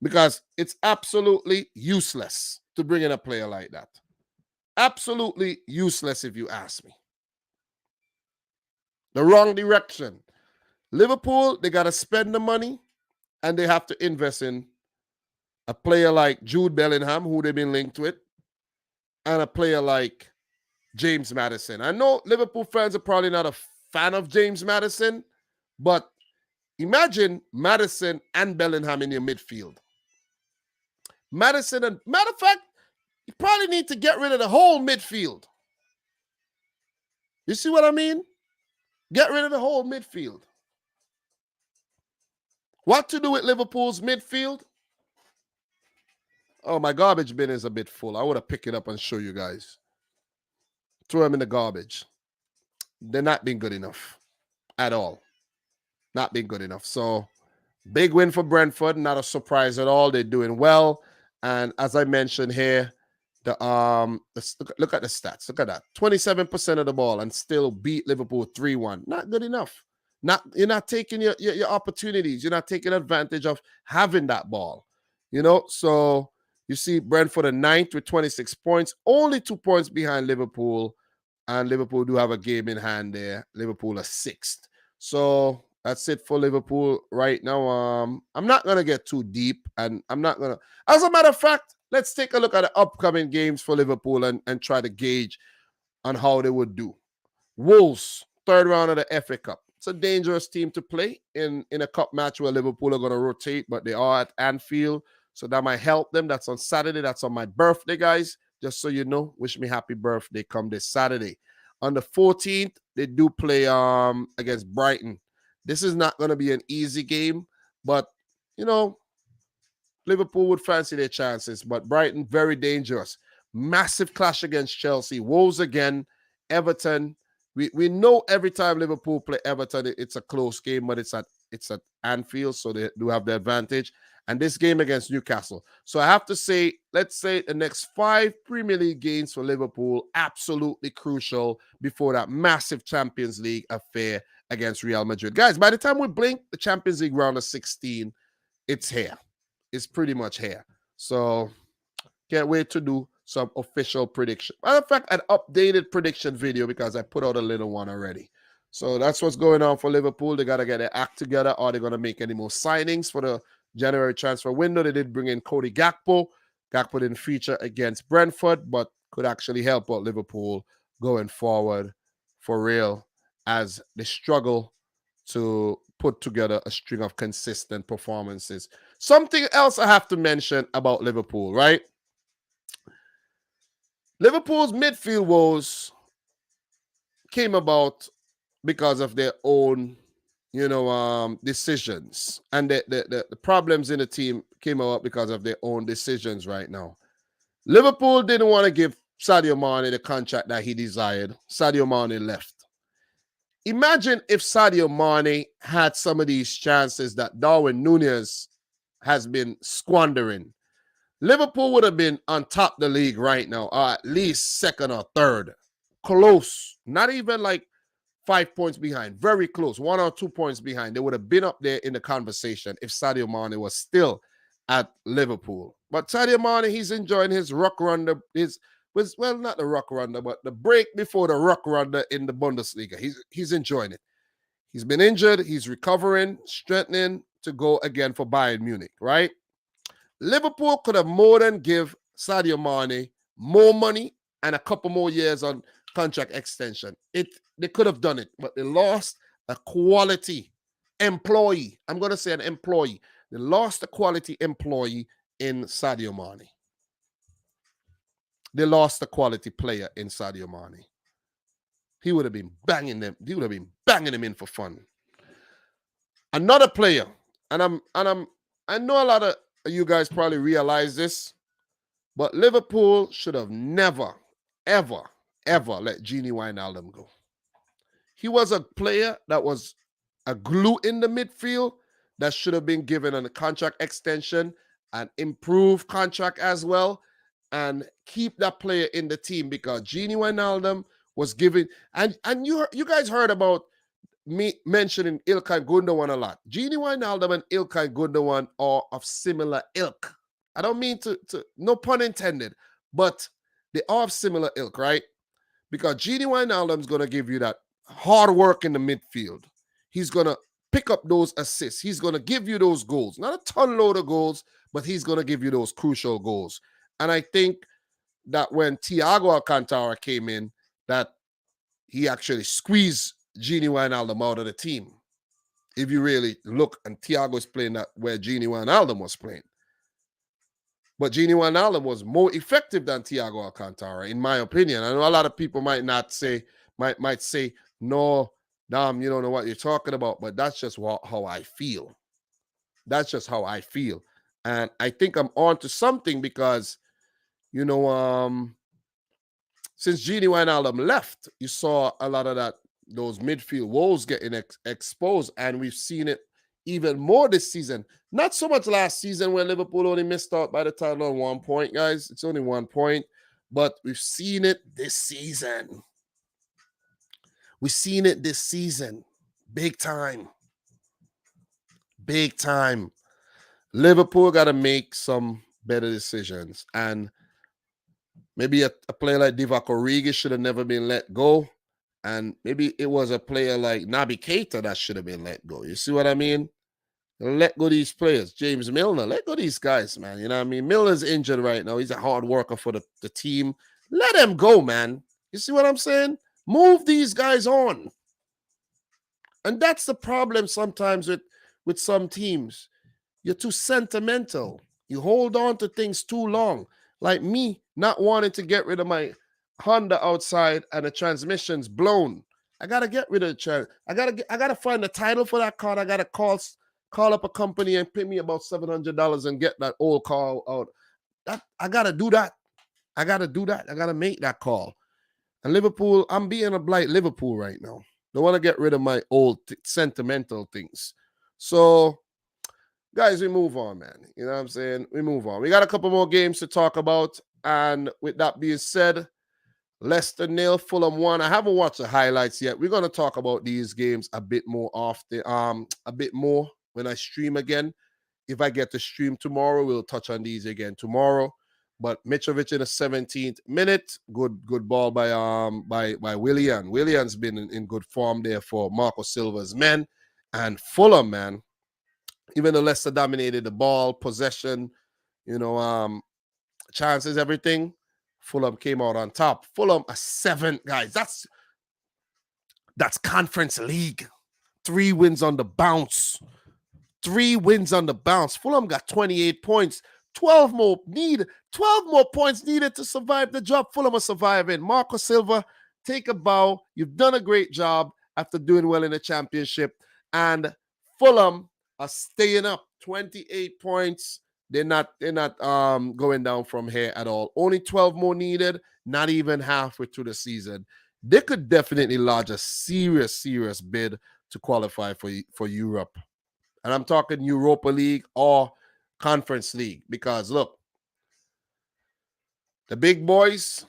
Speaker 1: Because it's absolutely useless to bring in a player like that. Absolutely useless if you ask me. The wrong direction. Liverpool, they got to spend the money, and they have to invest in a player like Jude Bellingham, who they've been linked with, and a player like James Maddison. I know Liverpool fans are probably not a fan of James Maddison, but imagine Maddison and Bellingham in your midfield. Maddison, and matter of fact, you probably need to get rid of the whole midfield. You see what I mean? Get rid of the whole midfield. What to do with Liverpool's midfield? Oh, my garbage bin is a bit full. I would have picked it up and show you guys. Throw them in the garbage. They're not being good enough at all. Not being good enough. So, big win for Brentford. Not a surprise at all. They're doing well. And as I mentioned here, look at the stats. Look at that. 27% of the ball and still beat Liverpool 3-1. Not good enough. You're not taking your opportunities. You're not taking advantage of having that ball. So you see Brentford are 9th with 26 points, only 2 points behind Liverpool, and Liverpool do have a game in hand there. Liverpool are 6th. So that's it for Liverpool right now. I'm not going to get too deep, and I'm not going to... As a matter of fact, let's take a look at the upcoming games for Liverpool and try to gauge on how they would do. Wolves, 3rd round of the FA Cup. It's a dangerous team to play in a cup match where Liverpool are going to rotate, but they are at Anfield, so that might help them. That's on Saturday. That's on my birthday, guys. Just so you know, wish me happy birthday come this Saturday. On the 14th, they do play against Brighton. This is not going to be an easy game, but, Liverpool would fancy their chances, but Brighton, very dangerous. Massive clash against Chelsea. Wolves again. Everton. We know every time Liverpool play Everton, it's a close game, but it's at Anfield, so they do have the advantage. And this game against Newcastle. So I have to say, let's say the next 5 Premier League games for Liverpool, absolutely crucial before that massive Champions League affair against Real Madrid. Guys, by the time we blink, the Champions League round of 16, it's here. It's pretty much here. So can't wait to do some official prediction. Matter of fact, an updated prediction video because I put out a little one already. So that's what's going on for Liverpool. They got to get their act together. Are they going to make any more signings for the January transfer window? They did bring in Cody Gakpo. Gakpo didn't feature against Brentford, but could actually help out Liverpool going forward for real as they struggle to put together a string of consistent performances. Something else I have to mention about Liverpool, right? Liverpool's midfield woes came about because of their own, decisions and the problems in the team came out because of their own decisions right now. Liverpool didn't want to give Sadio Mane the contract that he desired. Sadio Mane left. Imagine if Sadio Mane had some of these chances that Darwin Núñez has been squandering. Liverpool would have been on top of the league right now, or at least second or third. Close. Not even like 5 points behind. Very close. 1 or 2 points behind. They would have been up there in the conversation if Sadio Mane was still at Liverpool. But Sadio Mane, he's enjoying his ruck run, well, not the ruck runner, but the break before the ruck runner in the Bundesliga. He's enjoying it. He's been injured. He's recovering, strengthening to go again for Bayern Munich, right? Liverpool could have more than give Sadio Mane more money and a couple more years on contract extension. They could have done it, but they lost a quality employee. I'm going to say an employee. They lost a quality employee in Sadio Mane. They lost a quality player in Sadio Mane. He would have been banging them. He would have been banging them in for fun. Another player, I know a lot of you guys probably realize this, but Liverpool should have never, ever, ever let Gini Wijnaldum go. He was a player that was a glue in the midfield that should have been given a contract extension, an improved contract as well, and keep that player in the team because Gini Wijnaldum was given, and you guys heard about me mentioning Ilkay Gundogan a lot. Gini Wijnaldum and Ilkay Gundogan are of similar ilk. I don't mean to no pun intended, but they are of similar ilk, right? Because Gini Wijnaldum is going to give you that hard work in the midfield. He's going to pick up those assists. He's going to give you those goals. Not a ton load of goals, but he's going to give you those crucial goals. And I think that when Thiago Alcantara came in, that he actually squeezed Gini Wijnaldum out of the team. If you really look, and Thiago is playing that where Gini Wijnaldum was playing. But Gini Wijnaldum was more effective than Thiago Alcantara, in my opinion. I know a lot of people might say, no, Dom, you don't know what you're talking about, but that's just how I feel. That's just how I feel. And I think I'm on to something because, since Gini Wijnaldum left, you saw a lot of those midfield woes getting exposed, and we've seen it even more this season. Not so much last season when Liverpool only missed out by the title on 1 point, guys. It's only 1 point, but we've seen it this season. We've seen it this season. Big time. Big time. Liverpool got to make some better decisions, and maybe a player like Divock Origi should have never been let go. And maybe it was a player like Naby Keita that should have been let go. You see what I mean? Let go these players. James Milner, let go these guys, man. You know what I mean? Milner's injured right now. He's a hard worker for the team. Let him go, man. You see what I'm saying? Move these guys on. And that's the problem sometimes with some teams. You're too sentimental. You hold on to things too long. Like me, not wanting to get rid of my Honda outside and the transmission's blown. I gotta get rid of the trans. I gotta find the title for that car. I gotta call up a company and pay me about $700 and get that old car out. I gotta do that. I gotta make that call. And Liverpool, I'm being a blight Liverpool right now. Don't want to get rid of my old sentimental things. So, guys, we move on, man. You know what I'm saying? We move on. We got a couple more games to talk about. And with that being said, Leicester 0, Fulham 1. I haven't watched the highlights yet. We're going to talk about these games a bit more when I stream again. If I get to stream tomorrow, we'll touch on these again tomorrow. But Mitrovic in the 17th minute, good ball by Willian. Willian's been in good form there for Marco Silva's men. And Fulham, man, even though Leicester dominated the ball, possession, chances, everything, Fulham came out on top. Fulham a 7, guys. That's Conference League. 3 wins on the bounce. 3 wins on the bounce. Fulham got 28 points. 12 more points needed to survive the job. Fulham are surviving. Marco Silva, take a bow. You've done a great job after doing well in the championship. And Fulham are staying up. 28 points. They're not going down from here at all. Only 12 more needed, not even halfway through the season. They could definitely lodge a serious bid to qualify for Europe. And I'm talking Europa League or Conference League. Because look, the big boys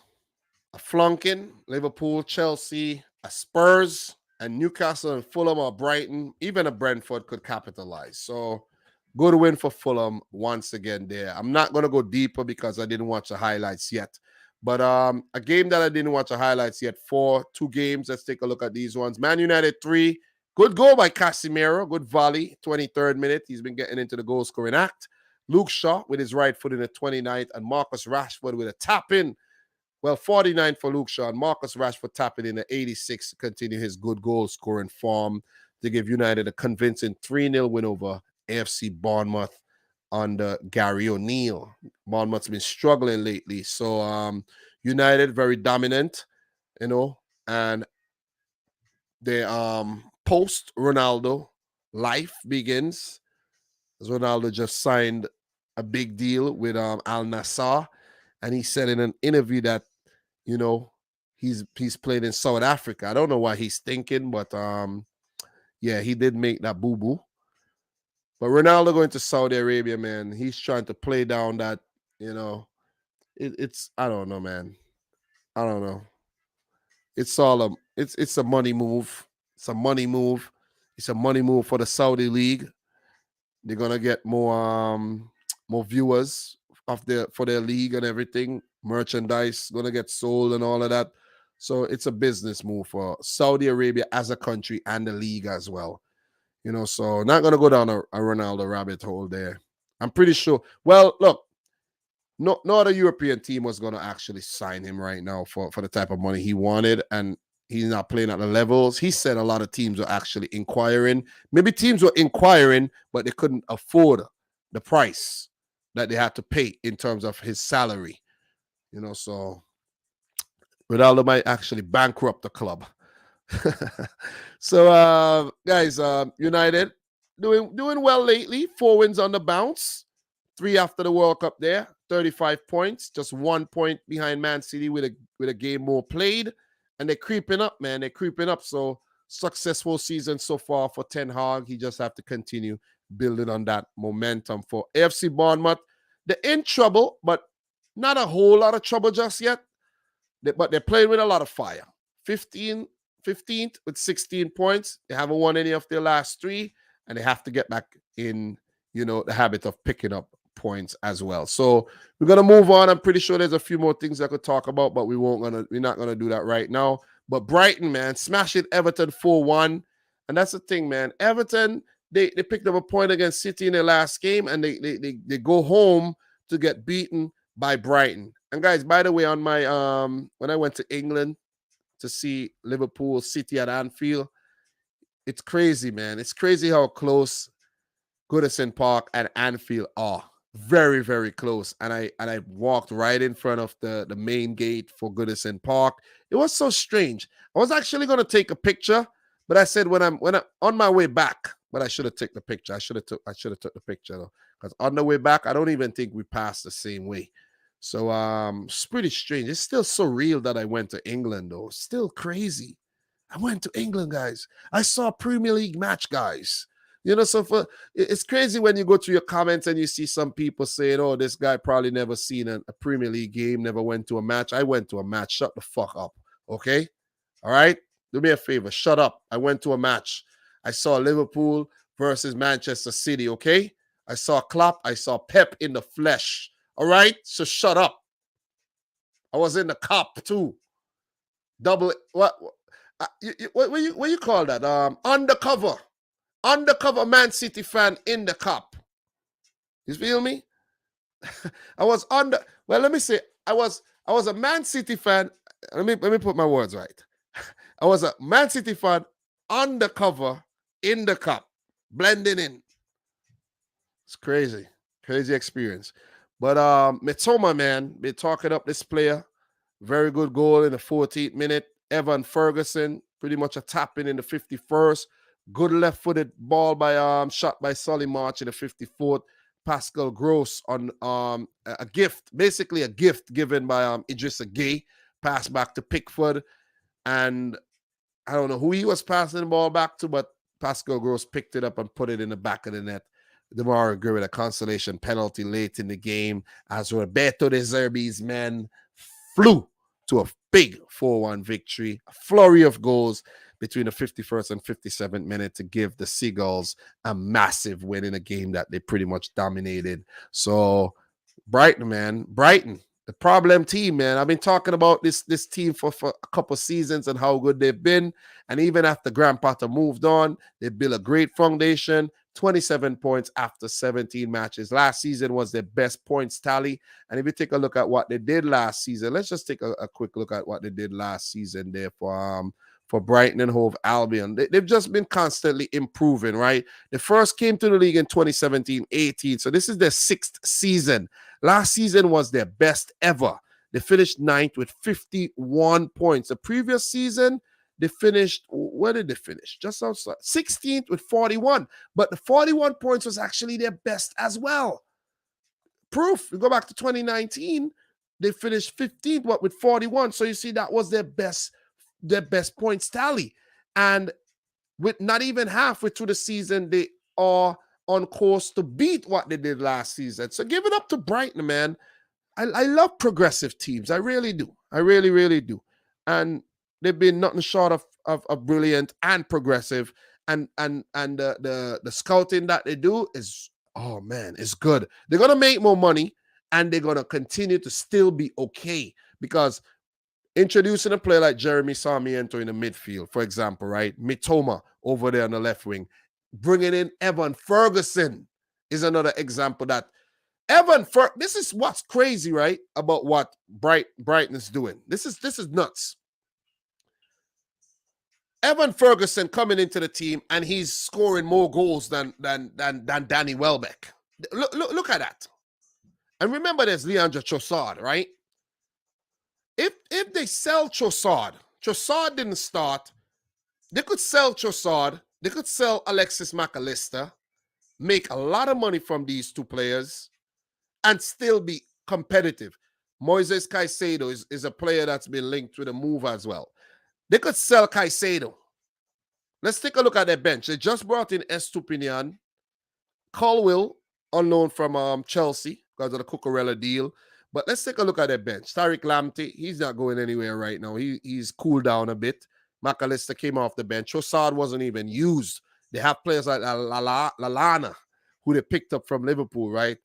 Speaker 1: are flunking. Liverpool, Chelsea, a Spurs, and Newcastle and Fulham or Brighton, even a Brentford could capitalize. So good win for Fulham once again there. I'm not going to go deeper because I didn't watch the highlights yet. But a game that I didn't watch the highlights yet for 2 games. Let's take a look at these ones. Man United 3. Good goal by Casemiro. Good volley. 23rd minute. He's been getting into the goal scoring act. Luke Shaw with his right foot in the 29th. And Marcus Rashford with a tap in. Well, 49 for Luke Shaw. And Marcus Rashford tapping in the 86 to continue his good goal scoring form to give United a convincing 3-0 win over AFC Bournemouth under Gary O'Neill. Bournemouth's been struggling lately. So United very dominant, and the post Ronaldo life begins as Ronaldo just signed a big deal with Al Nassr, and he said in an interview that he's played in South Africa. I don't know what he's thinking, but yeah, he did make that boo-boo. But Ronaldo going to Saudi Arabia, man, he's trying to play down that, it's I don't know, man. I don't know. It's all it's a money move. It's a money move. It's a money move for the Saudi league. They're gonna get more viewers for their league and everything. Merchandise gonna get sold and all of that. So it's a business move for Saudi Arabia as a country and the league as well. So not going to go down a Ronaldo rabbit hole there. I'm pretty sure. Well, look, no other European team was going to actually sign him right now for the type of money he wanted, and he's not playing at the levels. He said a lot of teams were actually inquiring. Maybe teams were inquiring, but they couldn't afford the price that they had to pay in terms of his salary. So Ronaldo might actually bankrupt the club. So guys, United doing well lately. 4 wins on the bounce, 3 after the World Cup there, 35 points, just 1 point behind Man City with a game more played, and they're creeping up, man. They're creeping up. So successful season so far for Ten Hag. He just have to continue building on that momentum. For AFC Bournemouth, they're in trouble, but not a whole lot of trouble just yet. But they're playing with a lot of fire. 15th with 16 points. They haven't won any of their last 3, and they have to get back in, the habit of picking up points as well. So we're gonna move on. I'm pretty sure there's a few more things I could talk about, but we're not gonna do that right now. But Brighton, man, smashing Everton 4-1, and that's the thing, man. Everton, they picked up a point against City in their last game, and they go home to get beaten by Brighton. And guys, by the way, on my when I went to England to see Liverpool City at Anfield, it's crazy, man. It's crazy how close Goodison Park and Anfield are. Very, very close. And I walked right in front of the main gate for Goodison Park. It was so strange. I was actually going to take a picture, but I said when I'm on my way back, but I should have taken the picture. I should have took the picture though, because on the way back, I don't even think we passed the same way. So it's pretty strange. It's still so real that I went to England, though. Still crazy. I went to England, guys. I saw a Premier League match, guys. So it's crazy when you go to your comments and you see some people saying, oh, this guy probably never seen a Premier League game, never went to a match. I went to a match. Shut the fuck up, okay? All right? Do me a favor. Shut up. I went to a match. I saw Liverpool versus Manchester City, okay? I saw Klopp. I saw Pep in the flesh. All right, so shut up. I was in the cup too. Double what you call that? Undercover Man City fan in the cup. You feel me? I was let me say I was a Man City fan. Let me put my words right. I was a Man City fan undercover in the cup, blending in. It's crazy experience. But Mitoma, man, been talking up this player. Very good goal in the 14th minute. Evan Ferguson, pretty much a tap-in the 51st. Good left-footed ball by shot by Solly March in the 54th Pascal Gross on a gift, basically a gift given by Idrissa Gueye, pass back to Pickford, and I don't know who he was passing the ball back to, but Pascal Gross picked it up and put it in the back of the net. DeMar Gray with a consolation penalty late in the game as Roberto De Zerbi's men flew to a big 4-1 victory, a flurry of goals between the 51st and 57th minute to give the Seagulls a massive win in a game that they pretty much dominated. So Brighton, man, Brighton, the problem team, man. I've been talking about this team for a couple seasons and how good they've been. And even after Graham Potter moved on, they built a great foundation. 27 points after 17 matches. Last season was their best points tally. And if you take a look at what they did last season, let's just take a quick look at what they did last season there for Brighton and Hove Albion. They've just been constantly improving, right? They first came to the league in 2017-18. So this is their 6th season. Last season was their best ever. They finished 9th with 51 points. The previous season, they finished, where did they finish? Just outside, 16th with 41. But the 41 points was actually their best as well. Proof, we go back to 2019, they finished 15th, what, with 41. So you see, that was their best points tally. And with not even halfway through the season, they are on course to beat what they did last season. So give it up to Brighton, man. I love progressive teams. I really do. I really, really do. And they've been nothing short of brilliant and progressive. And the scouting that they do is, oh man, it's good. They're gonna make more money and they're gonna continue to still be okay, because introducing a player like Jeremy Sarmiento in the midfield, for example, right? Mitoma over there on the left wing. Bringing in Evan Ferguson is another example that this is what's crazy, right? About what Brighton is doing. This is nuts. Evan Ferguson coming into the team and he's scoring more goals than Danny Welbeck. Look at that. And remember, there's Leandro Trossard, right? If they sell Trossard didn't start, they could sell Trossard, they could sell Alexis McAllister, make a lot of money from these two players, and still be competitive. Moises Caicedo is a player that's been linked with a move as well. They could sell Caicedo. Let's take a look at their bench. They just brought in Estupinian, Colwill, unknown from Chelsea because of the Cucurella deal. But let's take a look at their bench. Tariq Lamptey, he's not going anywhere right now. He's cooled down a bit. McAllister came off the bench. Trossard wasn't even used. They have players like Lallana, who they picked up from Liverpool, right?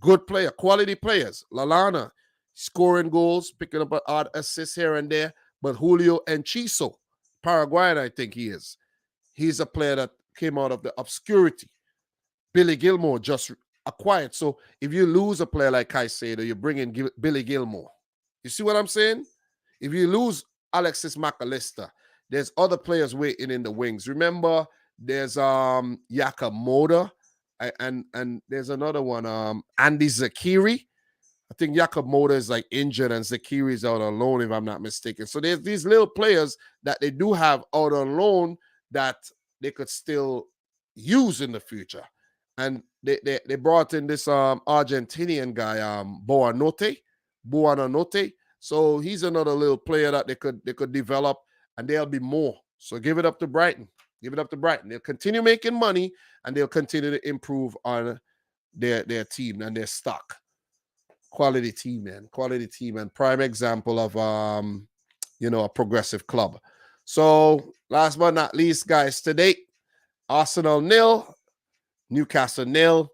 Speaker 1: Good player, quality players. Lallana, scoring goals, picking up an odd assist here and there. But Julio Enciso, Paraguayan, I think he is. He's a player that came out of the obscurity. Billy Gilmore just acquired. So if you lose a player like Caicedo, you bring in Billy Gilmore. You see what I'm saying? If you lose Alexis McAllister, there's other players waiting in the wings. Remember, there's Yaka Moda, and there's another one, Andy Zakiri. I think Jakob Moda is like injured and Zakiri is out on loan, if I'm not mistaken. So there's these little players that they do have out on loan that they could still use in the future. And they brought in this Argentinian guy, Buonanotte. So he's another little player that they could develop, and there'll be more. So give it up to Brighton. Give it up to Brighton. They'll continue making money and they'll continue to improve on their team and their stock. Quality team, man. Quality team, and prime example of a progressive club. So last but not least, guys, today, Arsenal 0, Newcastle 0.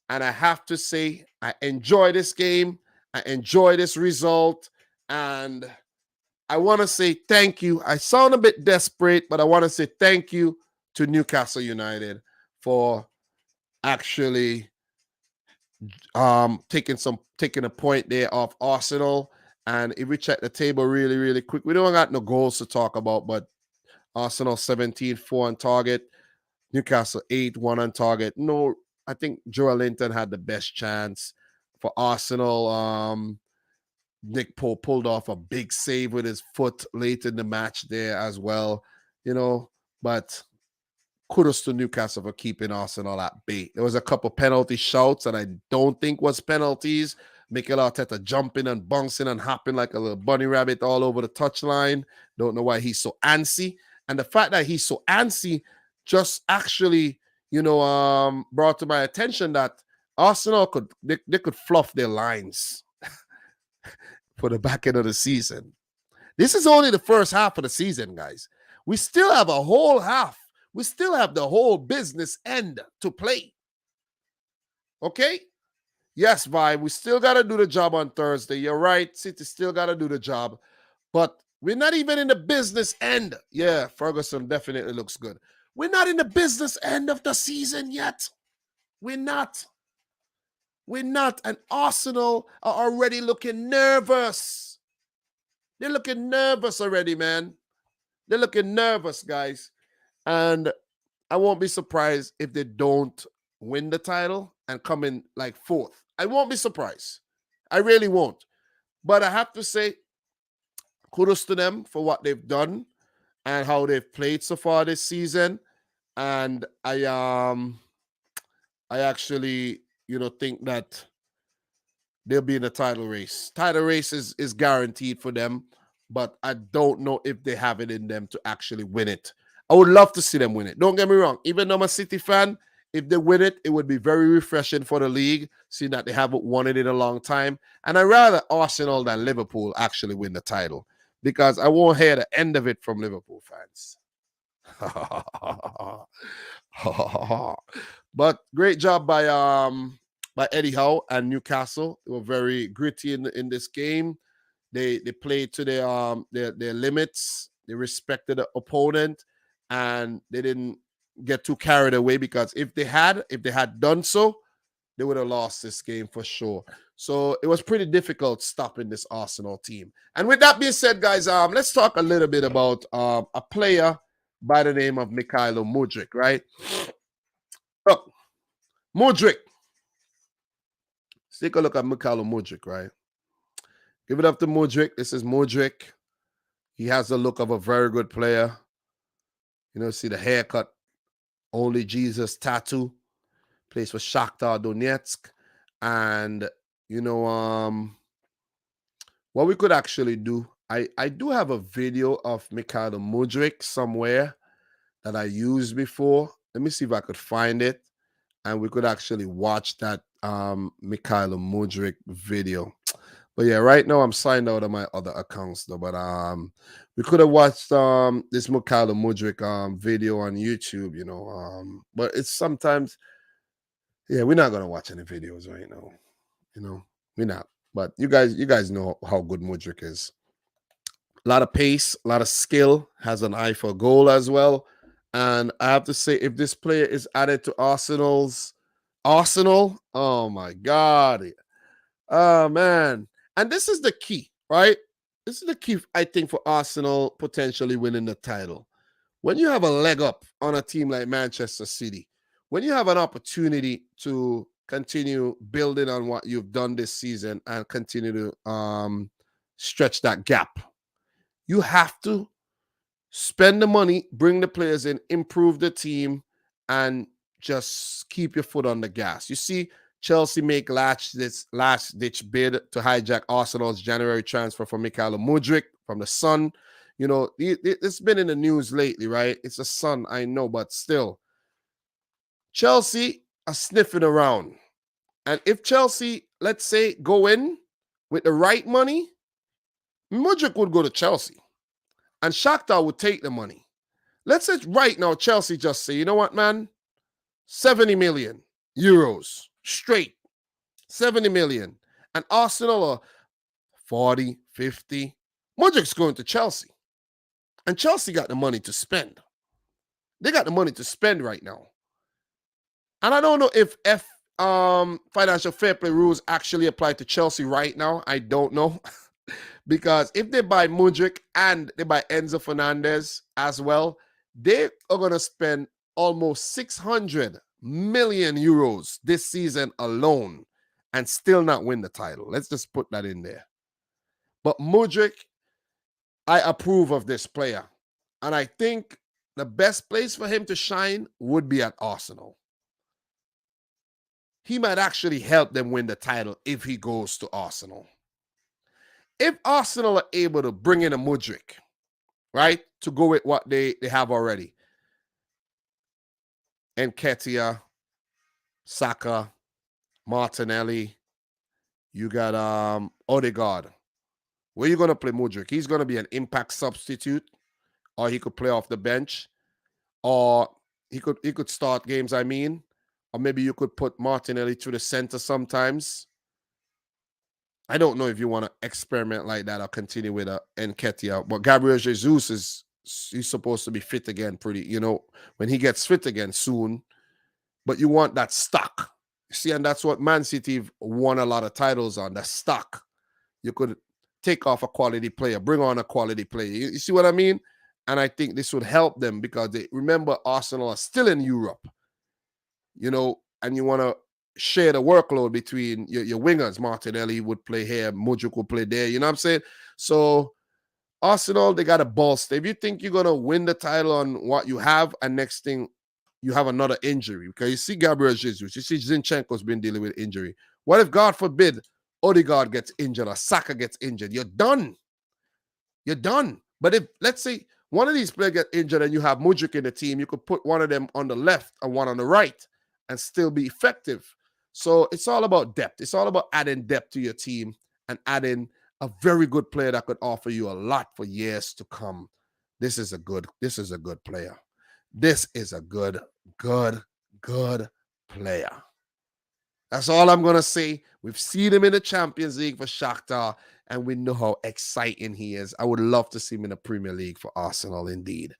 Speaker 1: And I have to say, I enjoy this game. I enjoy this result. And I want to say thank you. I sound a bit desperate, but I want to say thank you to Newcastle United for actually taking a point there off Arsenal. And if we check the table really, really quick, we don't got no goals to talk about, but Arsenal 17, 4 on target. Newcastle 8, 1 on target. No, I think Joe Linton had the best chance. For Arsenal, Nick Pope pulled off a big save with his foot late in the match there as well, but kudos to Newcastle for keeping Arsenal at bay. There was a couple penalty shouts that I don't think was penalties. Mikel Arteta jumping and bouncing and hopping like a little bunny rabbit all over the touchline. Don't know why he's so antsy. And the fact that he's so antsy just actually, brought to my attention that Arsenal could fluff their lines for the back end of the season. This is only the first half of the season, guys. We still have a whole half. We still have the whole business end to play. Okay? Yes, Vi, we still got to do the job on Thursday. You're right. City still got to do the job. But we're not even in the business end. Yeah, Ferguson definitely looks good. We're not in the business end of the season yet. We're not. We're not. And Arsenal are already looking nervous. They're looking nervous already, man. They're looking nervous, guys. And I won't be surprised if they don't win the title and come in like fourth. I won't be surprised. I really won't. But I have to say, kudos to them for what they've done and how they've played so far this season. And I actually, think that they'll be in the title race. Title race is guaranteed for them, but I don't know if they have it in them to actually win it. I would love to see them win it. Don't get me wrong. Even though I'm a City fan, if they win it, it would be very refreshing for the league, seeing that they haven't won it in a long time. And I'd rather Arsenal than Liverpool actually win the title because I won't hear the end of it from Liverpool fans. But great job by Eddie Howe and Newcastle. They were very gritty in this game. They played to their limits. They respected the opponent, and they didn't get too carried away because if they had done so, they would have lost this game for sure. So it was pretty difficult stopping this Arsenal team. And with that being said, guys, let's talk a little bit about a player by the name of Mykhailo Mudryk, right? Look, Mudryk. Let's take a look at Mykhailo Mudryk, right? Give it up to Mudryk. This is Mudryk. He has the look of a very good player. See the haircut, only Jesus tattoo. Plays for Shakhtar Donetsk. And, what we could actually do, I do have a video of Mykhailo Mudryk somewhere that I used before. Let me see if I could find it. And we could actually watch that Mykhailo Mudryk video. But yeah, right now I'm signed out of my other accounts though. But we could have watched this Mykhailo Mudryk video on YouTube, but it's sometimes, yeah, we're not gonna watch any videos right now. We're not. But you guys know how good Mudryk is. A lot of pace, a lot of skill, has an eye for goal as well. And I have to say, if this player is added to Arsenal, oh my God. Oh man. And this is the key, right? This is the key, I think, for Arsenal potentially winning the title. When you have a leg up on a team like Manchester City, when you have an opportunity to continue building on what you've done this season and continue to stretch that gap, you have to spend the money, bring the players in, improve the team, and just keep your foot on the gas. You see Chelsea make this last-ditch bid to hijack Arsenal's January transfer for Mykhailo Mudryk from the Sun. It's been in the news lately, right? It's a Sun, I know, but still. Chelsea are sniffing around. And if Chelsea, let's say, go in with the right money, Mudryk would go to Chelsea. And Shakhtar would take the money. Let's say right now, Chelsea just say, you know what, man? 70 million euros straight. 70 million. And Arsenal are 40, 50. Mudryk's going to Chelsea. And Chelsea got the money to spend. They got the money to spend right now. And I don't know if financial fair play rules actually apply to Chelsea right now. I don't know. Because if they buy Mudryk and they buy Enzo Fernandez as well, they are going to spend almost 600 million euros this season alone and still not win the title. Let's just put that in there. But Mudryk, I approve of this player. And I think the best place for him to shine would be at Arsenal. He might actually help them win the title if he goes to Arsenal. If Arsenal are able to bring in a Mudryk, right, to go with what they have already, Nketiah, Saka, Martinelli, you got Odegaard. Where you going to play Mudryk? He's going to be an impact substitute, or he could play off the bench, or he could start games, I mean, or maybe you could put Martinelli to the center sometimes. I don't know if you want to experiment like that or continue with Nketiah, but Gabriel Jesus he's supposed to be fit again when he gets fit again soon, but you want that stock. See, and that's what Man City won a lot of titles on, the stock. You could take off a quality player, bring on a quality player. You see what I mean? And I think this would help them because remember, Arsenal are still in Europe, and you want to share the workload between your wingers. Martinelli would play here, Mudryk would play there. You know what I'm saying? So Arsenal, they got a bolster. If you think you're going to win the title on what you have, and next thing, you have another injury. Because you see Gabriel Jesus, you see Zinchenko's been dealing with injury. What if, God forbid, Odegaard gets injured or Saka gets injured? You're done. You're done. But if, let's say, one of these players get injured and you have Mudryk in the team, you could put one of them on the left and one on the right and still be effective. So it's all about depth. It's all about adding depth to your team and adding a very good player that could offer you a lot for years to come. This is a good player. This is a good player. That's all I'm going to say. We've seen him in the Champions League for Shakhtar, and we know how exciting he is. I would love to see him in the Premier League for Arsenal, indeed.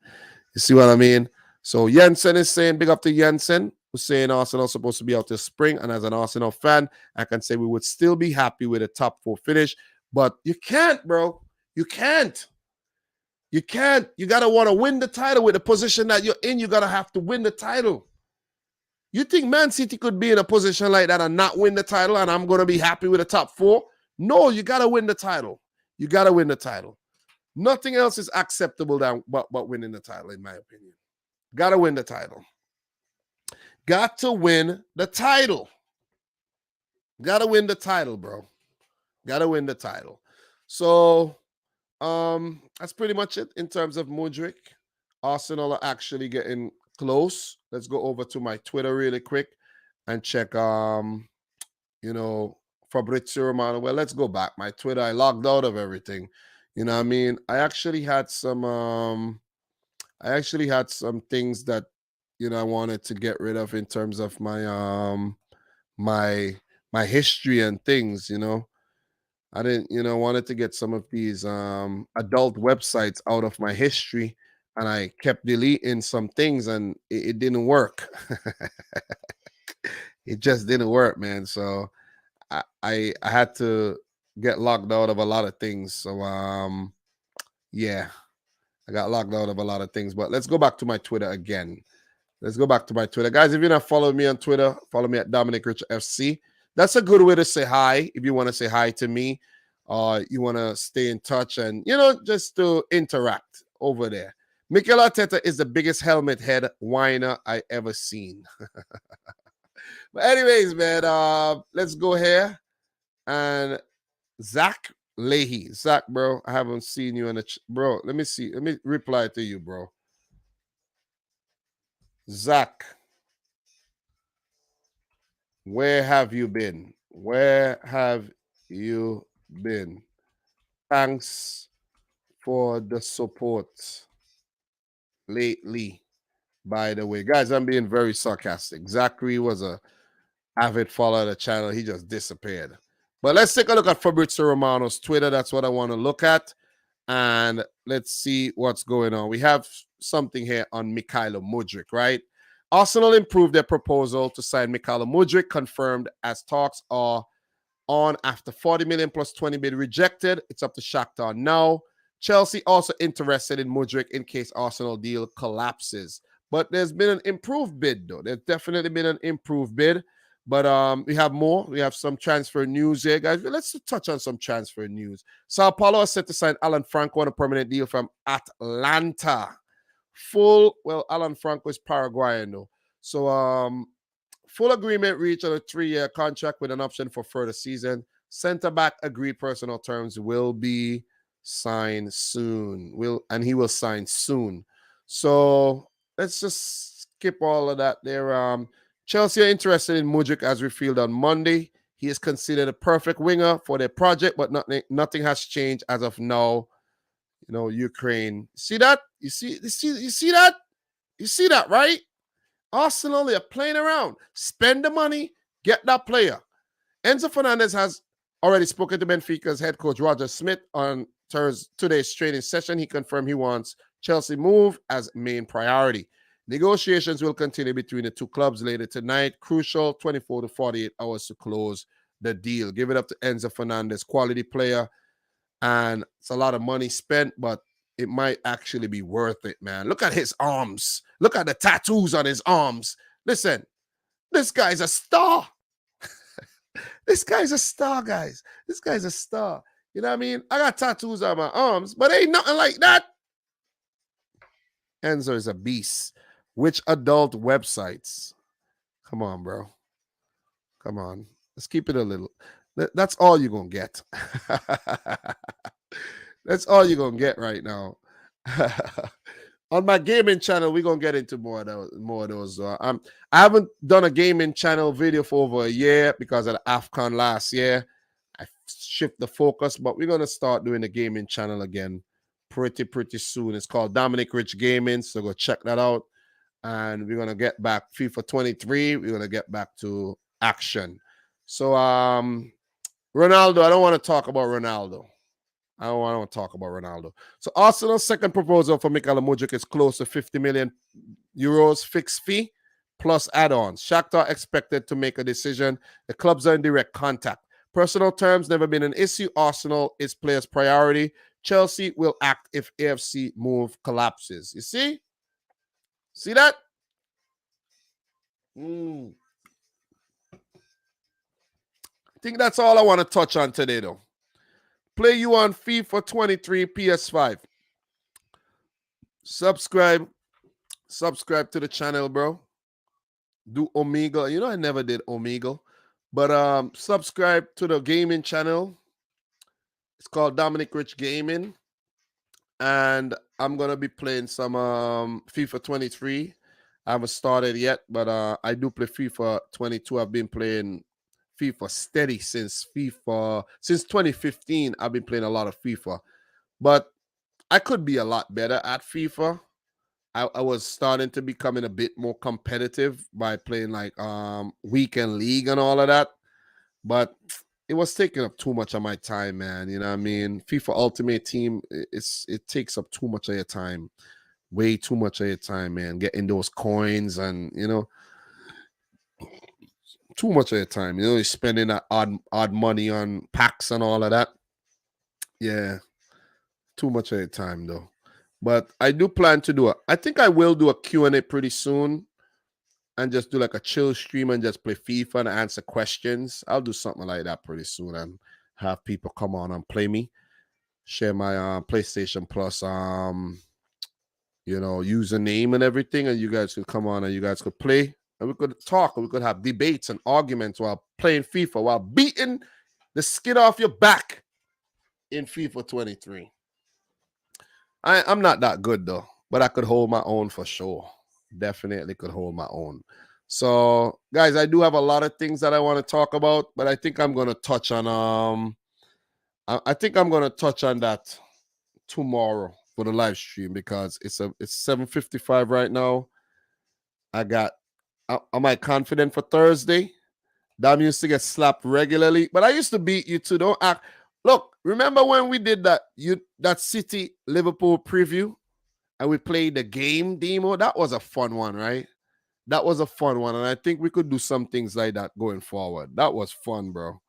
Speaker 1: You see what I mean? So Jensen is saying, big up to Jensen, who's saying Arsenal is supposed to be out this spring. And as an Arsenal fan, I can say we would still be happy with a top 4 finish. But you can't, bro. You can't. You can't. You got to want to win the title with the position that you're in. You got to have to win the title. You think Man City could be in a position like that and not win the title and I'm going to be happy with the top 4? No, you got to win the title. You got to win the title. Nothing else is acceptable but winning the title, in my opinion. Got to win the title. Got to win the title. Got to win the title, bro. Got to win the title. So, that's pretty much it in terms of Mudryk. Arsenal are actually getting close. Let's go over to my Twitter really quick and check, Fabrizio Romano. Well, let's go back. My Twitter, I logged out of everything. You know what I mean? I actually had some things that, I wanted to get rid of in terms of my, my history and things, I didn't, wanted to get some of these adult websites out of my history, and I kept deleting some things, and it didn't work. It just didn't work, man. So I had to get locked out of a lot of things. So yeah, I got locked out of a lot of things. But let's go back to my Twitter again. Let's go back to my Twitter. Guys, if you're not following me on Twitter, follow me at Dominic Rich FC. That's a good way to say hi if you want to say hi to me, or you want to stay in touch and, just to interact over there. Mikel Arteta is the biggest helmet head whiner I ever seen. But anyways, man, let's go here. And Zach Leahy. Zach, bro, I haven't seen you in the... bro, let me see. Let me reply to you, bro. Zach, where have you been? Where have you been? Thanks for the support lately, by the way. Guys, I'm being very sarcastic. Zachary was a avid follower of the channel. He just disappeared. But let's take a look at Fabrizio Romano's Twitter. That's what I want to look at. And let's see what's going on. We have something here on Mykhailo Mudryk, right? Arsenal improved their proposal to sign Mykhailo Mudryk, confirmed as talks are on after 40 million plus 20 bid rejected. It's up to Shakhtar now. Chelsea also interested in Mudryk in case Arsenal deal collapses. But there's been an improved bid, though. There's definitely been an improved bid. But we have more. We have some transfer news here, guys. Let's touch on some transfer news. Sao Paulo is set to sign Alan Franco on a permanent deal from Atlanta. Alan Franco is Paraguayan though. So full agreement reached on a 3-year contract with an option for further season. Center back agreed personal terms will be signed soon. He will sign soon. So let's just skip all of that there. Chelsea are interested in Mudryk as revealed on Monday. He is considered a perfect winger for their project, but nothing has changed as of now. You know, Ukraine. See that? You see that? You see that, right? Arsenal, they're playing around. Spend the money, get that player. Enzo Fernandez has already spoken to Benfica's head coach Roger Smith on today's training session. He confirmed he wants Chelsea move as main priority. Negotiations will continue between the two clubs later tonight. Crucial 24 to 48 hours to close the deal. Give it up to Enzo Fernandez, quality player. And it's a lot of money spent, but it might actually be worth it, man. Look at his arms. Look at the tattoos on his arms. Listen, this guy's a star. This guy's a star, guys. This guy's a star. You know what I mean? I got tattoos on my arms, but ain't nothing like that. Enzo is a beast. Which adult websites? Come on, bro. Come on. Let's keep it a little. That's all you're going to get. That's all you're going to get right now. On my gaming channel, we're going to get into more of those. I haven't done a gaming channel video for over a year because of the AFCON last year. I shift the focus, but we're going to start doing the gaming channel again pretty soon. It's called Dominic Rich Gaming, so go check that out. And we're going to get back FIFA 23. We're going to get back to action. So, Ronaldo, I don't want to talk about Ronaldo. I don't want to talk about Ronaldo. So Arsenal's second proposal for Mikael Mudryk is close to 50 million euros fixed fee plus add-ons. Shakhtar expected to make a decision. The clubs are in direct contact. Personal terms never been an issue. Arsenal is players' priority. Chelsea will act if AFC move collapses. You see? See that? I think that's all I want to touch on today, though. Play you on FIFA 23 PS5. Subscribe to the channel, bro. Do Omegle. You know I never did Omegle. But subscribe to the gaming channel. It's called Dominic Rich Gaming. And I'm going to be playing some FIFA 23. I haven't started yet, but I do play FIFA 22. I've been playing FIFA steady since 2015. I've been playing a lot of FIFA, but I could be a lot better at FIFA. I was starting to becoming a bit more competitive by playing like weekend league and all of that, but it was taking up too much of my time, man. You know what I mean? FIFA Ultimate Team, it takes up too much of your time, way too much of your time, man. Getting those coins and too much of your time. You're spending that odd money on packs and all of that. Yeah, too much of your time though. But I do plan to do I think I will do a Q&A pretty soon and just do like a chill stream and just play FIFA and answer questions. I'll do something like that pretty soon and have people come on and play me. Share my PlayStation Plus username and everything, and you guys could come on and you guys could play. And we could talk, and we could have debates and arguments while playing FIFA, while beating the skin off your back in FIFA 23. I'm not that good, though, but I could hold my own for sure. Definitely could hold my own. So, guys, I do have a lot of things that I want to talk about, but I think I'm going to touch on that tomorrow for the live stream because it's 7:55 right now. Am I confident for Thursday? Dam used to get slapped regularly, but I used to beat you too. Don't act. Look, remember when we did that City Liverpool preview and we played the game demo? That was a fun one, right? That was a fun one, and I think we could do some things like that going forward. That was fun, bro.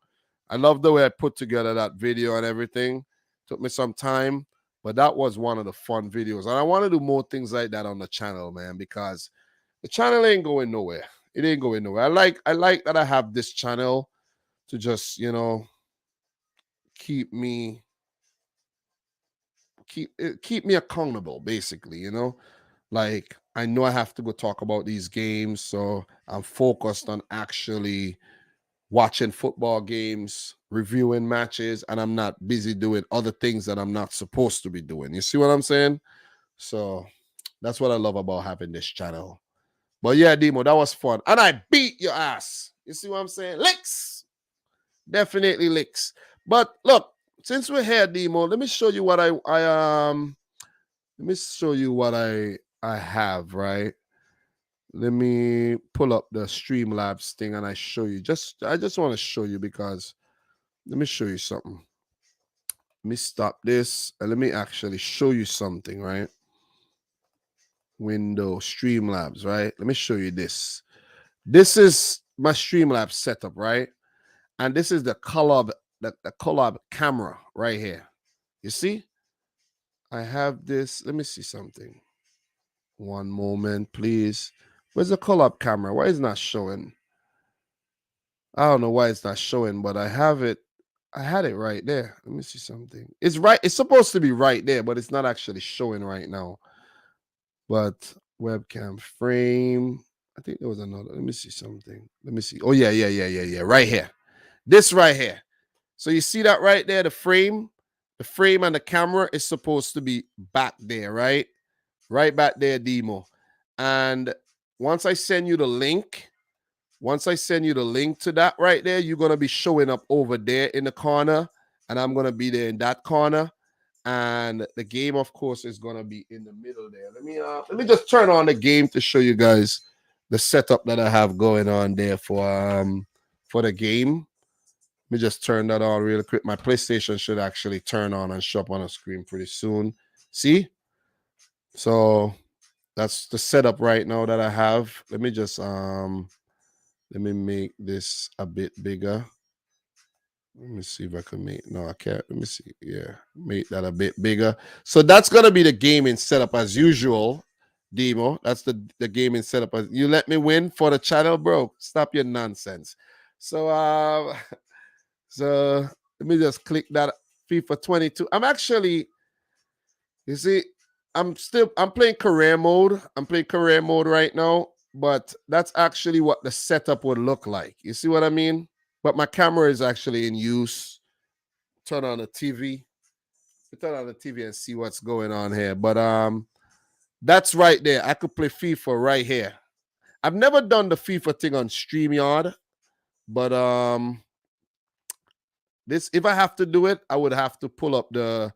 Speaker 1: I love the way I put together that video and everything. Took me some time, but that was one of the fun videos. And I want to do more things like that on the channel, man, because the channel ain't going nowhere. It ain't going nowhere. I like that I have this channel to just, keep me accountable, basically, Like, I know I have to go talk about these games, so I'm focused on actually watching football games, reviewing matches, and I'm not busy doing other things that I'm not supposed to be doing. You see what I'm saying? So that's what I love about having this channel. But yeah, Demo, that was fun. And I beat your ass. You see what I'm saying? Licks. Definitely licks. But look, since we're here, Demo, let me show you what let me show you what I have, right? Let me pull up the Streamlabs thing and I show you. I just want to show you because let me show you something. Let me stop this and let me actually show you something, right? Window, Streamlabs, right? Let me show you this. This is my Streamlabs setup, right? And this is the collab camera right here. You see? I have this. Let me see something. One moment, please. Where's the collab camera? Why is it not showing? I don't know why it's not showing, but I have it. I had it right there. Let me see something. It's right. It's supposed to be right there, but it's not actually showing right now. But webcam frame. I think there was another. Let me see something. Let me see. Oh, yeah. Right here. This right here. So you see that right there, the frame and the camera is supposed to be back there, right? Right back there, Demo. And once I send you the link, to that right there, you're going to be showing up over there in the corner, and I'm going to be there in that corner. And the game, of course, is going to be in the middle there. Let me just turn on the game to show you guys the setup that I have going on there for the game. Let me just turn that on real quick. My PlayStation should actually turn on and show up on a screen pretty soon. See? So that's the setup right now that I have. Let me just let me make this a bit bigger. Let me see if I can make. No, I can't. Let me see. Yeah, make that a bit bigger. So that's gonna be the gaming setup as usual, Demo. That's the gaming setup. You let me win for the channel, bro. Stop your nonsense. So so let me just click that FIFA 22. I'm actually, you see, I'm playing career mode. I'm playing career mode right now, but that's actually what the setup would look like. You see what I mean? But my camera is actually in use. Turn on the TV. Turn on the TV and see what's going on here. But that's right there. I could play FIFA right here. I've never done the FIFA thing on StreamYard, but this, if I have to do it, I would have to pull up the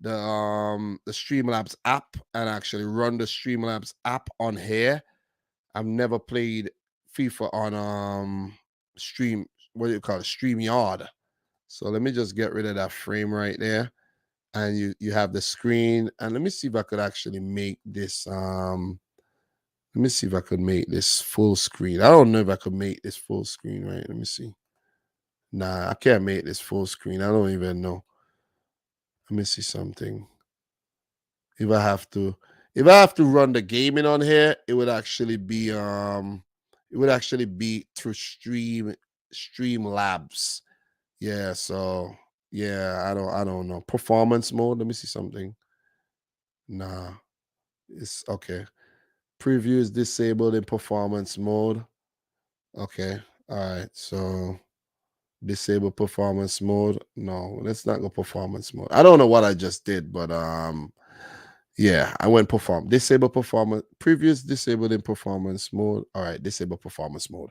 Speaker 1: Streamlabs app and actually run the Streamlabs app on here. I've never played FIFA on stream, what do you call it? StreamYard. So let me just get rid of that frame right there. And you have the screen. And let me see if I could actually make this let me see if I could make this full screen. I don't know if I could make this full screen, right? Let me see. Nah, I can't make this full screen. I don't even know. Let me see something. If I have to run the gaming on here, it would actually be through Streamlabs. Yeah, so yeah, I don't know. Performance mode. Let me see something. Nah, it's okay. Preview is disabled in performance mode. Okay. All right. So disable performance mode. No, let's not go performance mode. I don't know what I just did, but yeah, I went disable performance. Previews disabled in performance mode. All right, disable performance mode.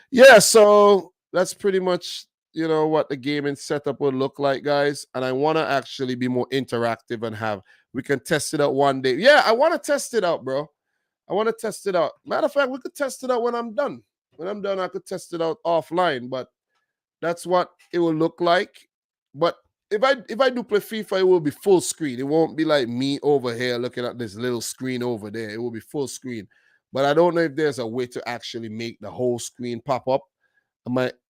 Speaker 1: Yeah, so that's pretty much what the gaming setup would look like, guys. And I want to actually be more interactive and we can test it out one day. Yeah, I want to test it out, bro. I want to test it out. Matter of fact, we could test it out when I'm done. When I'm done, I could test it out offline, but that's what it will look like. But if I do play FIFA, it will be full screen. It won't be like me over here looking at this little screen over there. It will be full screen. But I don't know if there's a way to actually make the whole screen pop up.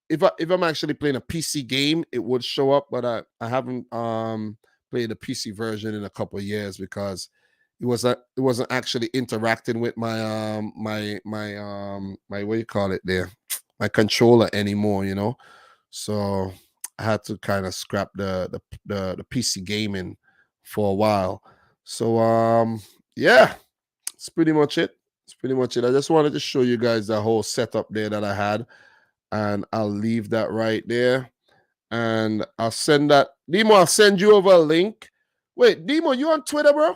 Speaker 1: If I'm actually playing a PC game, it would show up, but I haven't played the PC version in a couple of years because it wasn't actually interacting with my what do you call it there, my controller anymore. So I had to kind of scrap the PC gaming for a while. So yeah. it's pretty much it. It's pretty much it. I just wanted to show you guys the whole setup there that I had, and I'll leave that right there. And I'll send that. Demo, I'll send you over a link. Wait, Demo, you on Twitter, bro?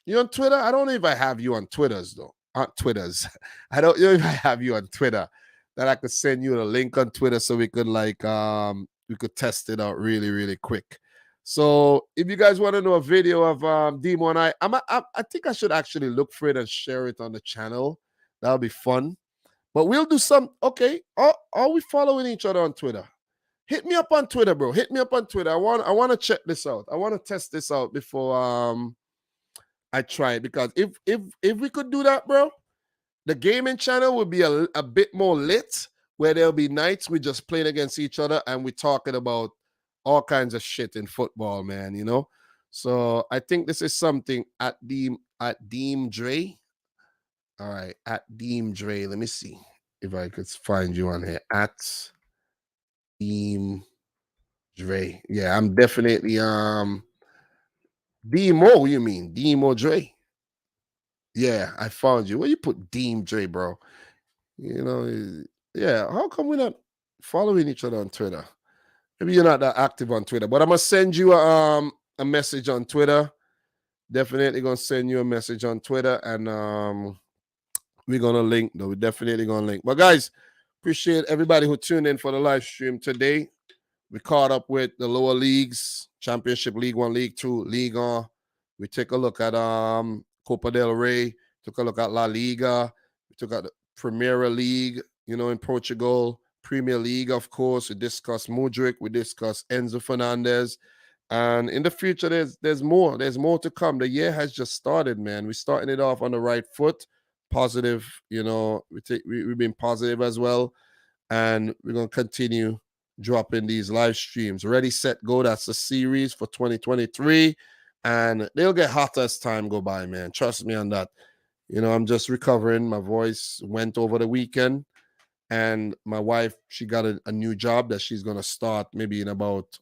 Speaker 1: You on Twitter? I don't know if I have you on Twitters though. On Twitters. I don't know if I have you on Twitter. That I could send you the link on Twitter so we could we could test it out really, really quick. So if you guys want to know a video of Demo and I think I should actually look for it and share it on the channel. That'll be fun. But we'll do some. Okay. Are we following each other on Twitter? Hit me up on Twitter, bro. Hit me up on Twitter. I want to check this out. I want to test this out before I try it, because if we could do that, bro, the gaming channel would be a bit more lit, where there'll be nights we just playing against each other and we talking about all kinds of shit in football, man, you know? So I think this is something at Deem Dre. All right, at Deem Dre. Let me see if I could find you on here. At Deem Dre. Yeah, I'm definitely Demo, you mean Demo Dre? Yeah, I found you. Where you put Deem Dre, bro? You know, yeah. How come we're not following each other on Twitter? Maybe you're not that active on Twitter, but I'm gonna send you a message on Twitter. Definitely gonna send you a message on Twitter, and we're gonna link though. We're definitely gonna link. But guys, appreciate everybody who tuned in for the live stream today. We caught up with the lower leagues, Championship, League One, League Two, League On. We take a look at Copa del Rey, took a look at La Liga, we took at the Premier League, you know, in Portugal, Premier League, of course. We discussed Mudryk, we discussed Enzo Fernandez. And in the future, there's more. There's more to come. The year has just started, man. We're starting it off on the right foot. Positive, you know, we've been positive as well. And we're gonna continue dropping these live streams. Ready, set, go. That's the series for 2023. And they'll get hotter as time go by, man. Trust me on that. You know, I'm just recovering. My voice went over the weekend. And my wife, she got a new job that she's going to start maybe in about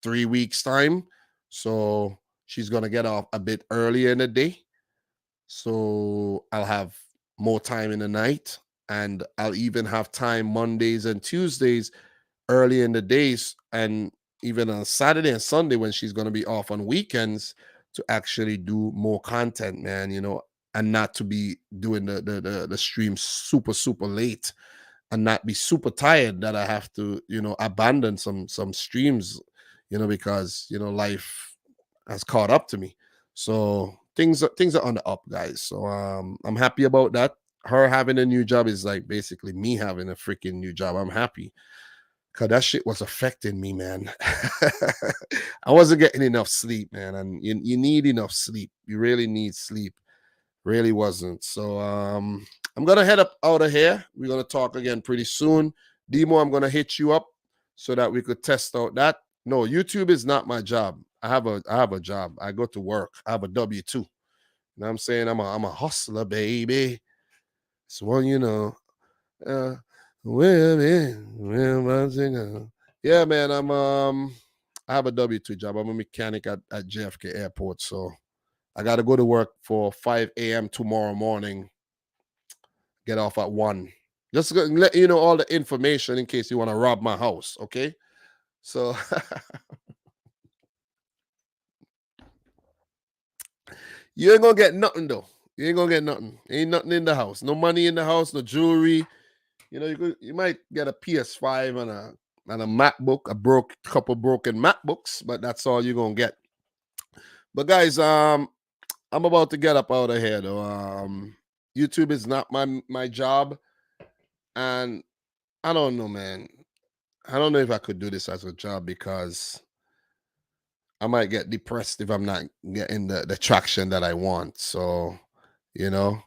Speaker 1: 3 weeks' time. So she's going to get off a bit earlier in the day. So I'll have more time in the night. And I'll even have time Mondays and Tuesdays early in the days, and even on Saturday and Sunday when she's going to be off on weekends, to actually do more content, man, you know, and not to be doing the stream super late, and not be super tired that I have to, you know, abandon some streams, you know, because, you know, life has caught up to me. So things are on the up, guys. So I'm happy about that. Her having a new job is like basically me having a freaking new job. I'm happy, because that shit was affecting me, man. I wasn't getting enough sleep, man. And you need enough sleep. You really need sleep. Really wasn't. So I'm gonna head up out of here. We're gonna talk again pretty soon. Demo, I'm gonna hit you up so that we could test out that. No, YouTube is not my job. I have a job. I go to work. I have a W-2. You know what I'm saying? I'm a hustler, baby. It's one, you know. Yeah, man. I have a W-2 job. I'm a mechanic at JFK Airport. So I gotta go to work for 5 a.m. tomorrow morning. Get off at 1. Just to let you know all the information in case you want to rob my house, okay? So you ain't gonna get nothing though. You ain't gonna get nothing. Ain't nothing in the house. No money in the house, no jewelry. You know, you might get a PS5 and a MacBook, couple broken MacBooks, but that's all you're gonna get. But guys, I'm about to get up out of here though. YouTube is not my job, and I don't know, man. I don't know if I could do this as a job, because I might get depressed if I'm not getting the traction that I want. So, you know.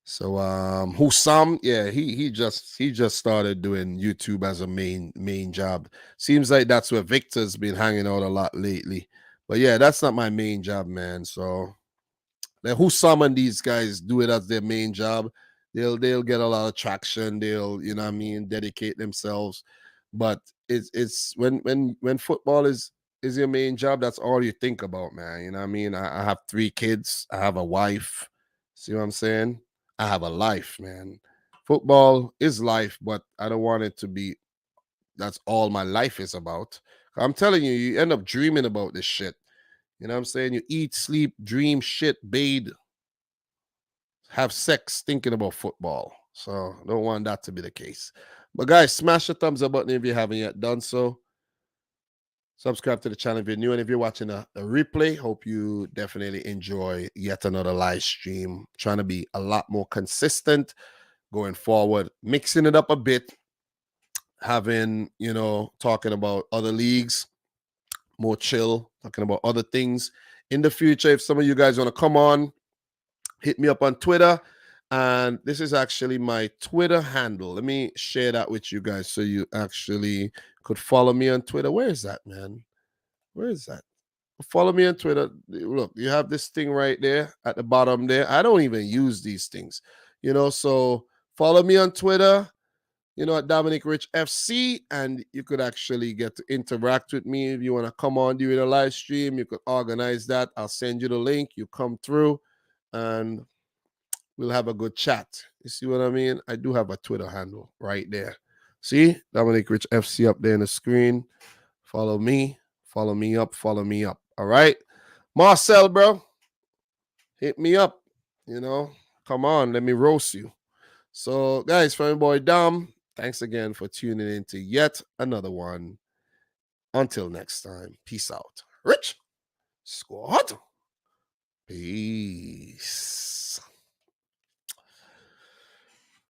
Speaker 1: So Husam, yeah, he just started doing YouTube as a main job. Seems like that's where Victor's been hanging out a lot lately. But yeah, that's not my main job, man. So Husam and these guys do it as their main job. They'll get a lot of traction. They'll, you know what I mean, dedicate themselves. But it's when football is your main job, that's all you think about, man. You know what I mean? I have 3 kids, I have a wife. See what I'm saying? I have a life, man. Football is life, but I don't want it to be that's all my life is about. I'm telling you, you end up dreaming about this shit. You know what I'm saying? You eat, sleep, dream, shit, bathe, have sex thinking about football. So I don't want that to be the case. But guys, smash the thumbs up button if you haven't yet done so. Subscribe to the channel if you're new. And if you're watching a replay, hope you definitely enjoy yet another live stream. Trying to be a lot more consistent going forward, mixing it up a bit, having, talking about other leagues, more chill, talking about other things. In the future, if some of you guys want to come on, hit me up on Twitter. And this is actually my Twitter handle. Let me share that with you guys so you actually could follow me on Twitter. Where is that, man? Where is that? Follow me on Twitter. Look, you have this thing right there at the bottom there. I don't even use these things, so follow me on Twitter, at Dominic Rich FC, and you could actually get to interact with me. If you want to come on during a live stream, you could organize that. I'll send you the link. You come through and we'll have a good chat. You see what I mean? I do have a Twitter handle right there. See? Dominic Rich FC up there on the screen. Follow me. Follow me up. Follow me up. All right? Marcel, bro. Hit me up. Come on. Let me roast you. So, guys, from your boy Dom, thanks again for tuning in to yet another one. Until next time, peace out. Rich Squad. Peace.